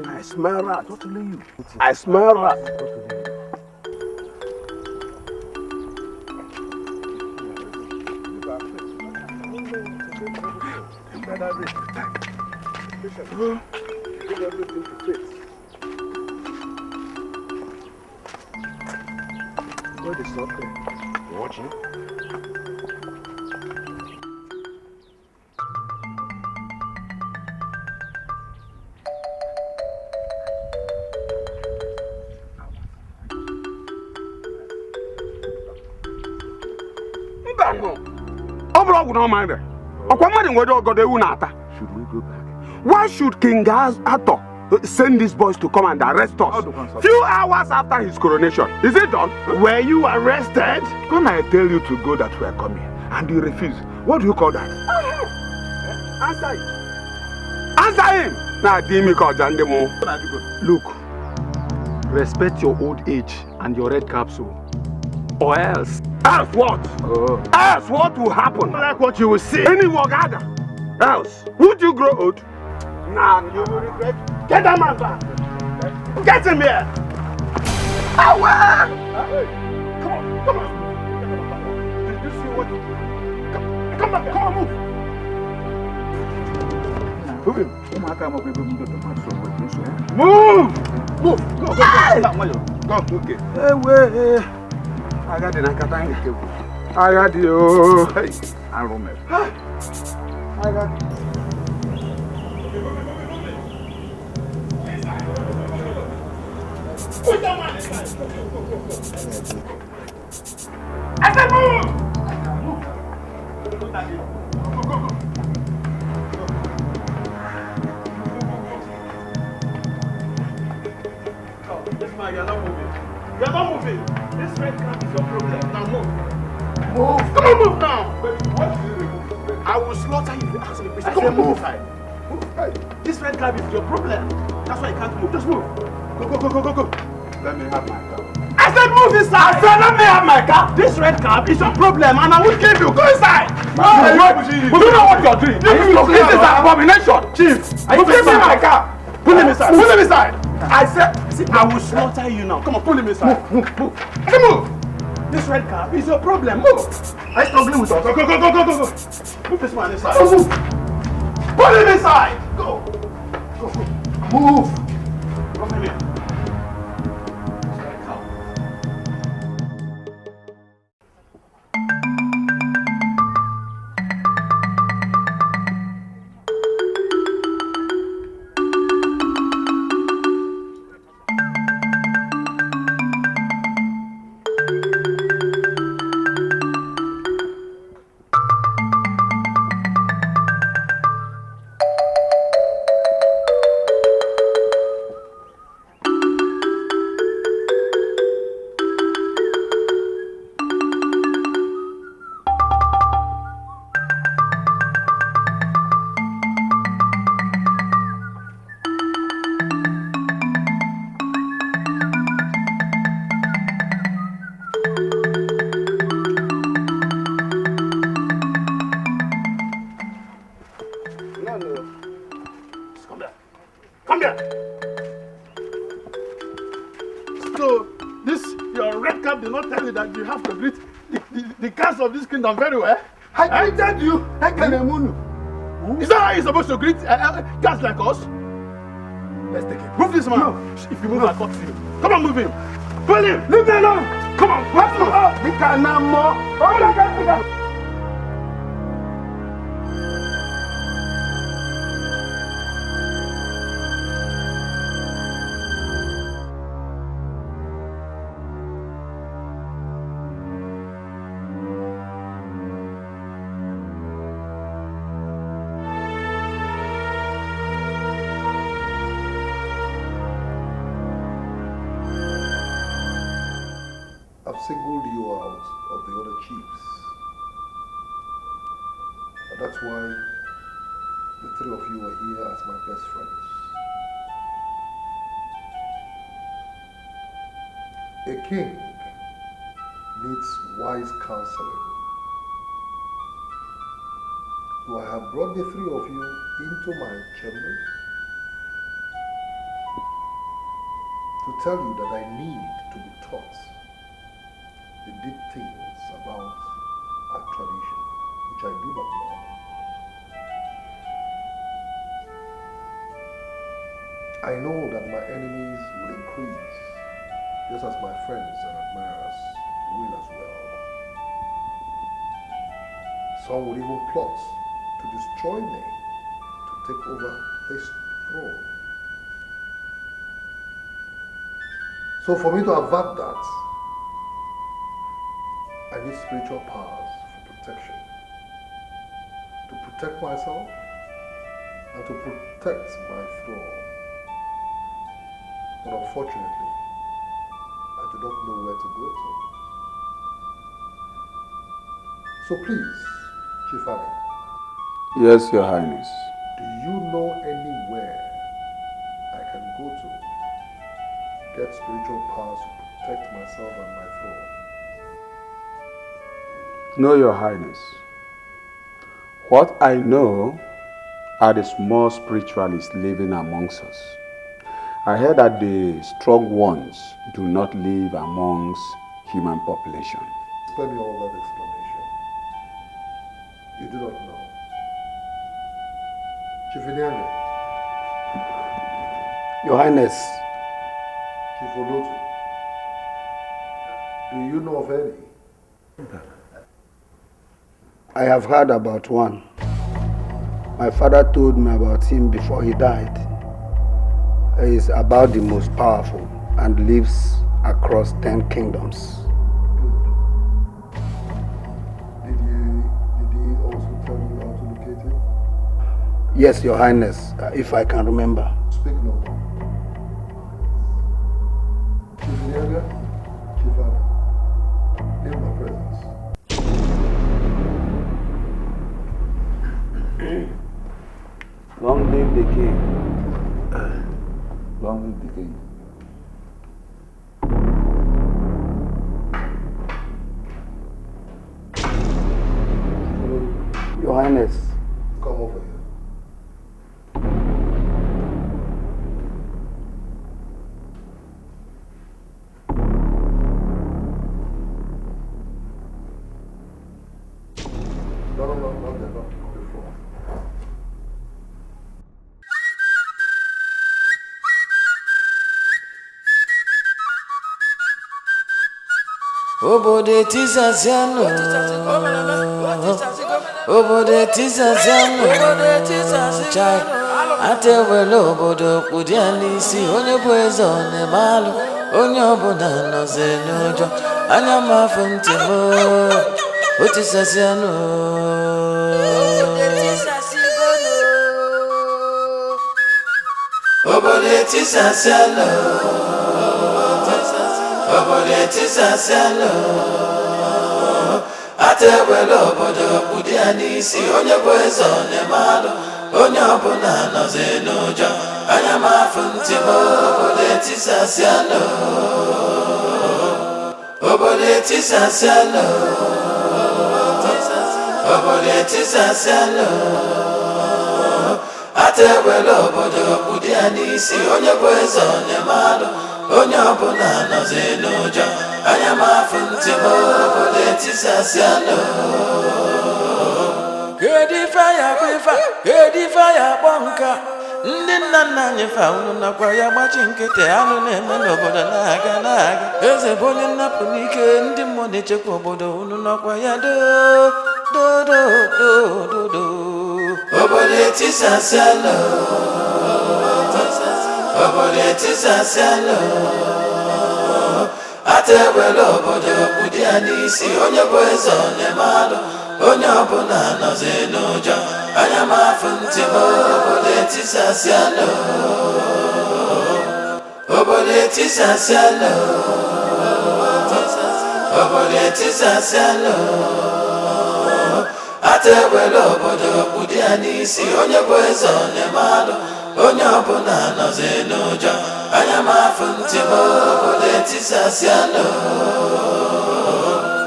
I smell rat. Totally you. I smell rat. Give everything to faith. God is not there. You watching? Should we go back? Why should King Arthur send these boys to come and arrest us? Few hours after his coronation. Is it done? Were you arrested? When I tell you to go that we are coming and you refuse, what do you call that? Answer it. Answer him! Look, respect your old age and your red capsule. Or else. Else what? Else what will happen? Like what you will see. Any wagada. Else, would you grow old? Nah, you will regret. Get that man back. Get him here. Come on, come on. Did you see what? Come back, come on, move. Move! Move! Go, go, go. Go, okay. Hey, wait. I got the Nakata in the table. I got the hey, I remember. I got Put that man inside. Go. I said move! Move. Go. This man, you're not moving. You're not moving. This red card is your problem. Now move. Move. Come on, move now. What do you remove? I will slaughter you if you ask me. Come on, move inside. Move. Hey. This red card is your problem. That's why you can't move. Just move. Go. Let me have my car. I said move inside. I said let me have my car. This red card is your problem and I will kill you. Go inside. You know what you're doing. This is an abomination. Chief, you give me my car. Pull him inside. Pull him inside. I said, see, I will slaughter you now. Come on, pull him inside. Move. Come on. This red car is your problem. Move. I struggling with us. Go. Move this man inside. Move. Pull him inside. Go. Move. Come in here. Come here. So, this, your red cap did not tell you that you have to greet the cast of this kingdom very well. I greeted you. Is that how you're supposed to greet cast like us? Let's take it. Move this man. No. If you move, I'll cut you. Come on, move him. Pull him. Leave me alone. Come on. What's him? I've singled you out of the other chiefs. And that's why the three of you are here as my best friends. A king needs wise counseling So I have brought the three of you into my chambers to tell you that I need to be taught the deep things about our tradition, which I do not know. I know that my enemies will increase, just as my friends and admirers will as well. Some will even plot to destroy me, to take over this throne. So for me to avert that, I need spiritual powers for protection. To protect myself and to protect my throne. But unfortunately, I do not know where to go to. So please, Chief Ali. Yes, Your Highness. Do you know anywhere I can go to get spiritual powers to protect myself and my throne? No, Your Highness. What I know are the small spiritualists living amongst us. I heard that the strong ones do not live amongst human population. Spare me all that explanation. You do not know. Chief Inyanga. Your Highness. Chief Olotu. Do you know of any? I have heard about one. My father told me about him before he died. He is about the most powerful and lives across 10 kingdoms. Did he also tell you how to locate him? Yes, Your Highness, if I can remember. Speak no more. Chief Inyanga, Chief Adam, in my presence. Long live the king. Long live the king. Your Highness. Come over here. No, not there, not on the floor. Obodo etisaziano, obodo etisaziano, chai atewele obodo kpudia n'isi onye bụ eze ọ na-emalụ onye ọbụla nọzi n'ụjọ anya m afọ ntị m otisaziano. Obodo etisaziano, obodo etisaziano, atewele obodo kpudia n'isi onye bụ eze ọ na-emalụ onye ọbụla nọzi n'ụjọ anya m afọ ntị m obodo etisaziano, obodo etisaziano, obodo etisaziano, atewele obodo kpudia n'isi onye bụ eze ọ na-emalụ onye ọbụla nọzi n'ụjọ anya m afọ ntị m obodo etisaziano. Kedu ife ya bụ ife, kedu ife ya kpọ nka ndị nna nna anyị fa unu nakwa ya gbachi nkịtị anụ na-eme n'obodo na-aga na-aga eze bụ onye nnapụ n'ike ndị mmụọ na-echekwa obodo unu nakwa ya do. Obodo etisaziano, obodo etisaziano, atewele obodo kpudia n'isi onye bụ eze ọ na-emalụ onye ọbụla nọzi n'ụjọ anya m afọ ntị m obodo etisaziano, obodo etisaziano, obodo etisaziano, atewele obodo kpudia n'isi onye bụ eze ọ na-emalụ onye ọbụla nọzi n'ụjọ anya m afọ ntị m obodo etisaziano.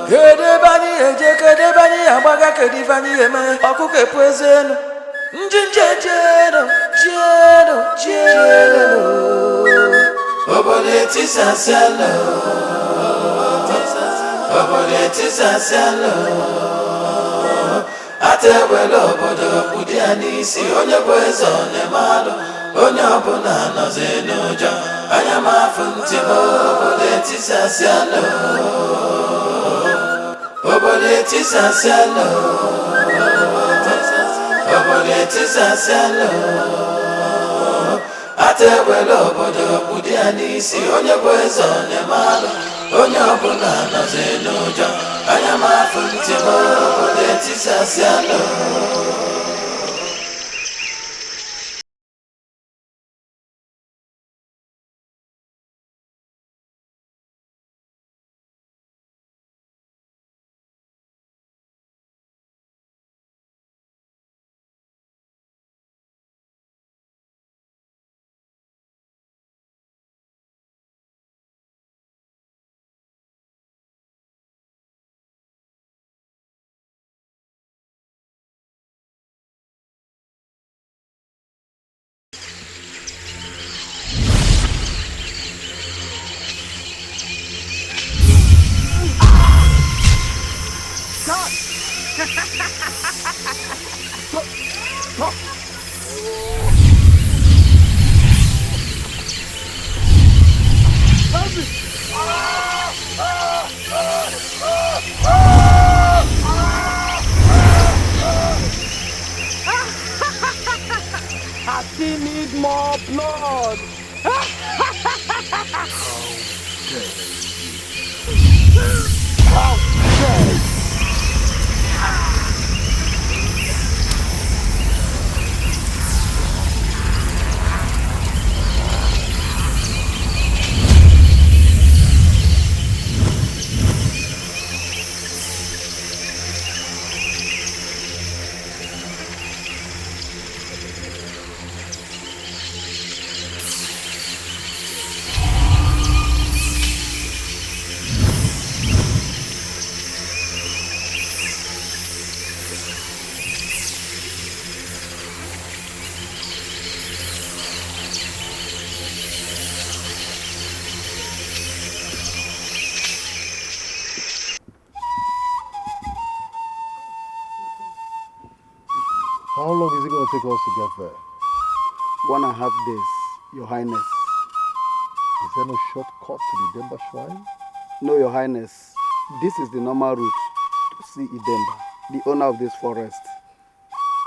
Kedu ebe anyị eje kedebanye agbaga kedivanye eme ọkụkọ epu ezenu njinje jeno obodo etisasiala obodo etisasiala atewele obodo kpụdị ya n'isi onye bụ eze ọnemalụ onye ọbụla nọzi n'ụjọ anya m afụ ntị m obodo etisasiala obodo etisasiala obodo etisasiala atewele obodo kpụdị ya n'isi onye bụ eze ọnemalụ onye ọbụla nọzi n'ụjọ anya m afụ ntị m obodo etisasiala I still need more blood. How long is it going to take us to get there? 1.5 days, Your Highness. Is there no shortcut to the Idemba shrine? No, Your Highness. This is the normal route to see Idemba, the owner of this forest.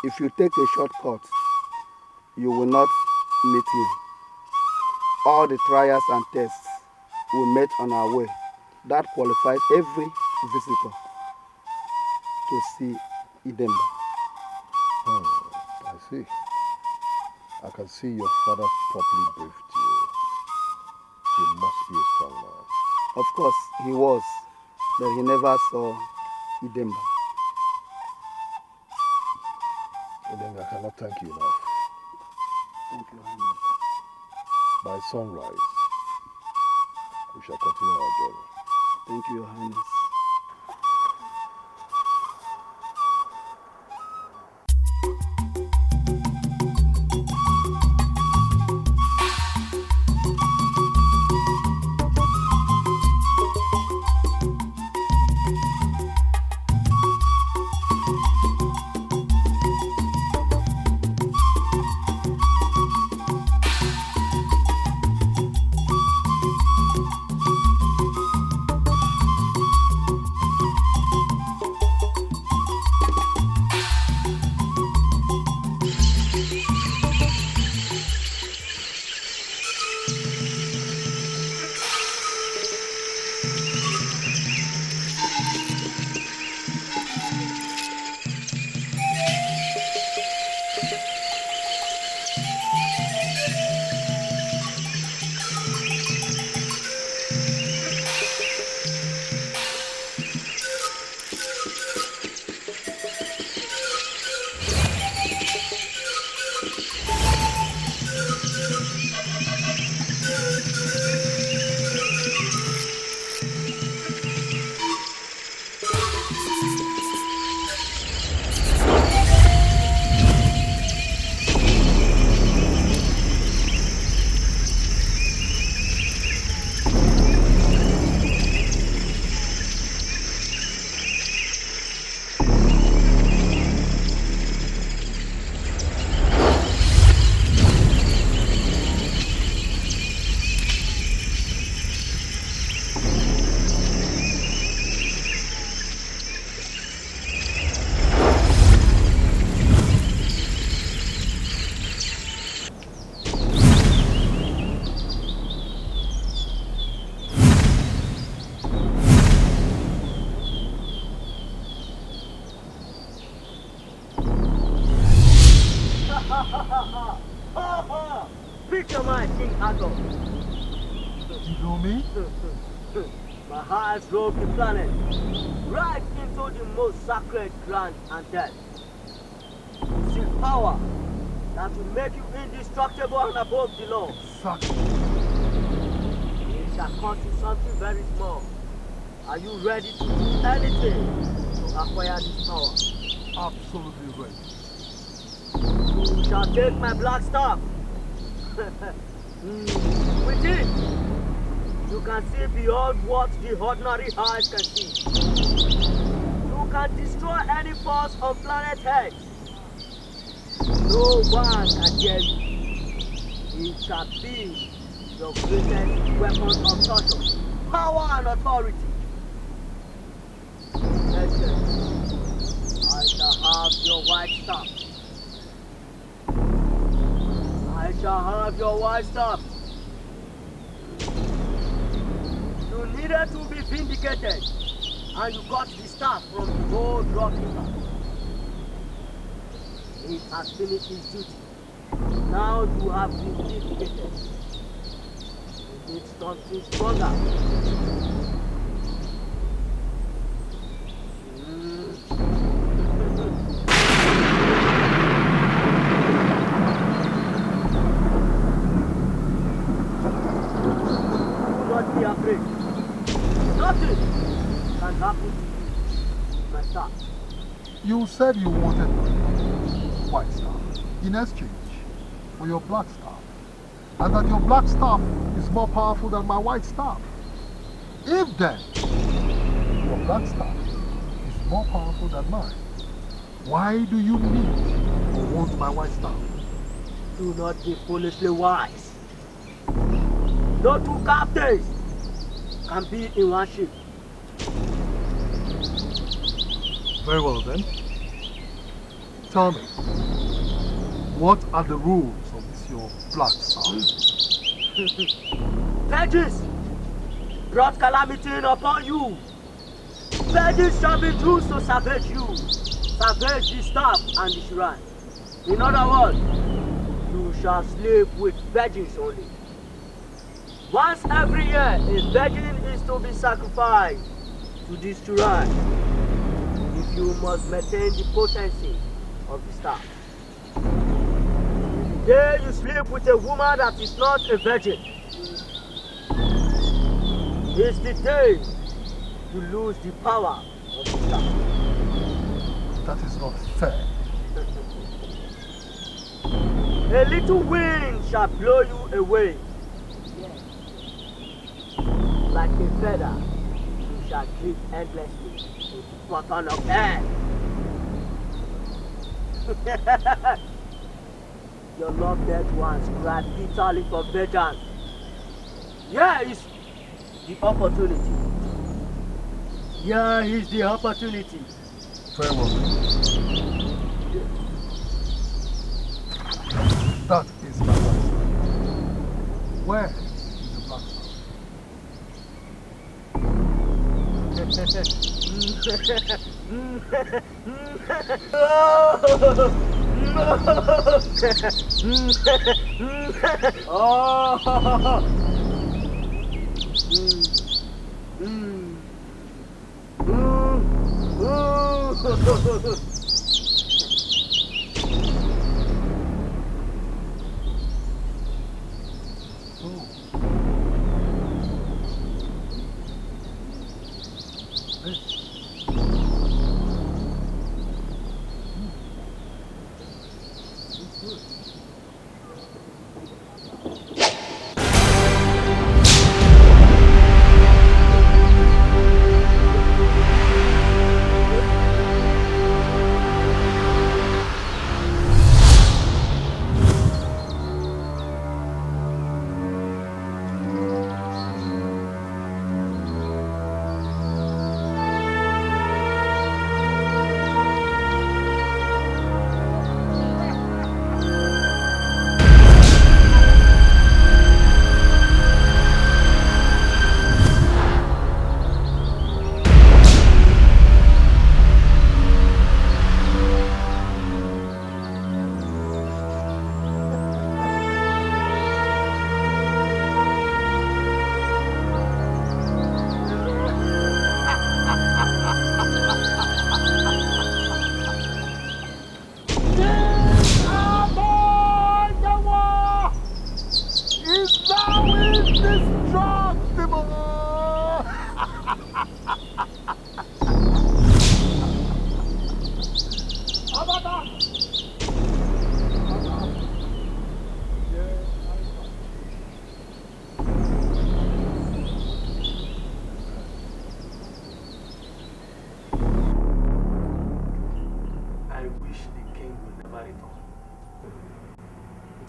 If you take a shortcut, you will not meet him. All the trials and tests we met on our way, that qualifies every visitor to see Idemba. I see. I can see your father properly briefed you. He must be a strong man. Of course, he was, but he never saw Idemba. Idemba, I cannot thank you enough. Thank you, Highness. By sunrise, we shall continue our journey. Thank you, Your Highness. to me? My eyes drove the planet right into the most sacred ground and death. You see power that will make you indestructible and above the law. Exactly. It shall cost you something very small. Are you ready to do anything to acquire this power? Absolutely ready. You shall take my black staff. With it, you can see beyond what the ordinary eyes can see. You can destroy any force on planet Earth. No one can dare you. It shall be your greatest weapon of torture, power and authority. Listen, I shall have your white staff. I shall have your white staff. You needed to be vindicated, and you got the staff from the old rock keeper. It has finished its duty. Now you have been vindicated. You need something stronger. Do not be afraid. Nothing can happen to you, my staff. You said you wanted my white staff in exchange for your black staff, and that your black staff is more powerful than my white staff. If then your black staff is more powerful than mine, why do you need or want my white staff? Do not be foolishly wise. No two captains can be in one ship. Very well then. Tell me, what are the rules of this your black staff? Pages brought calamity upon you. Pages shall be used to salvage you, salvage the staff and the shrine. In other words, you shall sleep with virgins only. Once every year, a virgin is to be sacrificed to this shrine if you must maintain the potency of the staff. The day you sleep with a woman that is not a virgin is the day you lose the power of the staff. That is not fair. A little wind shall blow you away. Like a feather, you shall drift endlessly to the bottom of earth. Your loved dead ones cry bitterly for vengeance. Here is the opportunity. Here is the opportunity. Very well. That is my black staff. Where is the black staff?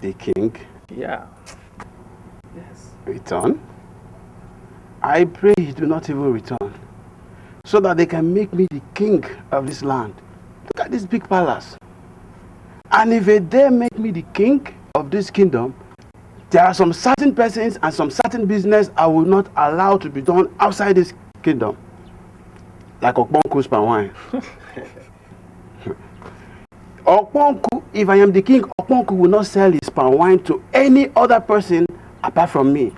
The king? Yeah. Yes. Return? I pray he do not even return, so that they can make me the king of this land. Look at this big palace. And if they dare make me the king of this kingdom, there are some certain persons and some certain business I will not allow to be done outside this kingdom. Like Okponku's palm wine. Okponku, if I am the king, Okponku will not sell his palm wine to any other person apart from me.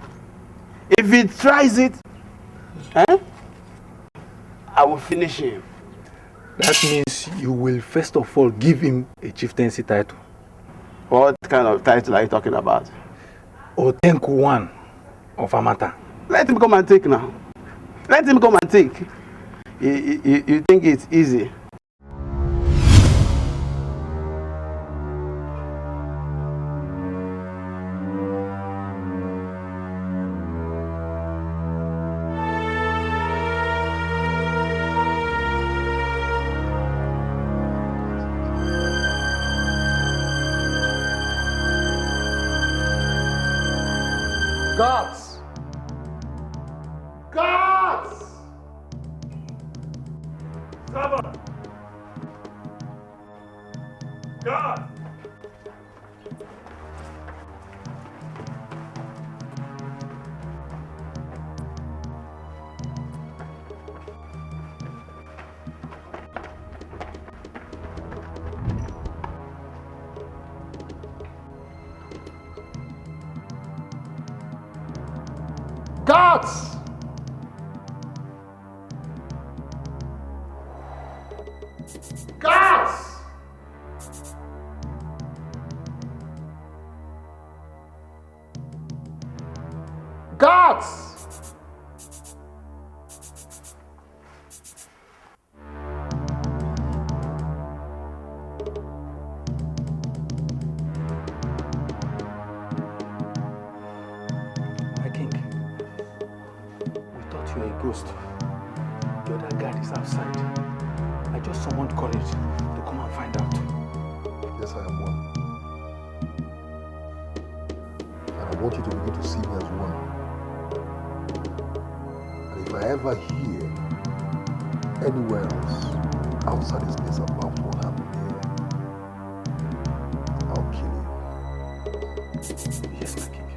If he tries it, I will finish him. That means you will first of all give him a chieftaincy title. What kind of title are you talking about? Otenku one of Amata. Let him come and take now. Let him come and take. You think it's easy? Guards! Guards! Servant! Guard! Guards! Guards! Guards! My king, we thought you were a ghost. The other guard is outside. I just summoned courage to come and find out. Yes, I am one. And I want you to begin to see me as one. And if I ever hear anywhere else outside this place about what happened here, I'll kill you. Yes, my king.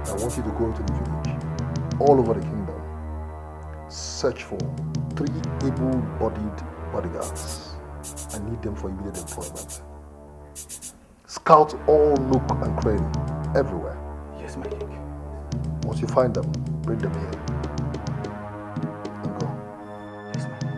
I want you to go into the village, all over the kingdom, search for 3 able-bodied bodyguards. I need them for immediate employment. Scout all nook and cranny, everywhere. Yes, my king. Once you find them, bring them here. And go. Yes, my king.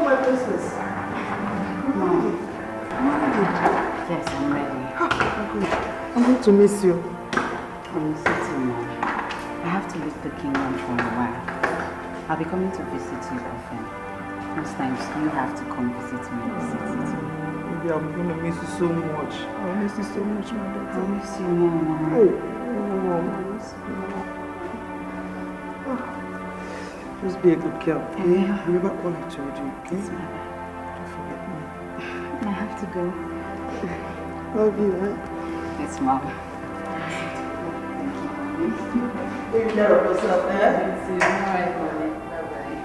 My business. Yes, I'm ready. I'm going to miss you. I miss you too, Mom. I have to leave the kingdom for a while. I'll be coming to visit you often. Most times you have to come visit me in the city too. Maybe I'm going to miss you so much. I'll miss you so much, my daughter. I'll miss you more, Mom. I miss you more. Just be a good girl, okay? Remember all I told you, okay? Yes, Mother. Don't forget me. I have to go. Love you, eh? Yes, Mom. Take care of yourself, eh? All right, Mommy. Bye-bye.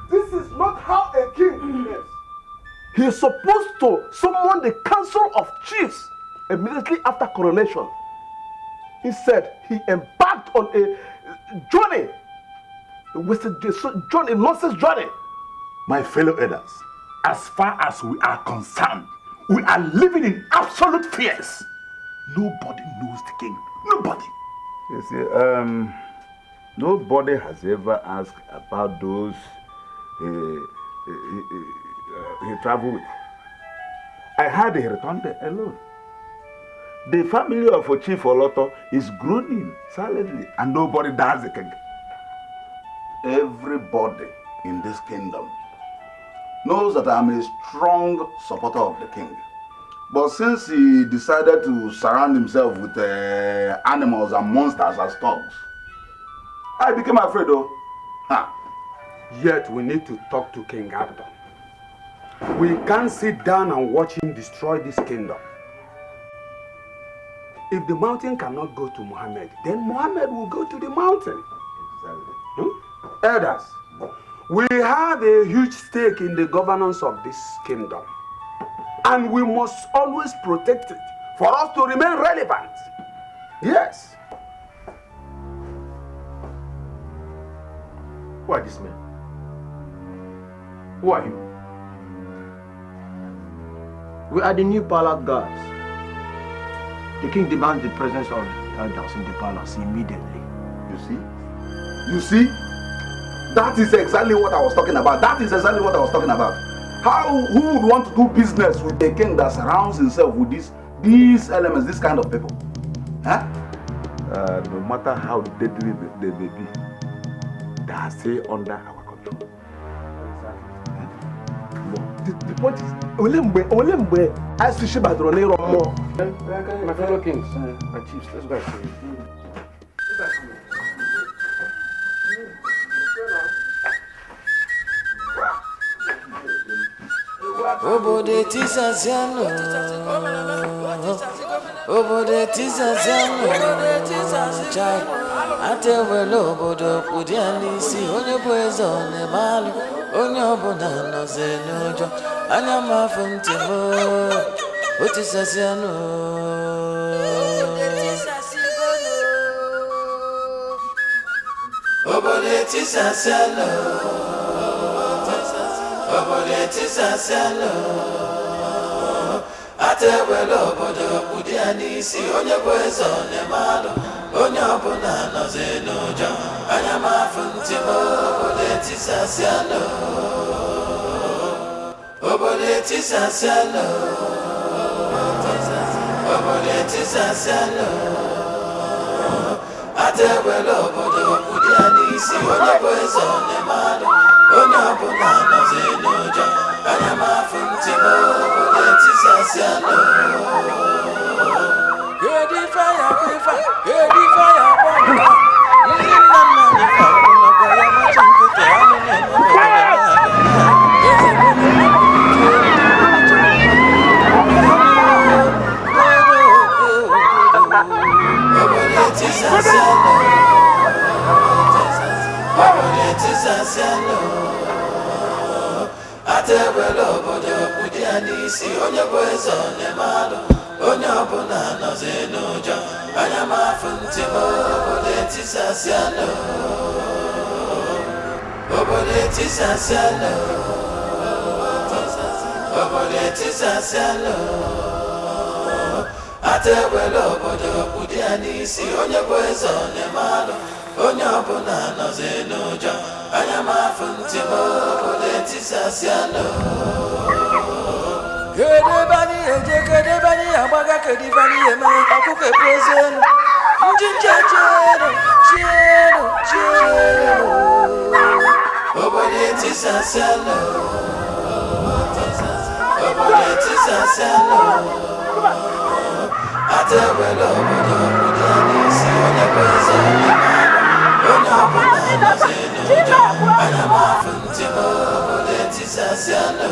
This is not how a king behaves. He is supposed to summon the council of chiefs immediately after coronation. Instead, he embarked on a journey, a nonsense journey. My fellow elders, as far as we are concerned, we are living in absolute fears. Nobody knows the king Nobody. You see, nobody has ever asked about those he traveled with. I heard he returned there alone. The family of Chief Oloto is groaning silently, and nobody does the king. Everybody in this kingdom knows that I'm a strong supporter of the king. But since he decided to surround himself with animals and monsters as thugs, I became afraid though. Yet we need to talk to King Abdon. We can't sit down and watch him destroy this kingdom. If the mountain cannot go to Muhammad, then Muhammad will go to the mountain. Exactly. Elders, we have a huge stake in the governance of this kingdom. And we must always protect it for us to remain relevant. Yes. Who are these men? Who are you? We are the new palace guards. The king demands the presence of elders in the palace immediately. You see? That is exactly what I was talking about. Who would want to do business with a king that surrounds himself with these elements, this kind of people? Huh? No matter how deadly they may be, they are still under our control. The point is, Olembe, I see Shibadro Nero more. My fellow kings and chiefs, let's go and see. Obode tisaziano, obode tisaziano, chai. Atewelo obodo kudiani si onye bwezo ne malu, onye obona no zenujo, anya mafumtimo, otisaziano. Obode tisaziano. Obode tisaziano, atewelo obodo kudiani si onye bwezo ne malu, onye obona no zenujo, anya mafumtimo, obode tisaziano, obode tisaziano, obode tisaziano, atewelo obodo kudiani si onye bwezo ne malu, onye ọbụla nọzi n'ụjọ, anya m afụ ntị m obode tisaziano. Kedu ife ya bụ ife, kedu ife ya bụ ọbụla, ndị nna nna anyị fara nọkwa ya macha nkịtị anụ na-eme obode tisaziano. Obode tisaziano, atewelo obodo kudiani si onye bwezo ne malu, onye ọbụla nọzi n'ụjọ, anya m afụ ntị m obode tisaziano, obode tisaziano, obode tisaziano, atewelo obodo kudiani si onye bwezo ne malu, onye ọbụla nọzi n'ụjọ, anya m afụ ntị m obode tisaziano. Kedu ebe anyị eje, kedu ebe anyị agbaga, kedu ebe anyị eme ọkụkọ epuozi elu, ndị nje chienu, obode tisaziano, obode tisaziano, atewelo obodo kudiani si onye bwezo ne malu, onye ọbụla nọzi n'ụjọ, anya m afụ ntị m obode tisaziano,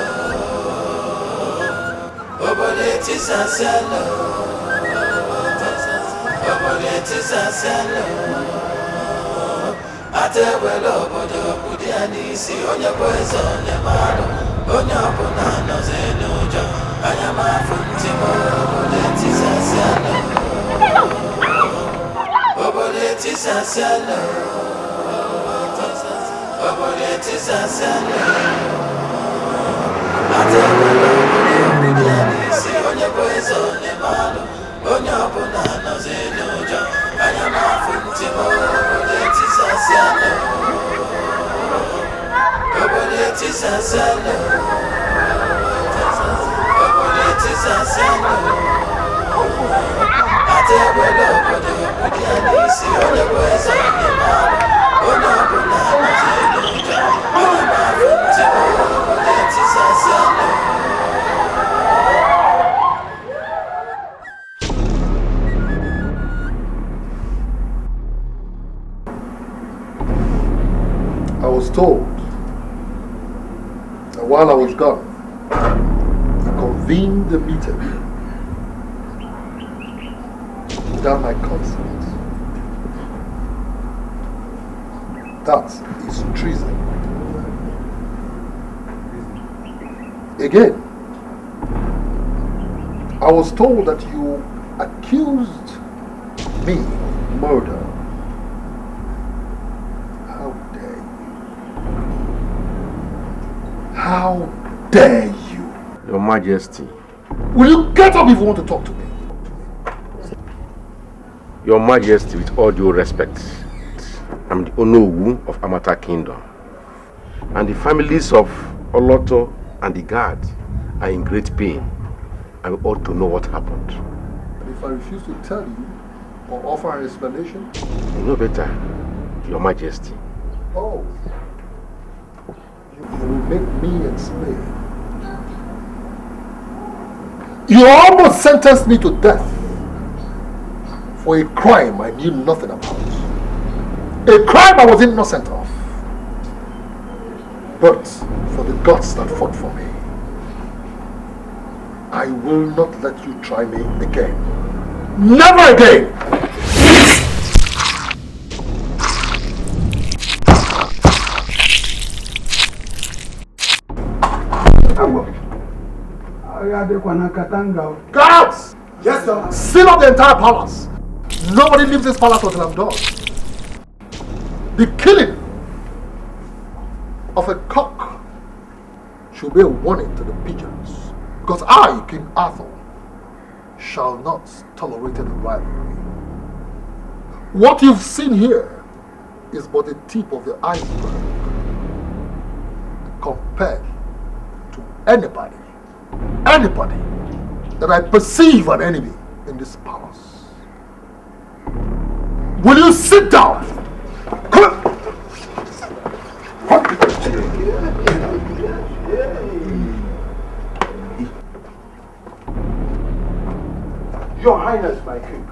obode tisaziano, obode tisaziano, atewelo obodo kudiani si onye bwezo ne malu, onye ọbụla nọzi n'ụjọ, anya m afụ ntị m obode tisaziano, obode tisaziano, obode tisaziano, atewelo obodo kudiani si onye bwezo ne malu, onye ọbụla nọzi n'ụjọ anya na-afụ ntị m obodo etisasialụ obodo etisasialụ obodo etisasialụ ata egbele obodo ụdị a n'isi onye bụ eze onye mara onye ọbụla nọzi n'ụjọ anya na-afụ ntị m obodo etisasialụ. I was told that while I was gone, you convened the meeting without my consent. That is treason. Again, I was told that you accused me of murder. How dare you? Your Majesty. Will you get up if you want to talk to me? Your Majesty, with all due respect, I'm the Onowu of Amata Kingdom. And the families of Oloto and the guard are in great pain. I ought to know what happened. And if I refuse to tell you or offer an explanation? You know better, Your Majesty. Oh. You will make me explain. You almost sentenced me to death for a crime I knew nothing about. A crime I was innocent of. But for the gods that fought for me, I will not let you try me again. Never again! Guards! Yes, sir. Seal up the entire palace. Nobody leaves this palace until I'm done. The killing of a cock should be a warning to the pigeons. Because I, King Arthur, shall not tolerate any rivalry. What you've seen here is but the tip of the iceberg compared to anybody that I perceive an enemy in this palace. Will you sit down? Your Highness, my king.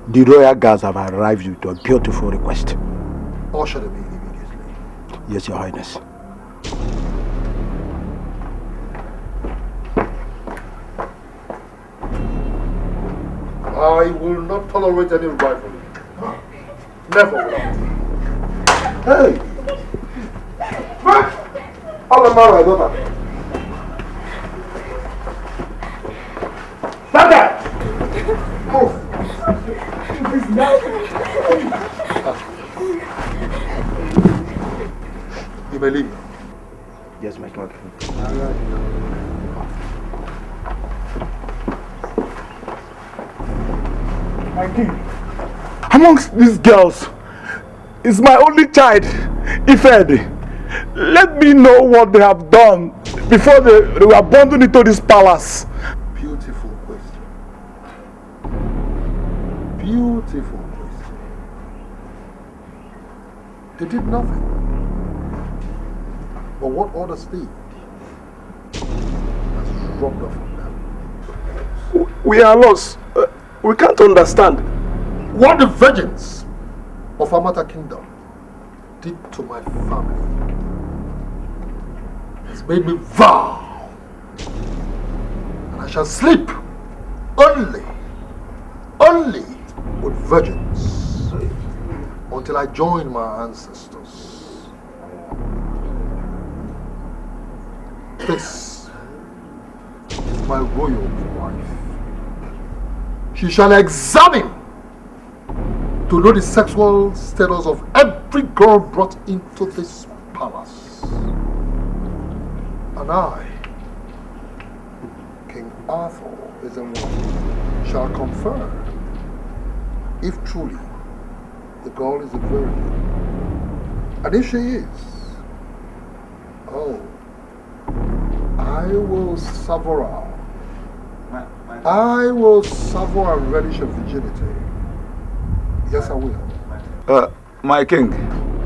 The royal guards have arrived with a beautiful request. Usher them in immediately. Yes, Your Highness. I will not tolerate any rivalry. Never will I. Hey! All the man, my daughter. Stand there! Move! You may leave. Yes, my king. My king. Amongst these girls is my only child, Ifedi. Let me know what they have done before they were abandoned into this palace. Beautiful question. Beautiful question. They did nothing. But what others did has rubbed off on them. We are lost. We can't understand. What the virgins of Amata Kingdom did to my family has made me vow, and I shall sleep only with virgins until I join my ancestors. This is my royal wife. She shall examine to know the sexual status of every girl brought into this palace. And I, King Arthur, is the one shall confirm if truly the girl is a virgin. And if she is, oh, I will savour I will savour and relish of virginity. Yes, I will. My king.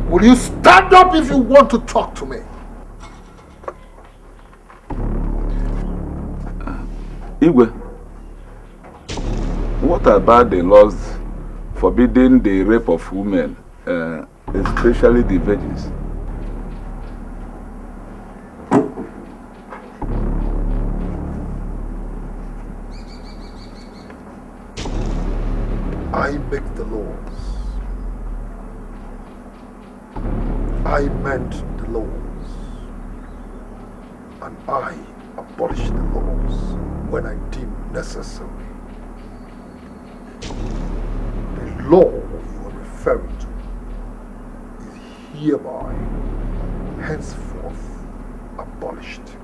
Will you stand up if you want to talk to me? Igwe, what about the laws forbidding the rape of women, especially the virgins? I make the laws. I meant the laws. And I abolish the laws when I deem necessary. The law you are referring to is hereby, henceforth, abolished.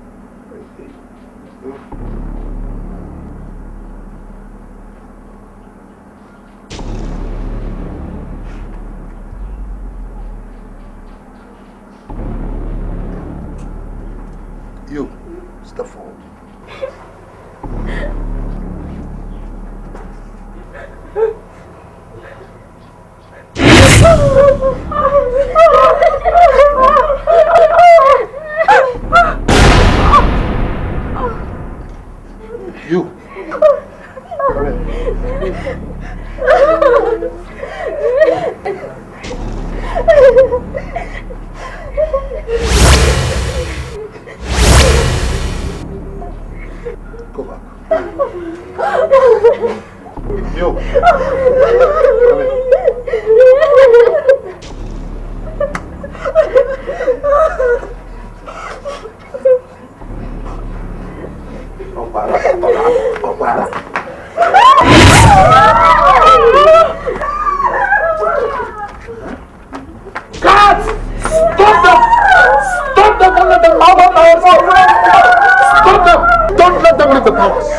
You, step forward. You. Go back. You. Come in. God! Stop them! Stop them! Don't let them out of my house! Stop them! Don't let them leave the palace!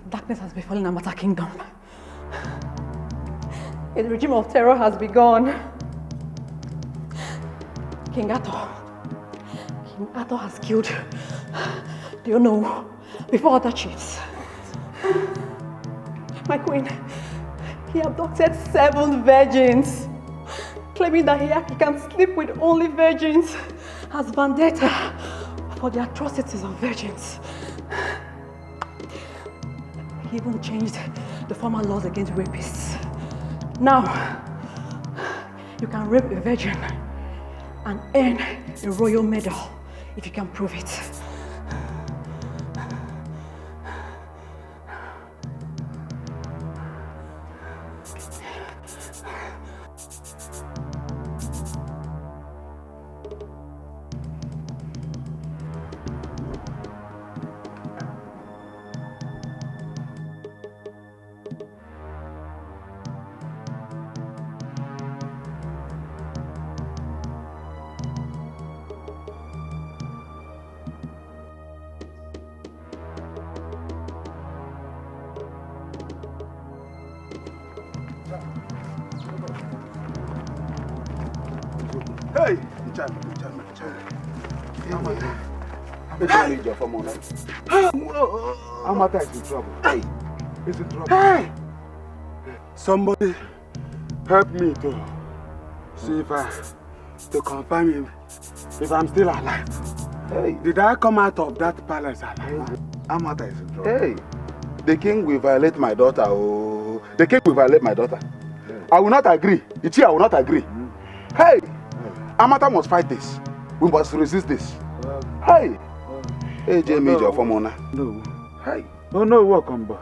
Darkness has befallen Amata Kingdom. A regime of terror has begun. King Arthur has killed, do you know, before other chiefs. My queen, he abducted 7 virgins, claiming that he can sleep with only virgins as vendetta for the atrocities of virgins. He even changed the former laws against rapists. Now, you can rape a virgin and earn a royal medal if you can prove it. Hey, Amata is in trouble. Hey, he's in trouble. Hey, somebody help me to see to confirm if I'm still alive. Hey, did I come out of that palace alive? Amata is in trouble. Hey, the king will violate my daughter. Oh, the king will violate my daughter. I will not agree. Ichi, I will not agree. Hey, Amata must fight this. We must resist this. Hey, hey, Jamie, your formona. No. Hey. Oh no, welcome back.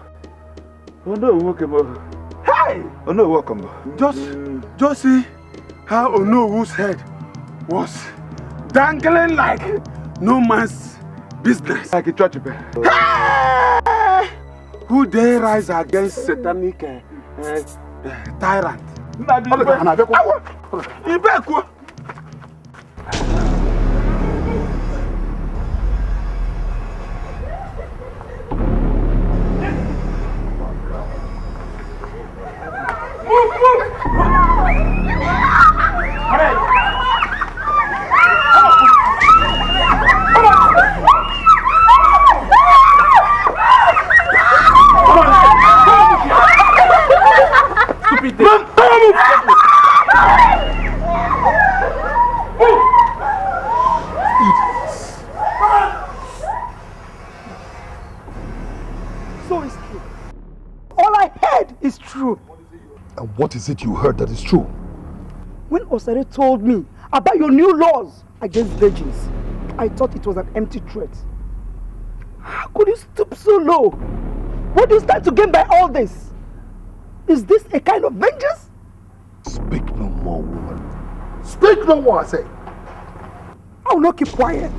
Oh no, welcome back. Hey. Oh no, welcome back. Just see how Onowu's head was dangling like no man's business. Like a church bell. Hey! Who dare rise against satanic tyrant? So it's true. All I heard is true. And what is it you heard that is true? When Osare told me about your new laws against virgins, I thought it was an empty threat. How could you stoop so low? What do you stand to gain by all this? Is this a kind of vengeance? Speak no more, woman. Speak no more, I say. I will not keep quiet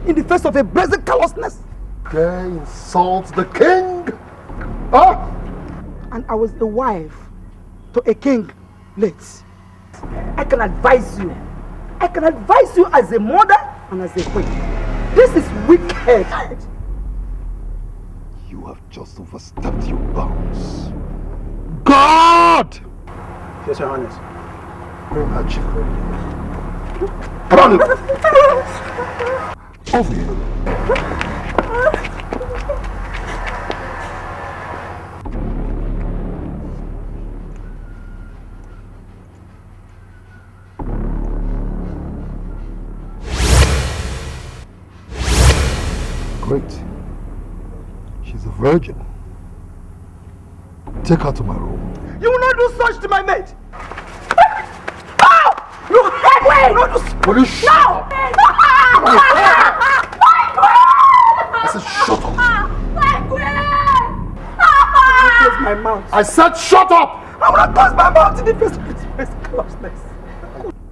in the face of a brazen callousness. They insult the king? Huh? And I was a wife to a king late. I can advise you. I can advise you as a mother and as a queen. This is wicked. You have just overstepped your bounds. God! Yes, Your Highness. Bring her chief ready. Come on! Over here. Great. She's a virgin. Take her to my room. You will not do such to my mate! Oh! You hate me! You will not do such. Will you shut up? I said shut up. Close my mouth. I said shut up! I will not close my mouth in the face of this face closeness.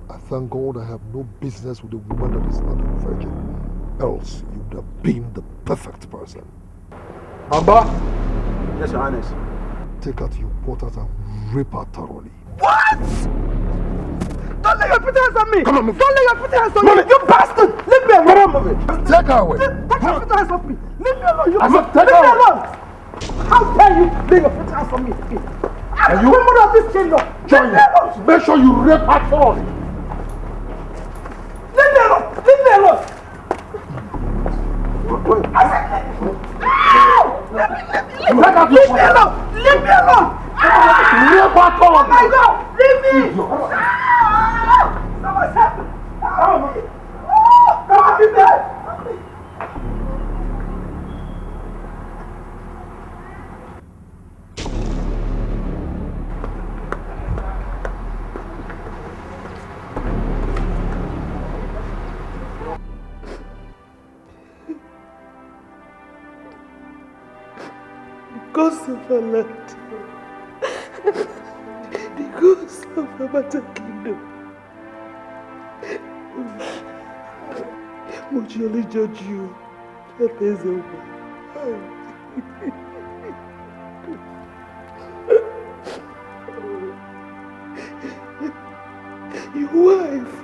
I thank God I have no business with a woman that is not a virgin. Else you would have been the perfect person. Bamba! Yes, Your Highness. Take her to your quarters and rape her thoroughly. What? Don't lay your pretty hands on me! Come on, move. Don't lay your pretty hands on me! You bastard! Leave me alone! Come on, move it. Take her away. Take your pretty hands off me! Leave me alone! You I said take leave her me away. alone! How dare you lay your pretty hands on me? I'm the woman of this kingdom! Join me. Make sure you rape her thoroughly. Leave me alone! Leave me alone! I said, leave me alone! Leave me alone! Rape her thoroughly. Oh my God! Leave me! Someone help me! Help me! Come on, leave me! Ghost of our land, the ghost of our mother kingdom. Would you only judge you that there's a way? Your wife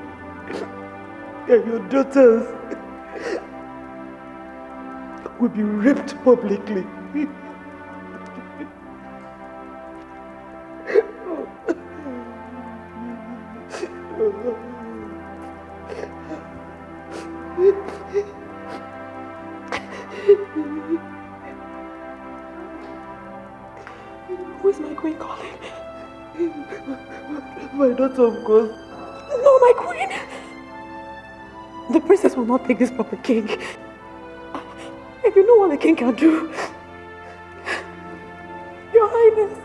and your daughters will be raped publicly. Who is my queen calling? My daughter, of course. No, my queen! The princess will not take this from the king. And you know what the king can do? Your Highness,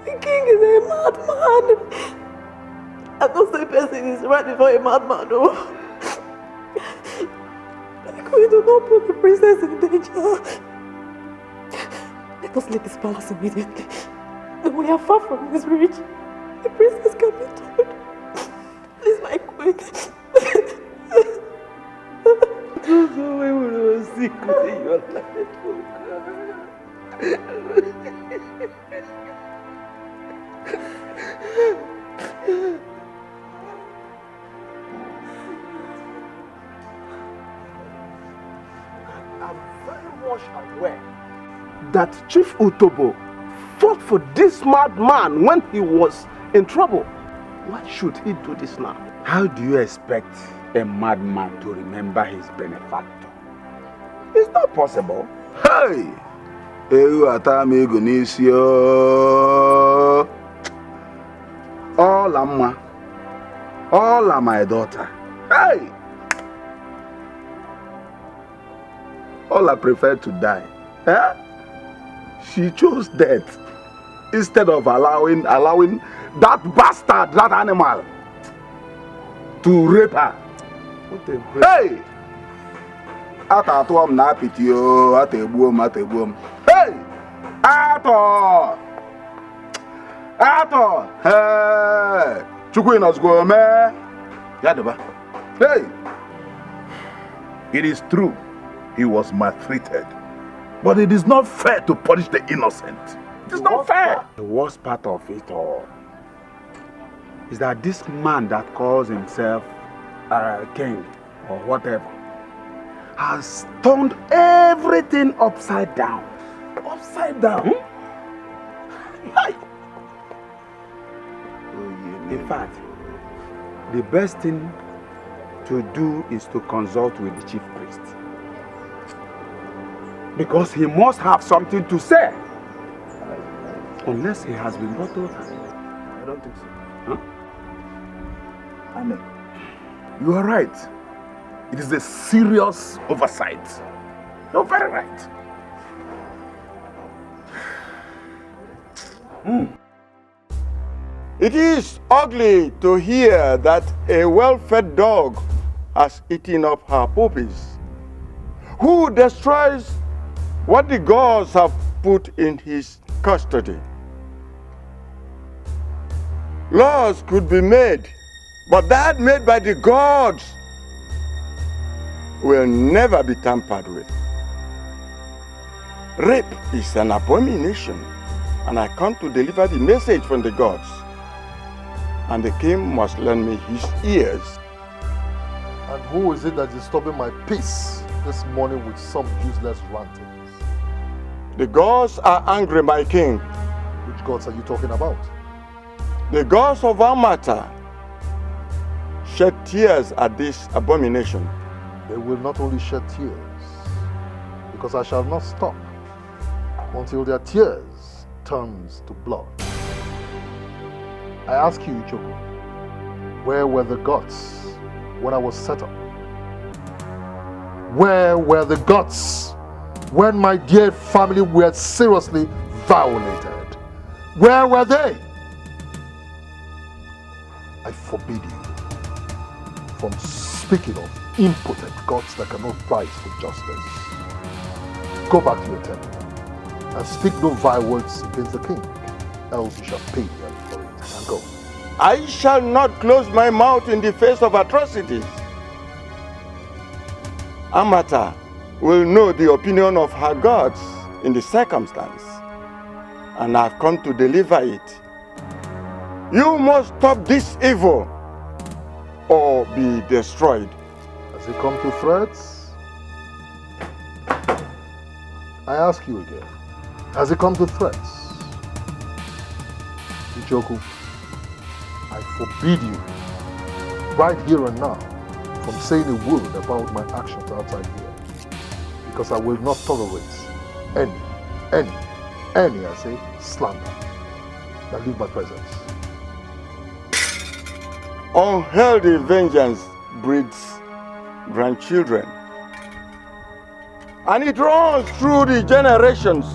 the king is a madman. And no same person is right before a madman, no. The queen do not put the princess in danger. Let us leave this palace immediately. We are far from this reach. The princess can be told. Please, my queen. Just the way we were secret in your life, I'm very much aware that Chief Utobo fought for this madman when he was in trouble. Why should he do this now? How do you expect a madman to remember his benefactor? It's not possible. Hey! Ewu atami ego n'isi o. All Amma. All are my daughter. Hey! All I prefer to die. Eh? She chose death instead of allowing that bastard, that animal, to rape her. Hey! Atatuam na pitio, atebuom. Hey! Ato! Hey! Chukwu inozgo me. Yadaba. Hey! It is true, he was maltreated. But it is not fair to punish the innocent. It is not fair. The worst part of it all is that this man that calls himself king or whatever has turned everything upside down. Upside down? In fact, the best thing to do is to consult with the chief priest. Because he must have something to say. Unless he has been bottled. I don't think so. Huh? Amen. You are right. It is a serious oversight. You're very right. It is ugly to hear that a well-fed dog has eaten up her puppies. Who destroys what the gods have put in his custody? Laws could be made, but that made by the gods will never be tampered with. Rape is an abomination, and I come to deliver the message from the gods. And the king must lend me his ears. And who is it that is disturbing my peace this morning with some useless rantings? The gods are angry, my king. Which gods are you talking about? The gods of Amata shed tears at this abomination. They will not only shed tears, because I shall not stop until their tears turns to blood. I ask you, Ichoku, where were the gods when I was set up? Where were the gods when my dear family were seriously violated? Where were they? I forbid you from speaking of impotent gods that cannot fight for justice. Go back to your temple and speak no vile words against the king, else you shall pay well for it. And go. I shall not close my mouth in the face of atrocities. Amata will know the opinion of her gods in the circumstance, and I've come to deliver it. You must stop this evil or be destroyed. Has it come to threats? I ask you again. Has it come to threats? Ichoku, I forbid you, right here and now, from saying a word about my actions outside here. Because I will not tolerate any, I say, slander Now leave my presence. Unhealthy vengeance breeds grandchildren. And it runs through the generations.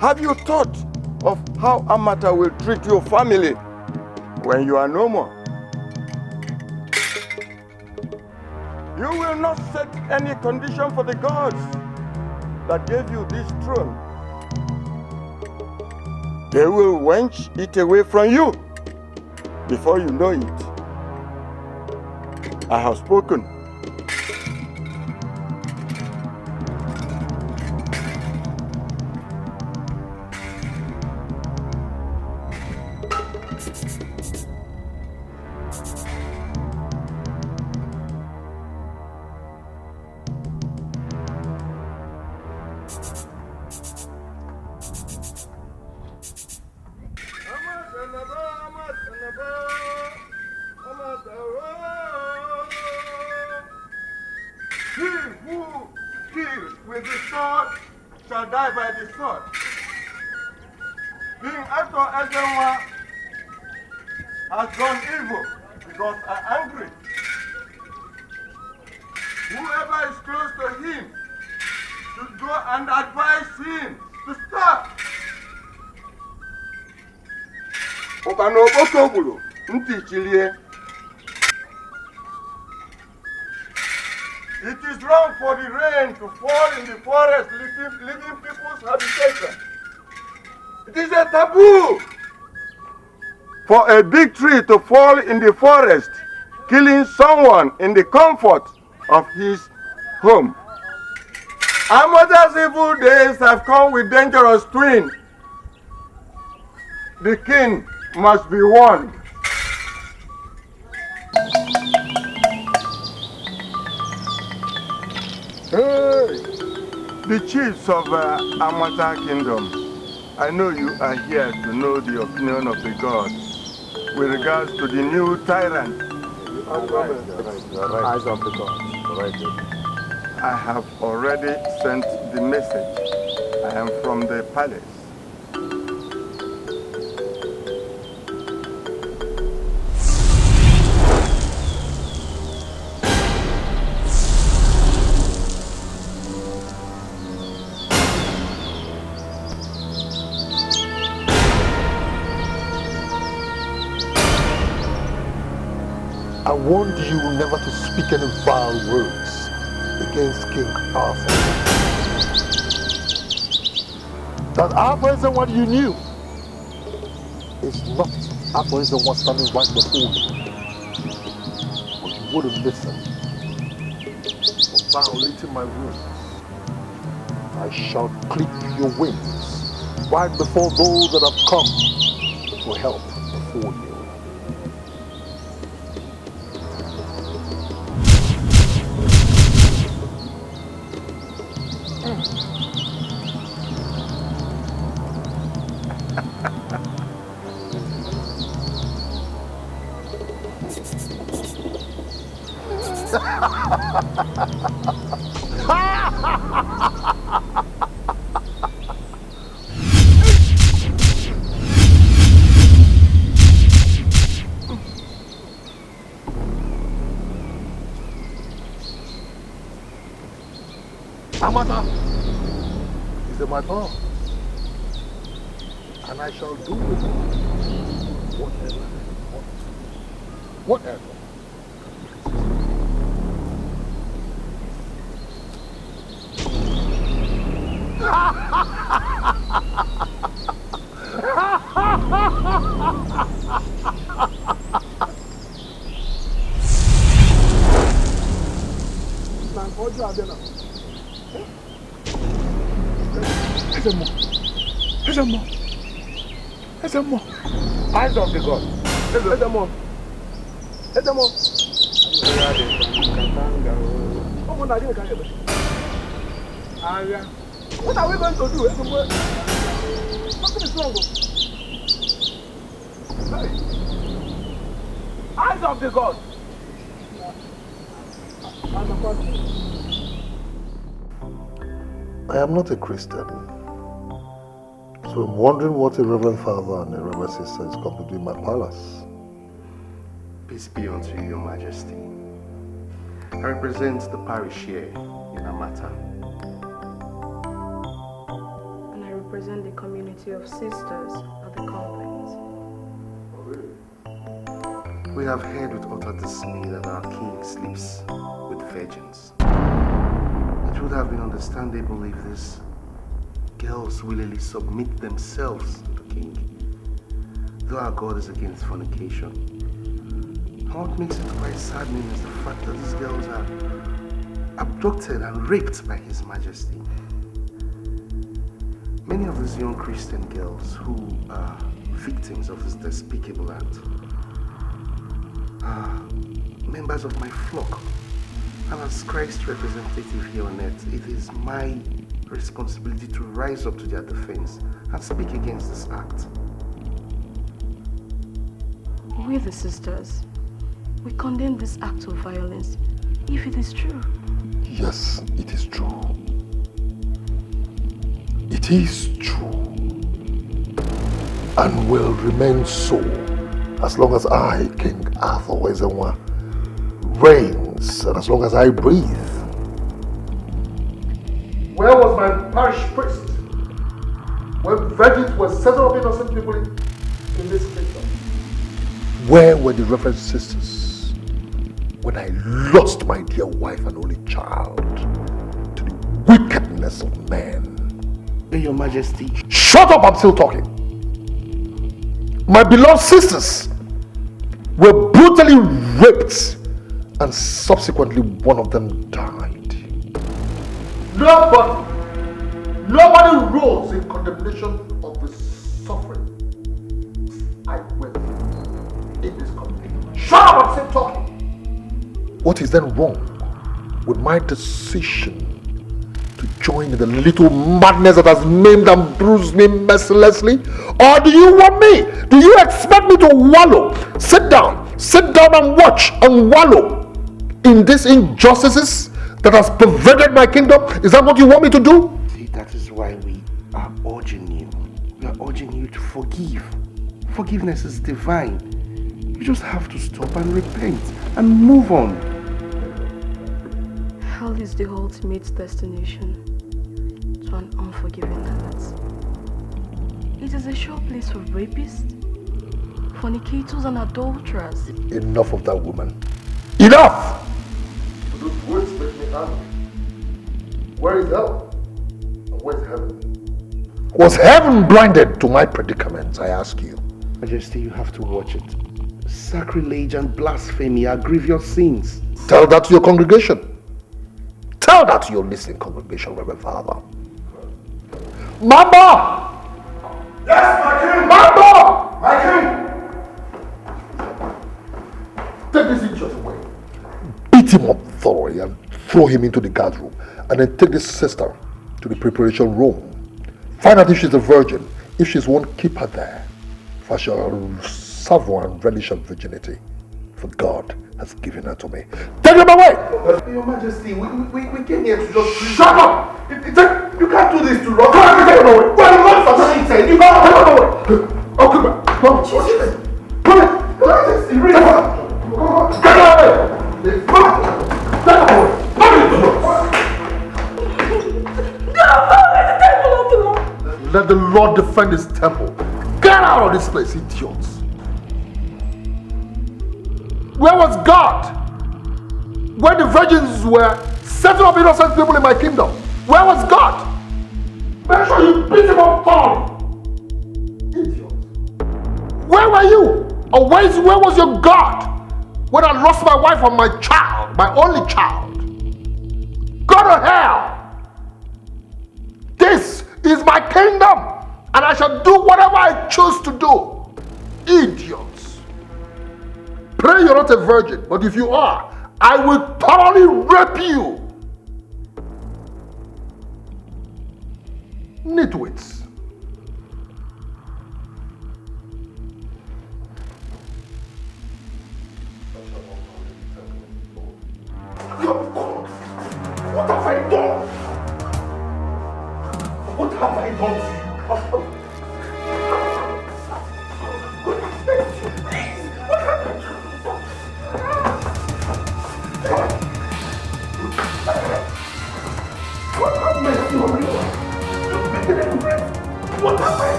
Have you thought of how Amata will treat your family when you are no more? You will not set any condition for the gods that gave you this throne. They will wench it away from you before you know it. I have spoken. It is wrong for the rain to fall in the forest, leaving people's habitation. It is a taboo for a big tree to fall in the forest, killing someone in the comfort of his home. Amata's evil days have come with dangerous twins. The king must be warned. Hey, the chiefs of Amata Kingdom, I know you are here to know the opinion of the gods with regards to the new tyrant. Eyes of the gods. I have already sent the message. I am from the palace. I warned you never to speak any vile words against King Arthur. That Arthur isn't what you knew. It's not Arthur isn't what's standing right before you. But you wouldn't listen. For violating my rules, I shall clip your wings right before those that have come to help before you. Amata is in my power, and I shall do with it whatever I want. Whatever. Eyes of the God. What are we going to do? Something is wrong. Eyes of the God. I am not a Christian, so So I'm wondering what a Reverend Father and a Reverend Sister is come to do in my palace. Peace be unto you, Your Majesty. I represent the parish here in Amata. And I represent the community of sisters at the convent. We have heard with utter dismay that our king sleeps with virgins. It would have been understandable if these girls willingly submit themselves to the king, though our God is against fornication. And what makes it quite saddening is the fact that these girls are abducted and raped by His Majesty. Many of these young Christian girls who are victims of this despicable act are members of my flock. And as Christ's representative here on earth, it is my responsibility to rise up to their defense and speak against this act. We, the sisters, we condemn this act of violence if it is true. Yes, it is true. It is true. And will remain so as long as I, King Arthur Wezenwa, reigns and as long as I breathe. Where was my parish priest when virgins were settled up innocent people in this kingdom? Where were the Reverend Sisters when I lost my dear wife and only child to the wickedness of men? Your Majesty. Shut up, I'm still talking. My beloved sisters were brutally raped and subsequently one of them died. Nobody rose in condemnation of the suffering I went through in this country. Shut up, I'm still talking. What is then wrong with my decision to join in the little madness that has maimed and bruised me mercilessly? Or do you want me? Do you expect me to wallow? Sit down and watch and wallow in these injustices that has pervaded my kingdom? Is that what you want me to do? See, that is why we are urging you. We are urging you to forgive. Forgiveness is divine. You just have to stop and repent and move on. Hell is the ultimate destination to an unforgiving heart. It is a sure place for rapists, fornicators and adulterers. Enough of that woman. Enough! Those words make me angry. Where is hell? And where's heaven? Was heaven blinded to my predicament, I ask you? Majesty, you have to watch it. Sacrilege and blasphemy are grievous sins. Tell that to your congregation. Tell that to your listening congregation, Reverend Father. Mama! Yes, my king! Mama! My king! Take this idiot away. Beat him up thoroughly and throw him into the guard room. And then take this sister to the preparation room. Find out if she's a virgin. If she's one, keep her there. For I shall savour and relish her virginity. For God has given her to me. Take him away! Your Majesty, we came here to just... Shut up! You can't do this to Lord. Come on, take him away! Well, the Lord for said you can't take him away! Oh, come on! Come on! Come on! Get away! Come on! Take him away! Let the Lord defend his temple. Get out of this place, idiots! Where was God when the virgins were settled up innocent people in my kingdom? Where was God? Make sure you beat him up thoroughly. Idiot. Where were you? Or where was your God when I lost my wife and my child, my only child? Go to hell. This is my kingdom, and I shall do whatever I choose to do. Idiots. Pray you're not a virgin, but if you are, I will thoroughly rape you. Nitwits. What have I done? What have I done to you?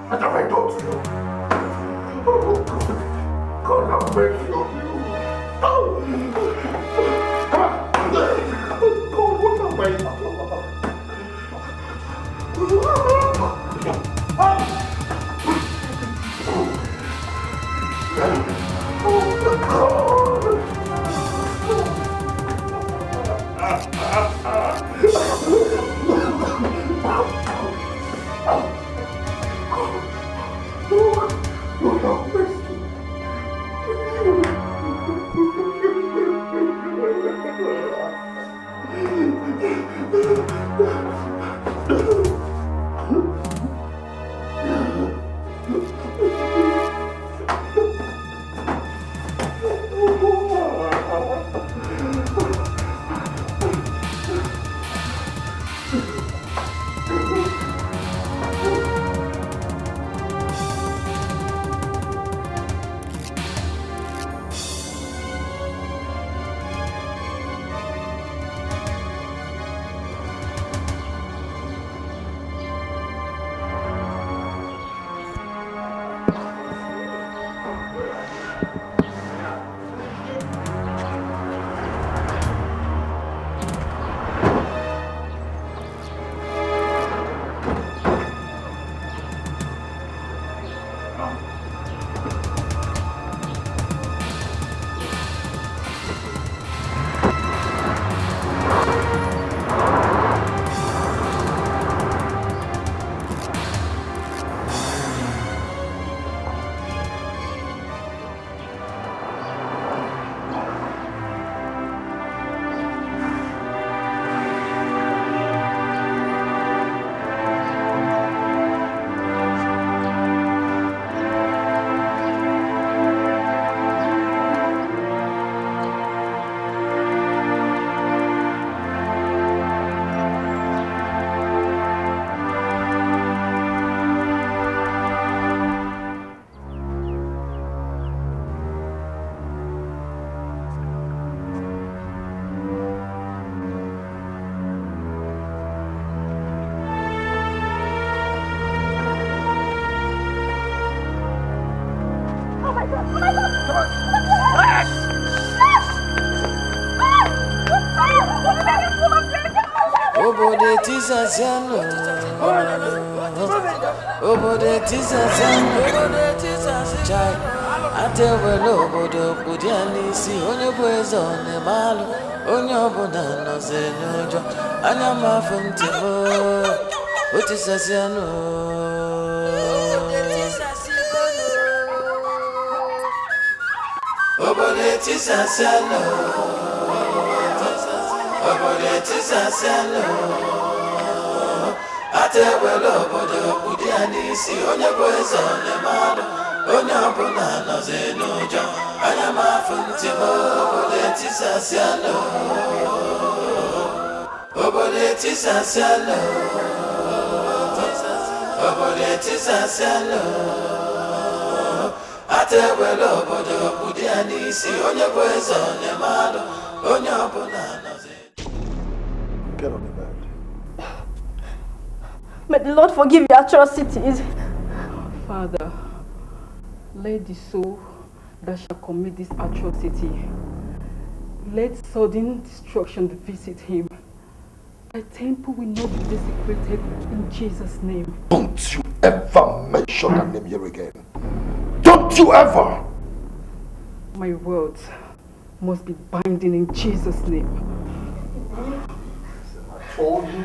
What have I done to you? Oh, God have mercy on you. Oh, come on. God, what have I done? Obode tisaziano, obode tisaziano, chai. Atewelo obodo budiani si onye bwezo ne malu, onye obodo no zenyojo, anya mafumtimo, otisaziano. Obode tisaziano, obode tisaziano. Atewelo obodo budiani si onye bwezo ne malu, onye ọbụla nọzi n'ụjọ, anya m afụ ntị m. Obodo etisasịala, obodo etisasịala, obodo etisasịala. Atewela obodo kpụdị ya n'isi, onye bụ eze onye mmadụ, onye ọbụla nọzi. Get on the bed. May the Lord forgive your atrocities. Father, let the soul that shall commit this atrocity, let sudden destruction visit him. Thy temple will not be desecrated in Jesus' name. Don't you ever mention that name here again. Don't you ever! My words must be binding in Jesus' name. I told you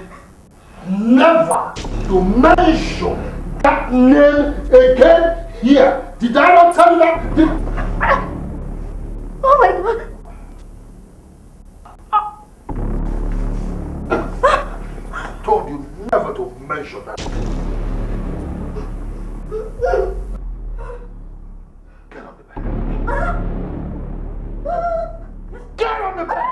never to mention that name again here. Did I not tell you that? Oh my God! I told you never to mention that. Get on the bed. Get on the bed!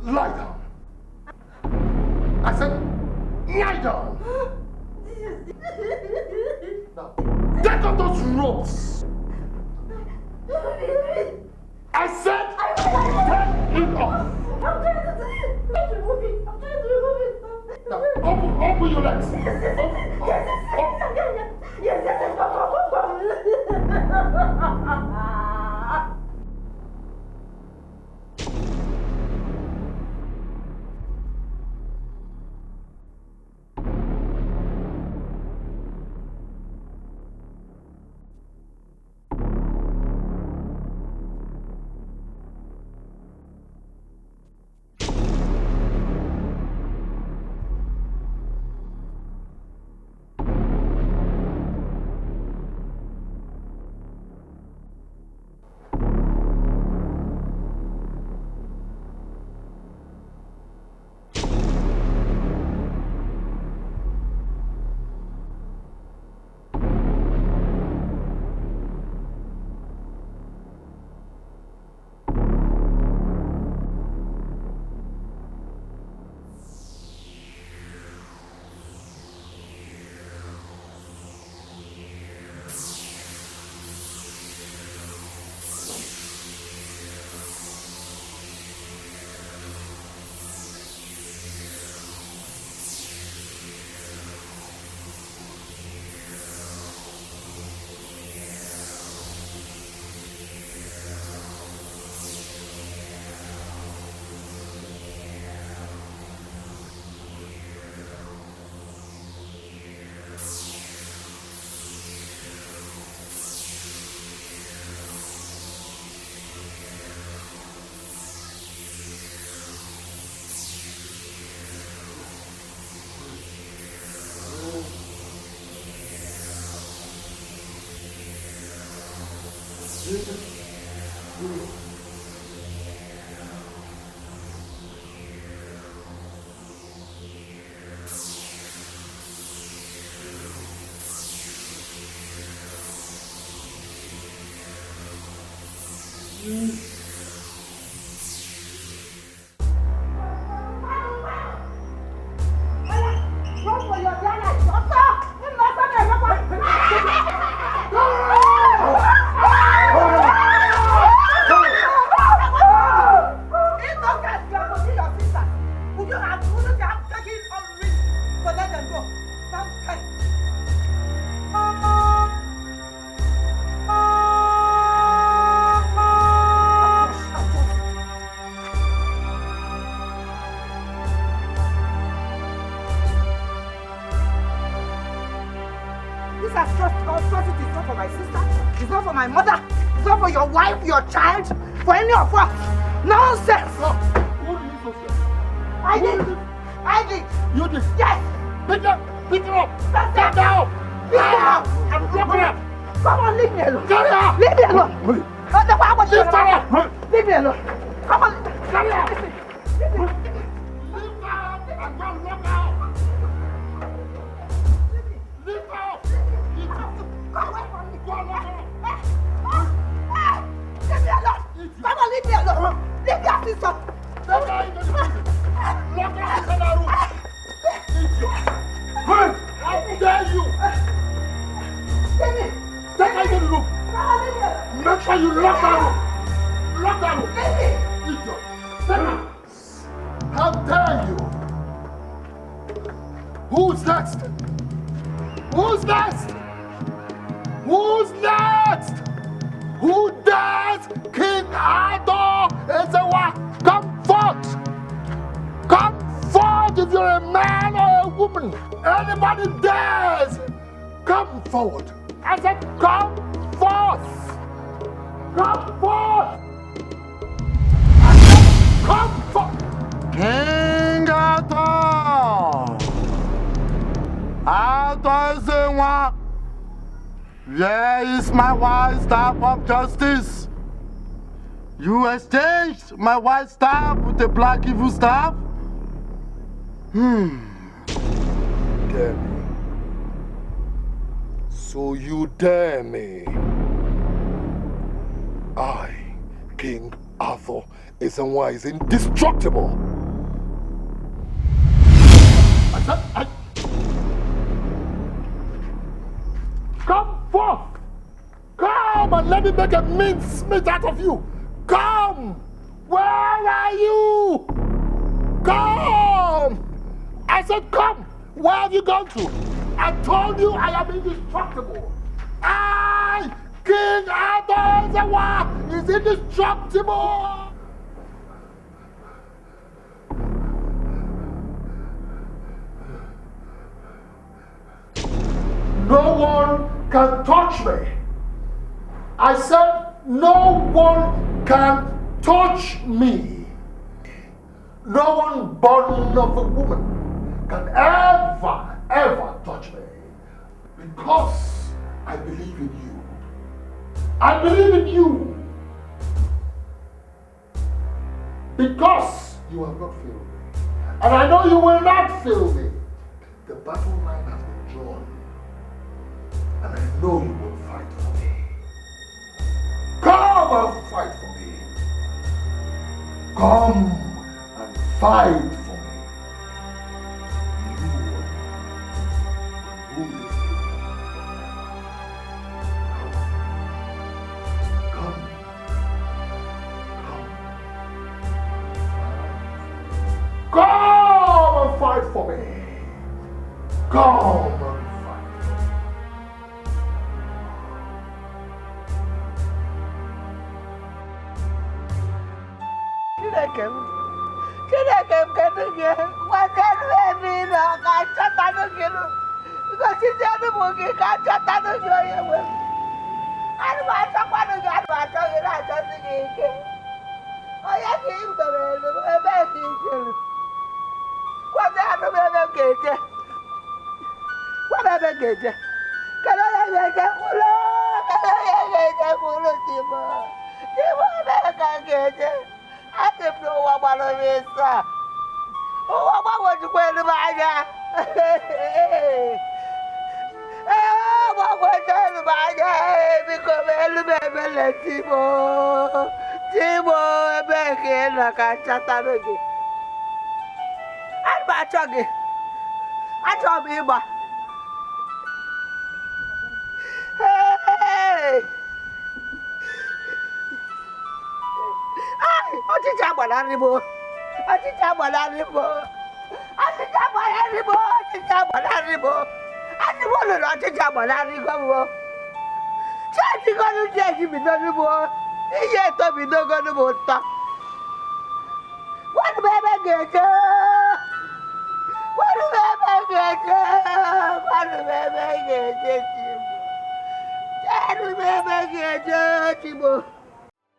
Lie down. I said, lie down. Now, take off those ropes. I said, take it off. Open your legs. Your child for any of us. Nonsense! I did. You did? Yes! Pick it up! Stand down! Leave me alone! I'm locking up! Come on, leave me alone! Carry her! Leave me alone! Leave me alone! Come on! Carry her! Leave me! I'm going to lock out! Leave her! Go away from me! Go and lock her! Leave me alone! Come on, leave me alone! Leave your sister! Take her into the prison! Lock her inside that room! Idiot! How dare you! Take her into the room! Make sure you lock that room! Lock that room! Idiot! Take her! How dare you! Who's next? Who's next? Who's next? Who dares King Arthur Ezewa? Come forth! Come forth if you're a man or a woman. Anybody dares, come forward. I said, come forth! Come forth! I said, come forth! King Arthur! Arthur Ezewa! Where is my white staff of justice? You exchanged my white staff with the black evil staff? Dare me. So you dare me. I, King Arthur Ezewa, is indestructible. Come forth! Come and let me make a mincemeat out of you! Come! Where are you? Come! I said come! Where have you gone to? I told you I am indestructible. I, King Adozawa, is indestructible. No one can touch me. I said no one can touch me. No one born of a woman can ever touch me. Because I believe in you. I believe in you. Because you have not failed me. And I know you will not fail me. The battle line has been drawn. And I know you will fight for me. Come and fight for me. Come and fight for me. You will rule this kingdom. Come. Come and fight for me. Come and fight.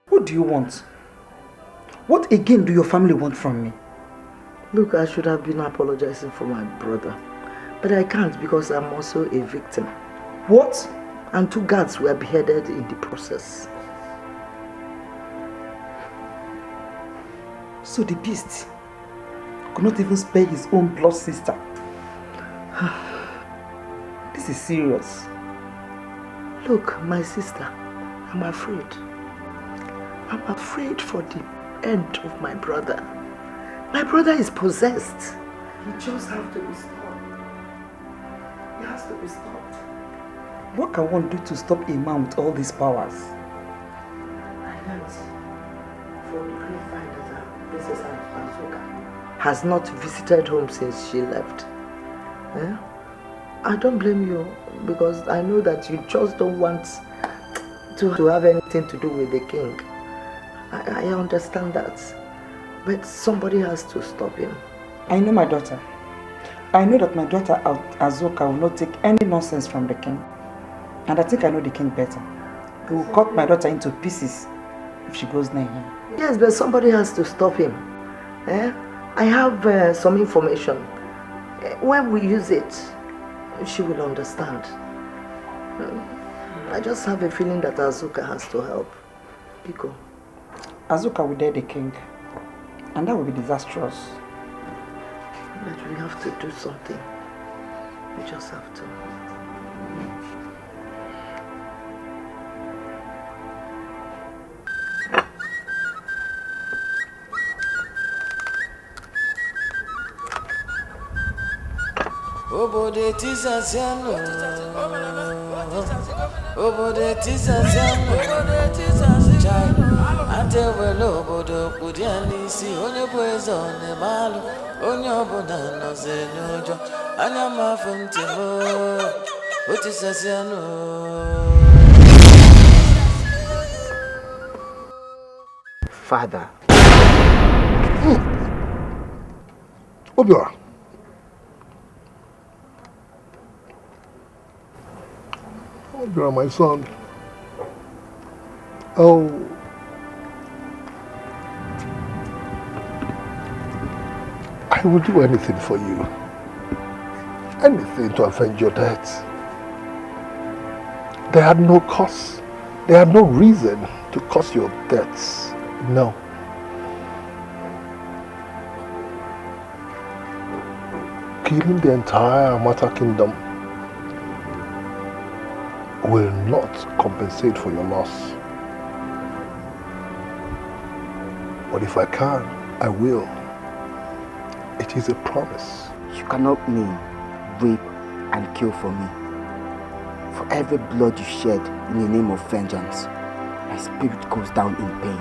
What do you want? What again do your family want from me? Look, I should have been apologizing for my brother. But I can't because I'm also a victim. What? And 2 guards were beheaded in the process. So the beast could not even spare his own blood sister. This is serious. Look, my sister, I'm afraid. I'm afraid for the end of my brother. My brother is possessed. He just has to be stopped. He has to be stopped. What can one do to stop a man with all these powers? I learned from the grapevine that Princess Azuka has not visited home since she left. Eh? I don't blame you because I know that you just don't want to have anything to do with the king. I understand that. But somebody has to stop him. I know my daughter. I know that my daughter Azuka will not take any nonsense from the king. And I think I know the king better. He will cut my daughter into pieces if she goes near him. Yes, but somebody has to stop him. Eh? I have some information. When we use it, she will understand. I just have a feeling that Azuka has to help. Biko. Azuka will dare the king. And that will be disastrous. But we have to do something. We just have to. Obode tizaziano, obode tizaziano, obode tizaziano. nwata ewele obodo kpụdị ya n'isi onye bụ eze ọ na-emalụ onye ọbụla nọzi n'ụjọ anya m afọ ntị m otisasianụ. Father. Obiora. Obiora, my son. Oh. I will do anything for you. Anything to avenge your death. They had no cause. They had no reason to cause your deaths. No. Killing the entire Amata kingdom will not compensate for your loss. But if I can, I will. It is a promise. You cannot mean rape and kill for me. For every blood you shed in the name of vengeance, my spirit goes down in pain.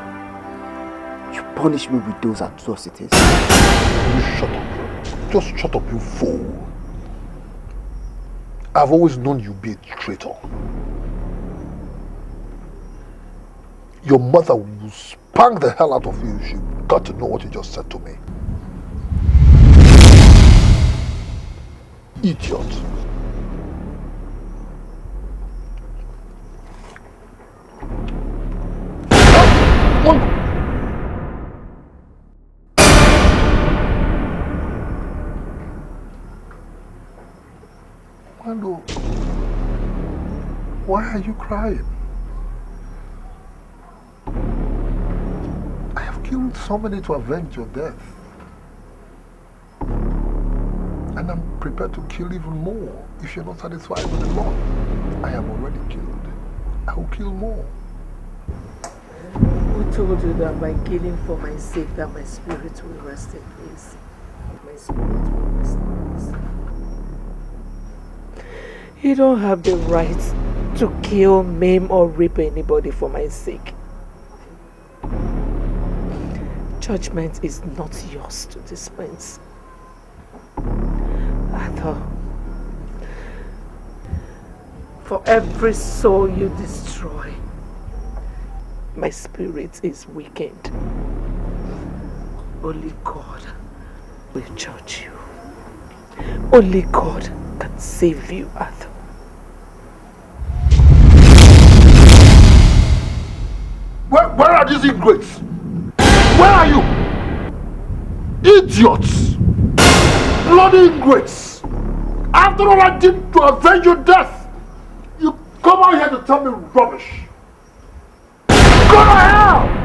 You punish me with those atrocities. You shut up. Just shut up, you fool. I've always known you be a traitor. Your mother will spank the hell out of you if she got to know what you just said to me. Idiot. Mando, why are you crying? I have killed somebody to avenge your death. And I'm prepared to kill even more if you're not satisfied with the Lord. I have already killed. I will kill more. Who told you that by killing for my sake that my spirit will rest in peace? My spirit will rest in peace. You don't have the right to kill, maim, or rape anybody for my sake. Judgment is not yours to dispense. Arthur, for every soul you destroy, my spirit is weakened. Only God will judge you. Only God can save you, Arthur. Where are these ingrates? Where are you? Idiots! Bloody ingrates! After all I did to avenge your death, you come out here to tell me rubbish. Go to hell!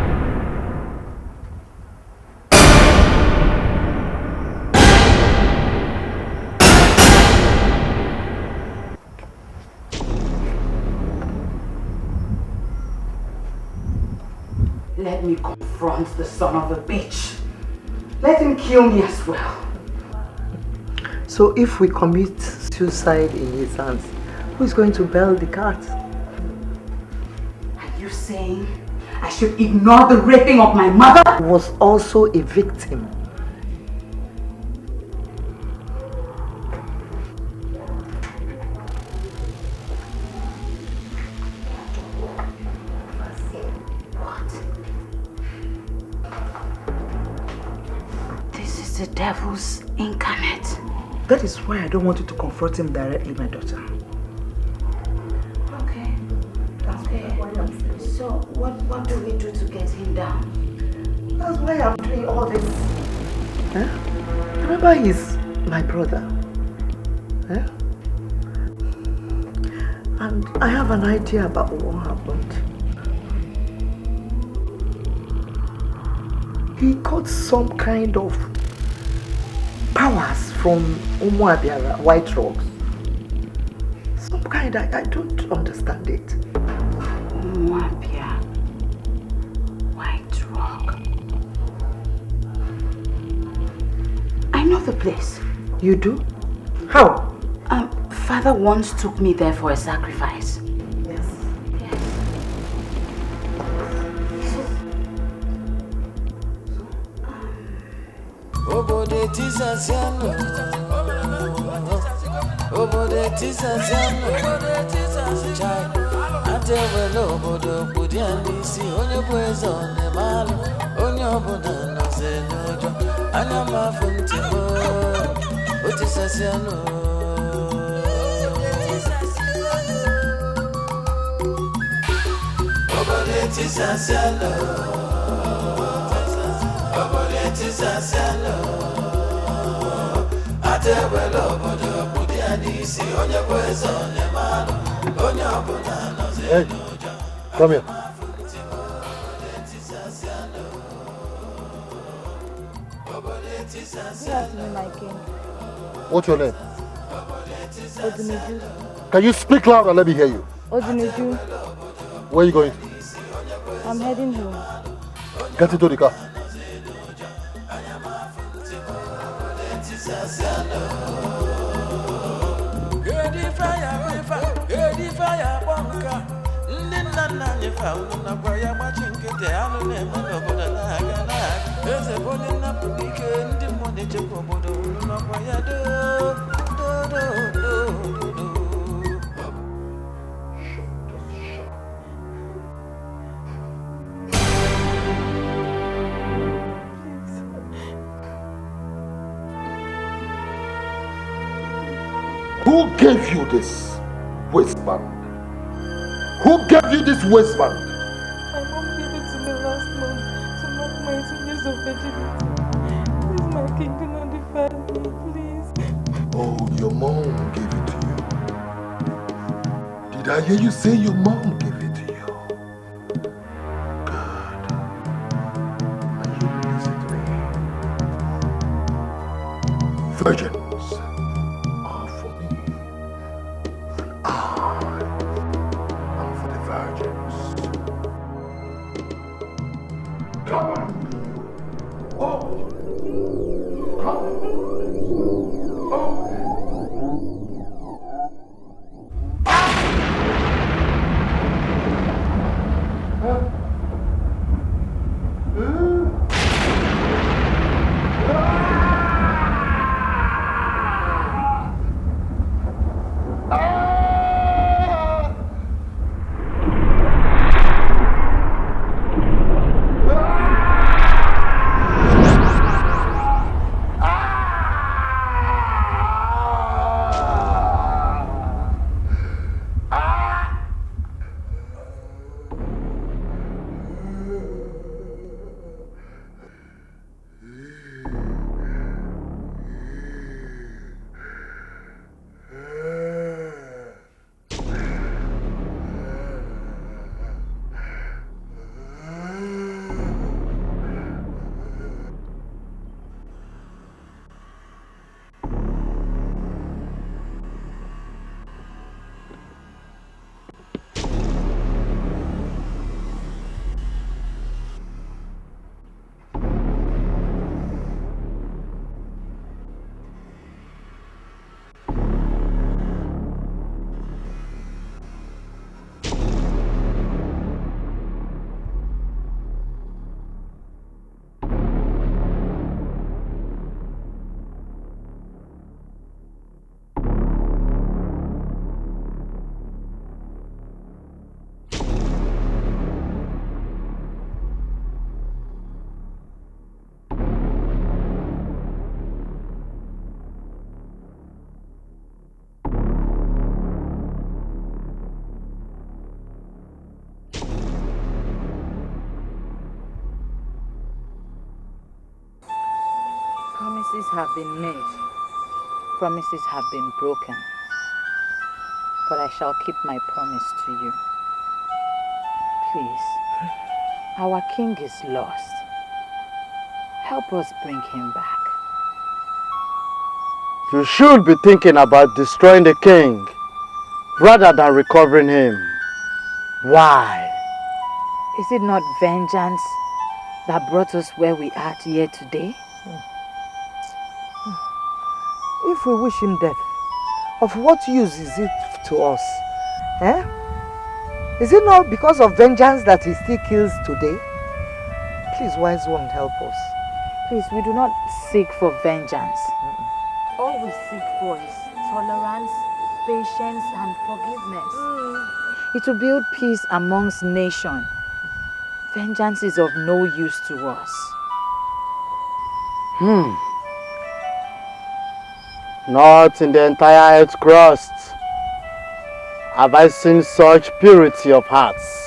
Let me confront the son of a bitch. Let him kill me as well. So if we commit suicide in his hands, who is going to bail the cat? Are you saying I should ignore the raping of my mother? He was also a victim. The devil's incarnate. That is why I don't want you to confront him directly, my daughter. Okay. So what do we do to get him down? That's why I'm doing all this. Huh? Remember, he's my brother. Huh? And I have an idea about what happened. He got some kind of powers from Umuabiara, White Rocks. Some kind, I don't understand it. Umuabia, White Rock. I know the place. You do? How? Father once took me there for a sacrifice. Yes. Obode tisasiano. Obode tisasiano. Chai. Atewelo obodo kudi andisi onye bwezo ne malu onye obodo no se nojo anya mafuntimo otisasiano. Obode tisasiano. Obode tisasiano. Atewelo obodo kudi andisi onye bwezo ne malu onye obodo. Hey, come here. Good afternoon, my king. What's your name? Oduniju. Can you speak loud and let me hear you? Oduniju. Where are you going? I'm heading home. Get into the car. Who gave you this waistband? Who gave you this waistband? My mom gave it to me last month to mark my 18 years of virginity. Please, my king, do not defend me, please. Oh, your mom gave it to you. Did I hear you say your mom gave it to you? Good. Now you listen to me. Virgins are for me. And I am for the virgins. Come on. Oh. Come on. Oh. Promises have been made, promises have been broken, but I shall keep my promise to you. Please, our king is lost. Help us bring him back. You should be thinking about destroying the king rather than recovering him. Why? Is it not vengeance that brought us where we are here today? If we wish him death, of what use is it to us? Eh? Is it not because of vengeance that he still kills today? Please, wise one, help us. Please, we do not seek for vengeance. All we seek for is tolerance, patience, and forgiveness. It will build peace amongst nations. Vengeance is of no use to us. Not in the entire earth crust have I seen such purity of hearts.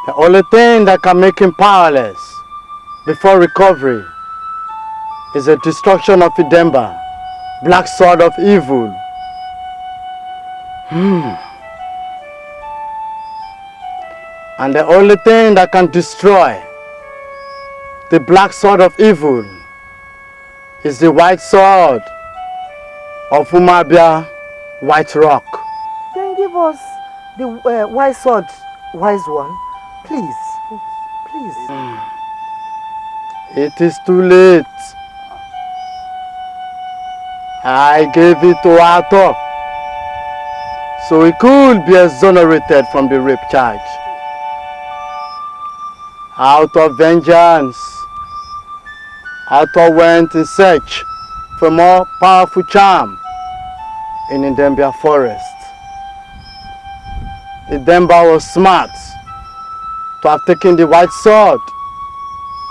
The only thing that can make him powerless before recovery is the destruction of Idemba, black sword of evil. And the only thing that can destroy the black sword of evil is the white sword of Umabia, White Rock. Then give us the white sword, wise one. Please. Please. It is too late. I gave it to Arthur so he could be exonerated from the rape charge. Out of vengeance, Arthur went in search for a more powerful charm in Idembia forest. Idemba was smart to have taken the white sword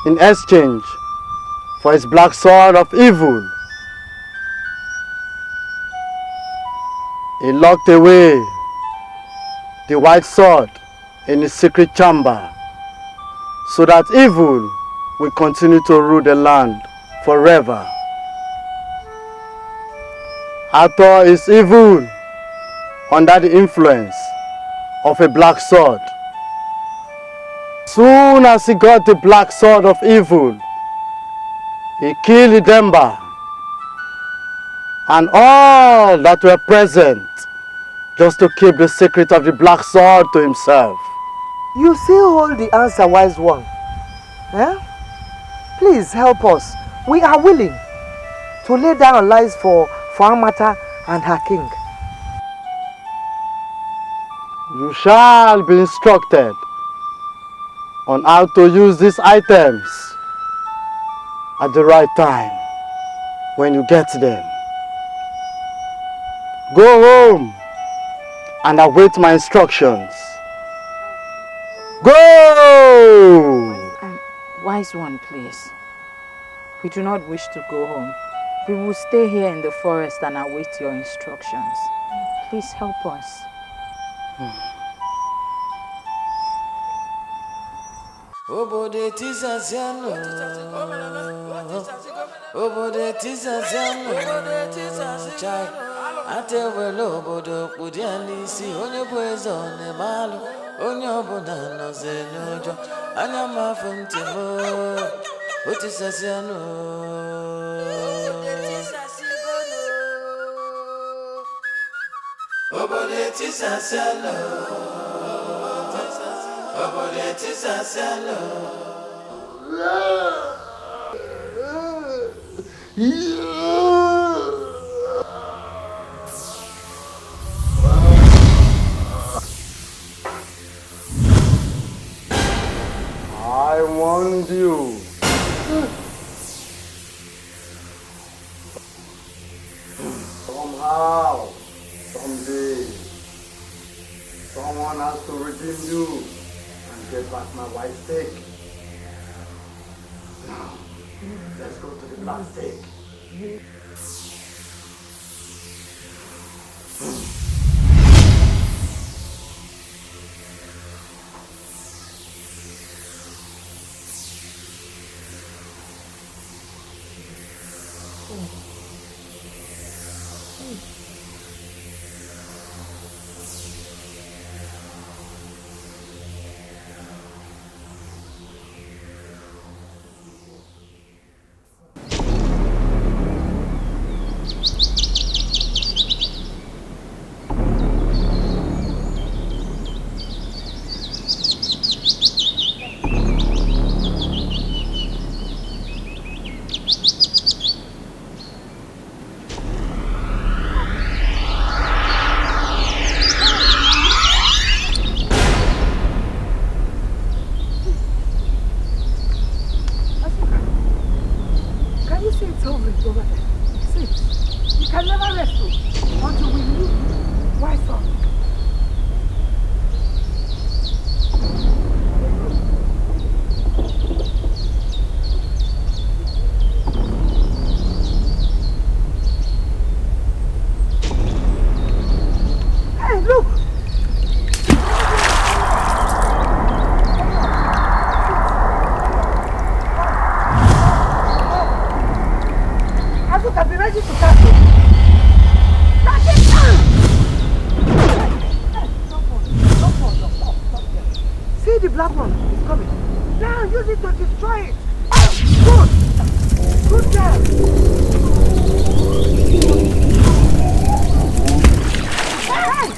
in exchange for his black sword of evil. He locked away the white sword in his secret chamber so that evil will continue to rule the land forever. Arthur is evil under the influence of a black sword. Soon as he got the black sword of evil, he killed Idemba and all that were present just to keep the secret of the black sword to himself. You still hold the answer, wise one. Please help us. We are willing to lay down our lives for Amata and her king. You shall be instructed on how to use these items at the right time when you get them. Go home and await my instructions. Go! Wise one, please. We do not wish to go home. We will stay here in the forest and await your instructions. Please help us. Obode tisaziano, obode tisaziano, chai. Ate welo obodo kpudiani si onye bwezo ne malu, onye obona no zenyojo, anya mafumtimo, otisaziano. Obode tisaziano. I warned you. Somehow, someday, someone has to redeem you. Get back my white steak. Now, let's go to the black steak. It's over, it's over. See, you can never rest until we leave. Why so? Hey, look! Look, I've been ready to catch you. Catch it! Don't fall. Stop here. See the black one is coming. Now use it to destroy it. Good job. Hey!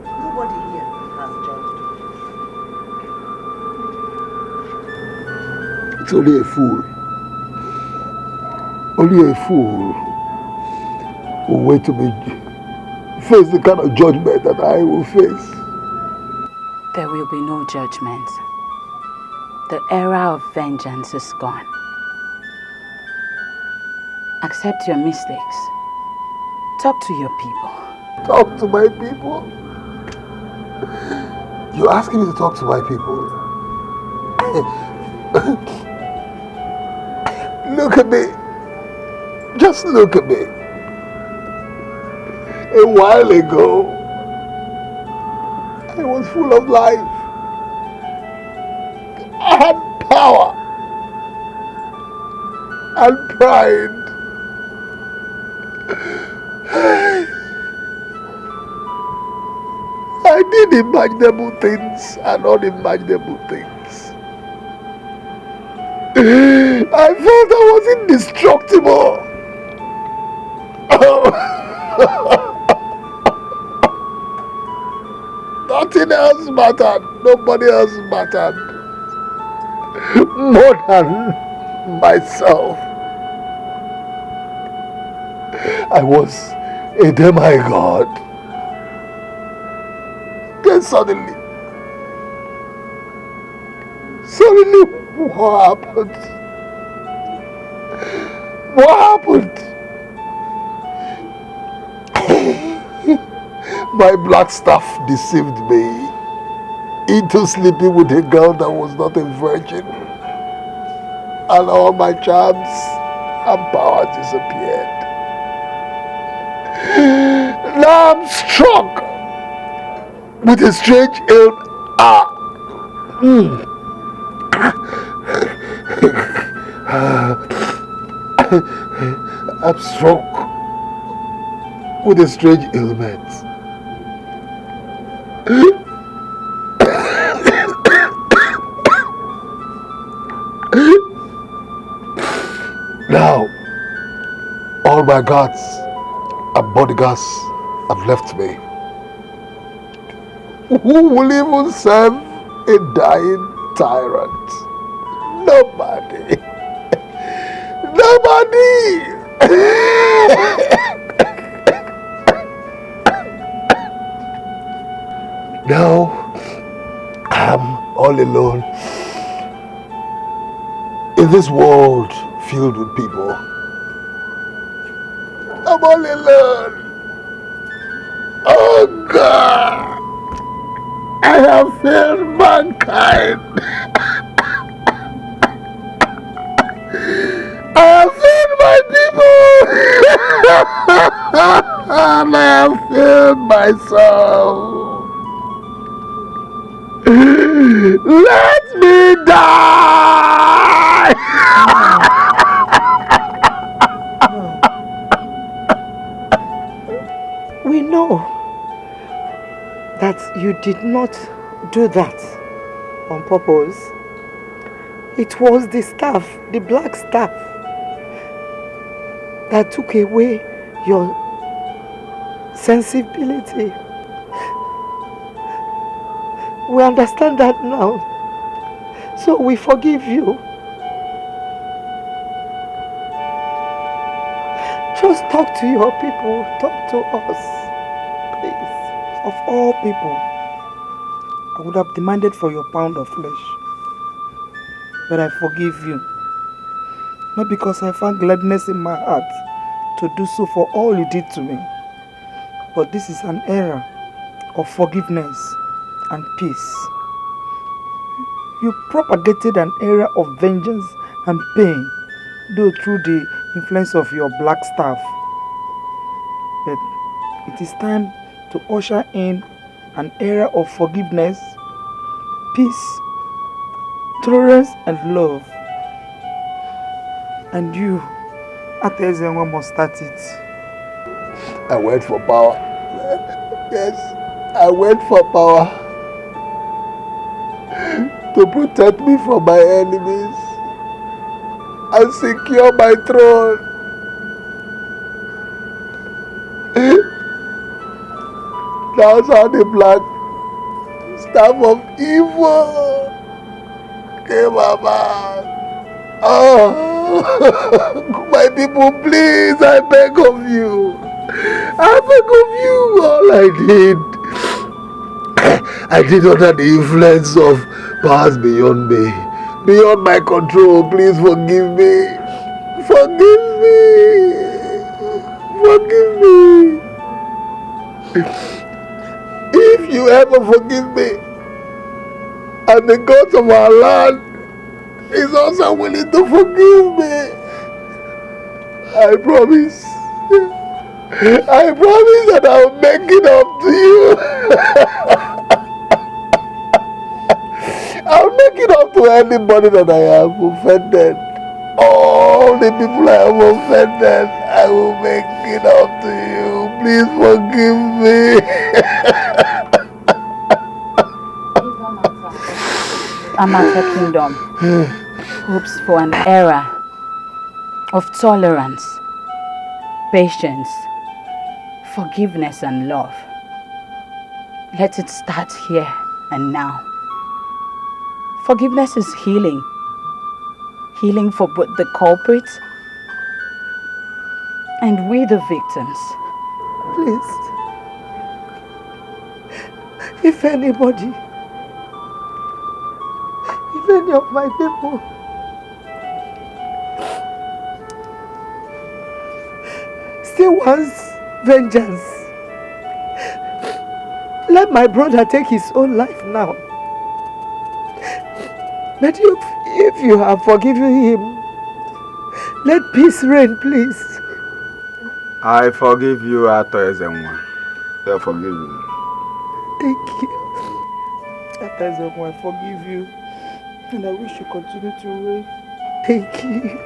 Nobody here has judged. It's only a fool. Only a fool will wait to face the kind of judgment that I will face. There will be no judgment. The era of vengeance is gone. Accept your mistakes. Talk to your people. Talk to my people? You're asking me to talk to my people? Look at me. Just look at me. A while ago, I was full of life. I had power and pride. I did imaginable things and unimaginable things. I felt I was indestructible. Nothing else mattered. Nobody else mattered. More than myself. I was a demigod. Then suddenly, what happened? What happened? My black staff deceived me into sleeping with a girl that was not a virgin, and all my charms and power disappeared. Now I'm struck with a strange I'm struck with a strange ailment. Now, all my guards and bodyguards have left me. Who will even serve a dying tyrant? Nobody. Nobody. Now, I'm all alone in this world filled with people. I'm all alone. Oh God, I have failed mankind. I have failed my people. And I have failed myself. Let me die! We know that you did not do that on purpose. It was the staff, the black staff, that took away your sensibility. We understand that now. So we forgive you. Just talk to your people. Talk to us. Please. Of all people, I would have demanded for your pound of flesh. But I forgive you. Not because I found gladness in my heart to do so for all you did to me. But this is an era of forgiveness and peace. You propagated an era of vengeance and pain, though through the influence of your black staff. But it is time to usher in an era of forgiveness, peace, tolerance and love. And you, Atezenwa, must start it. I went for power. Yes, I went for power to protect me from my enemies and secure my throne. That's how the black staff of evil came about. Oh, my people, please, I beg of you. I beg of you. All I did under the influence of powers beyond me, beyond my control. Please forgive me. Forgive me. Forgive me. If you ever forgive me, and the God of our land is also willing to forgive me, I promise. I promise that I'll make it up to you. I'll make it up to anybody that I have offended. All the people I have offended, I will make it up to you. Please forgive me. Amata Kingdom hopes for an era of tolerance, patience, forgiveness and love. Let it start here and now. Forgiveness is healing. Healing for both the culprits and we the victims. Please. If anybody, if any of my people still wants vengeance, let my brother take his own life now. But if you have forgiven him, let peace reign, please. I forgive you, Ato Ezenwa. I forgive you. Thank you. Ato Ezenwa, I forgive you. And I wish you continue to reign. Thank you.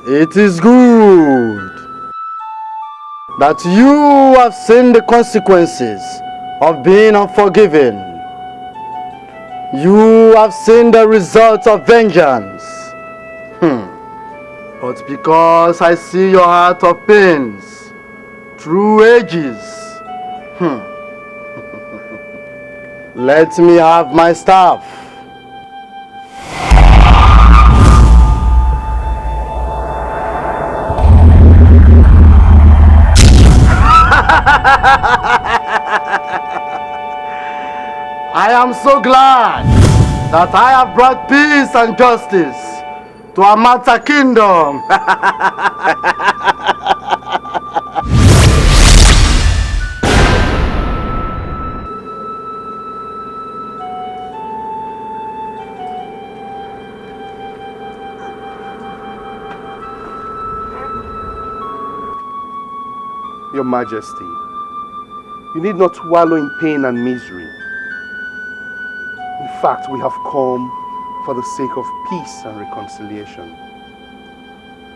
It is good that you have seen the consequences of being unforgiven. You have seen the results of vengeance. But because I see your heart of pains through ages, let me have my staff. I am so glad that I have brought peace and justice to Amata Kingdom. Your Majesty, you need not wallow in pain and misery. In fact, we have come for the sake of peace and reconciliation.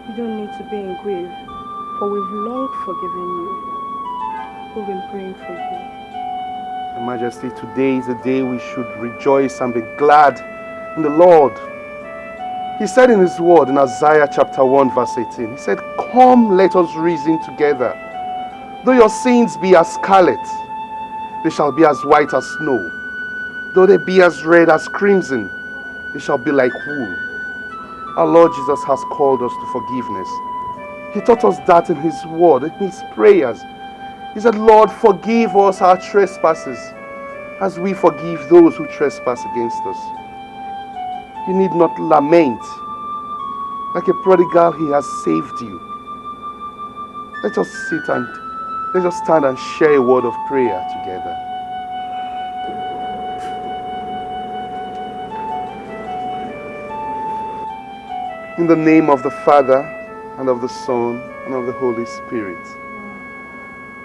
You don't need to be in grief, for we've long forgiven you. We've been praying for you. Your Majesty, today is a day we should rejoice and be glad in the Lord. He said in his word in Isaiah chapter 1 verse 18, he said, "Come, let us reason together. Though your sins be as scarlet, they shall be as white as snow. Though they be as red as crimson, they shall be like wool." Our Lord Jesus has called us to forgiveness. He taught us that in his word, in his prayers. He said, "Lord, forgive us our trespasses as we forgive those who trespass against us." You need not lament. Like a prodigal, he has saved you. Let us stand and share a word of prayer together. In the name of the Father, and of the Son, and of the Holy Spirit.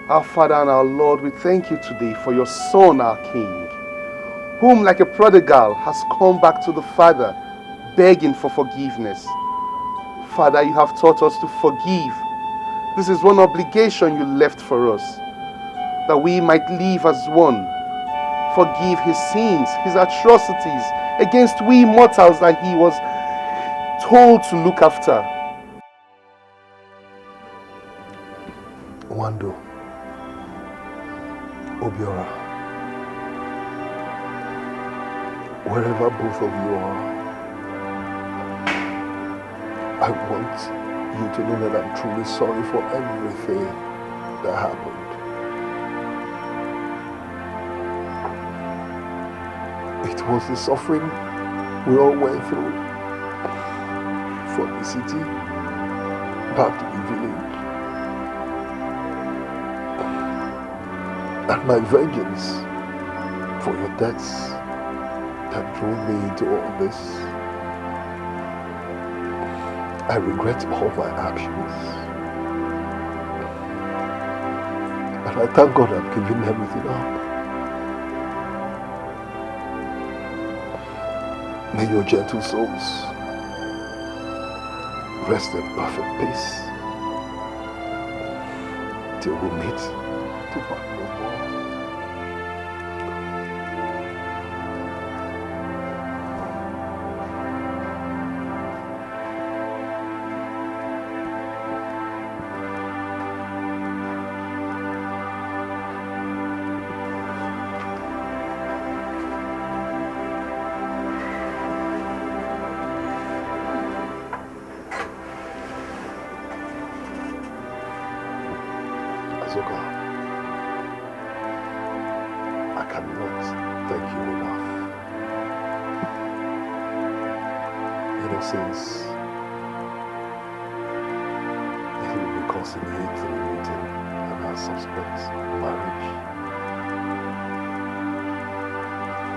Our Father and our Lord, we thank you today for your Son, our King, whom like a prodigal has come back to the Father, begging for forgiveness. Father, you have taught us to forgive. This is one obligation you left for us, that we might live as one. Forgive his sins, his atrocities against we mortals that he was told to look after. Wando, Obiora, wherever both of you are, I want you to know that I'm truly sorry for everything that happened. It was the suffering we all went through, from the city back to the village. And my vengeance for your deaths that drove me into all this. I regret all my actions. And I thank God I've given everything up. May your gentle souls rest in perfect peace till we meet to part no more. I cannot thank you enough. Since you will be conciliate the meeting and our subsequent marriage,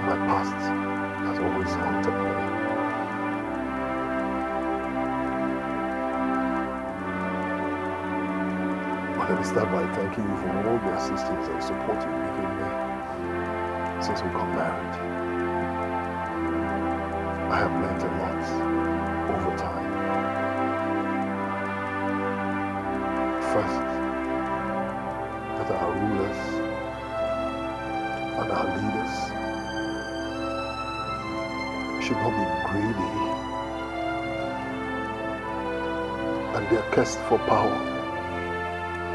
my past has always haunted me. But let me start by thanking you for all the assistance and support you've given me since we got married. I have learned a lot over time. First, that our rulers and our leaders should not be greedy and their quest for power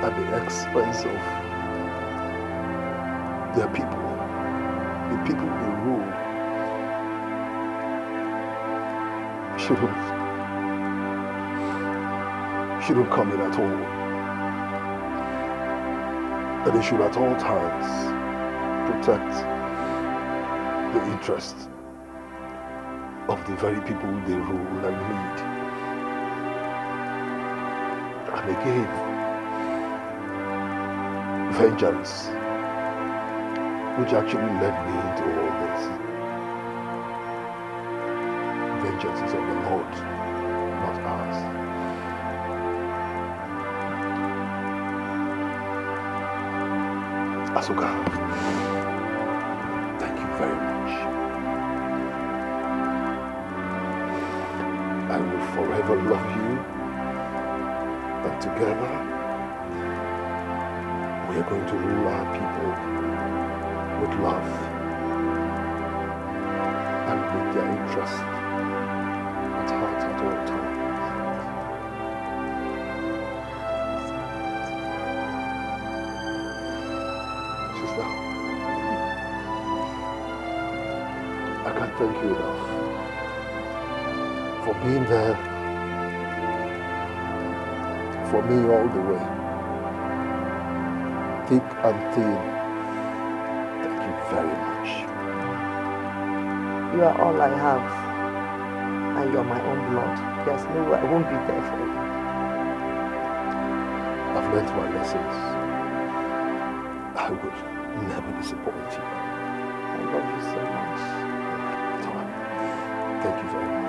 at the expense of their people, the people they rule. Shouldn't come in at all. That they should at all times protect the interests of the very people they rule and lead. And again, vengeance, which actually led me into all this. Vengeance is of the Lord, not ours. Asuka, thank you very much. I will forever love you, and together we are going to rule our people with love and with their interest at heart and thank you enough for being there for me all the way. Thick and thin. Thank you very much. You are all I have. And you're my own blood. There's no way I won't be there for you. I've learned my lessons. I will never disappoint you. I love you so much. Thank you very much.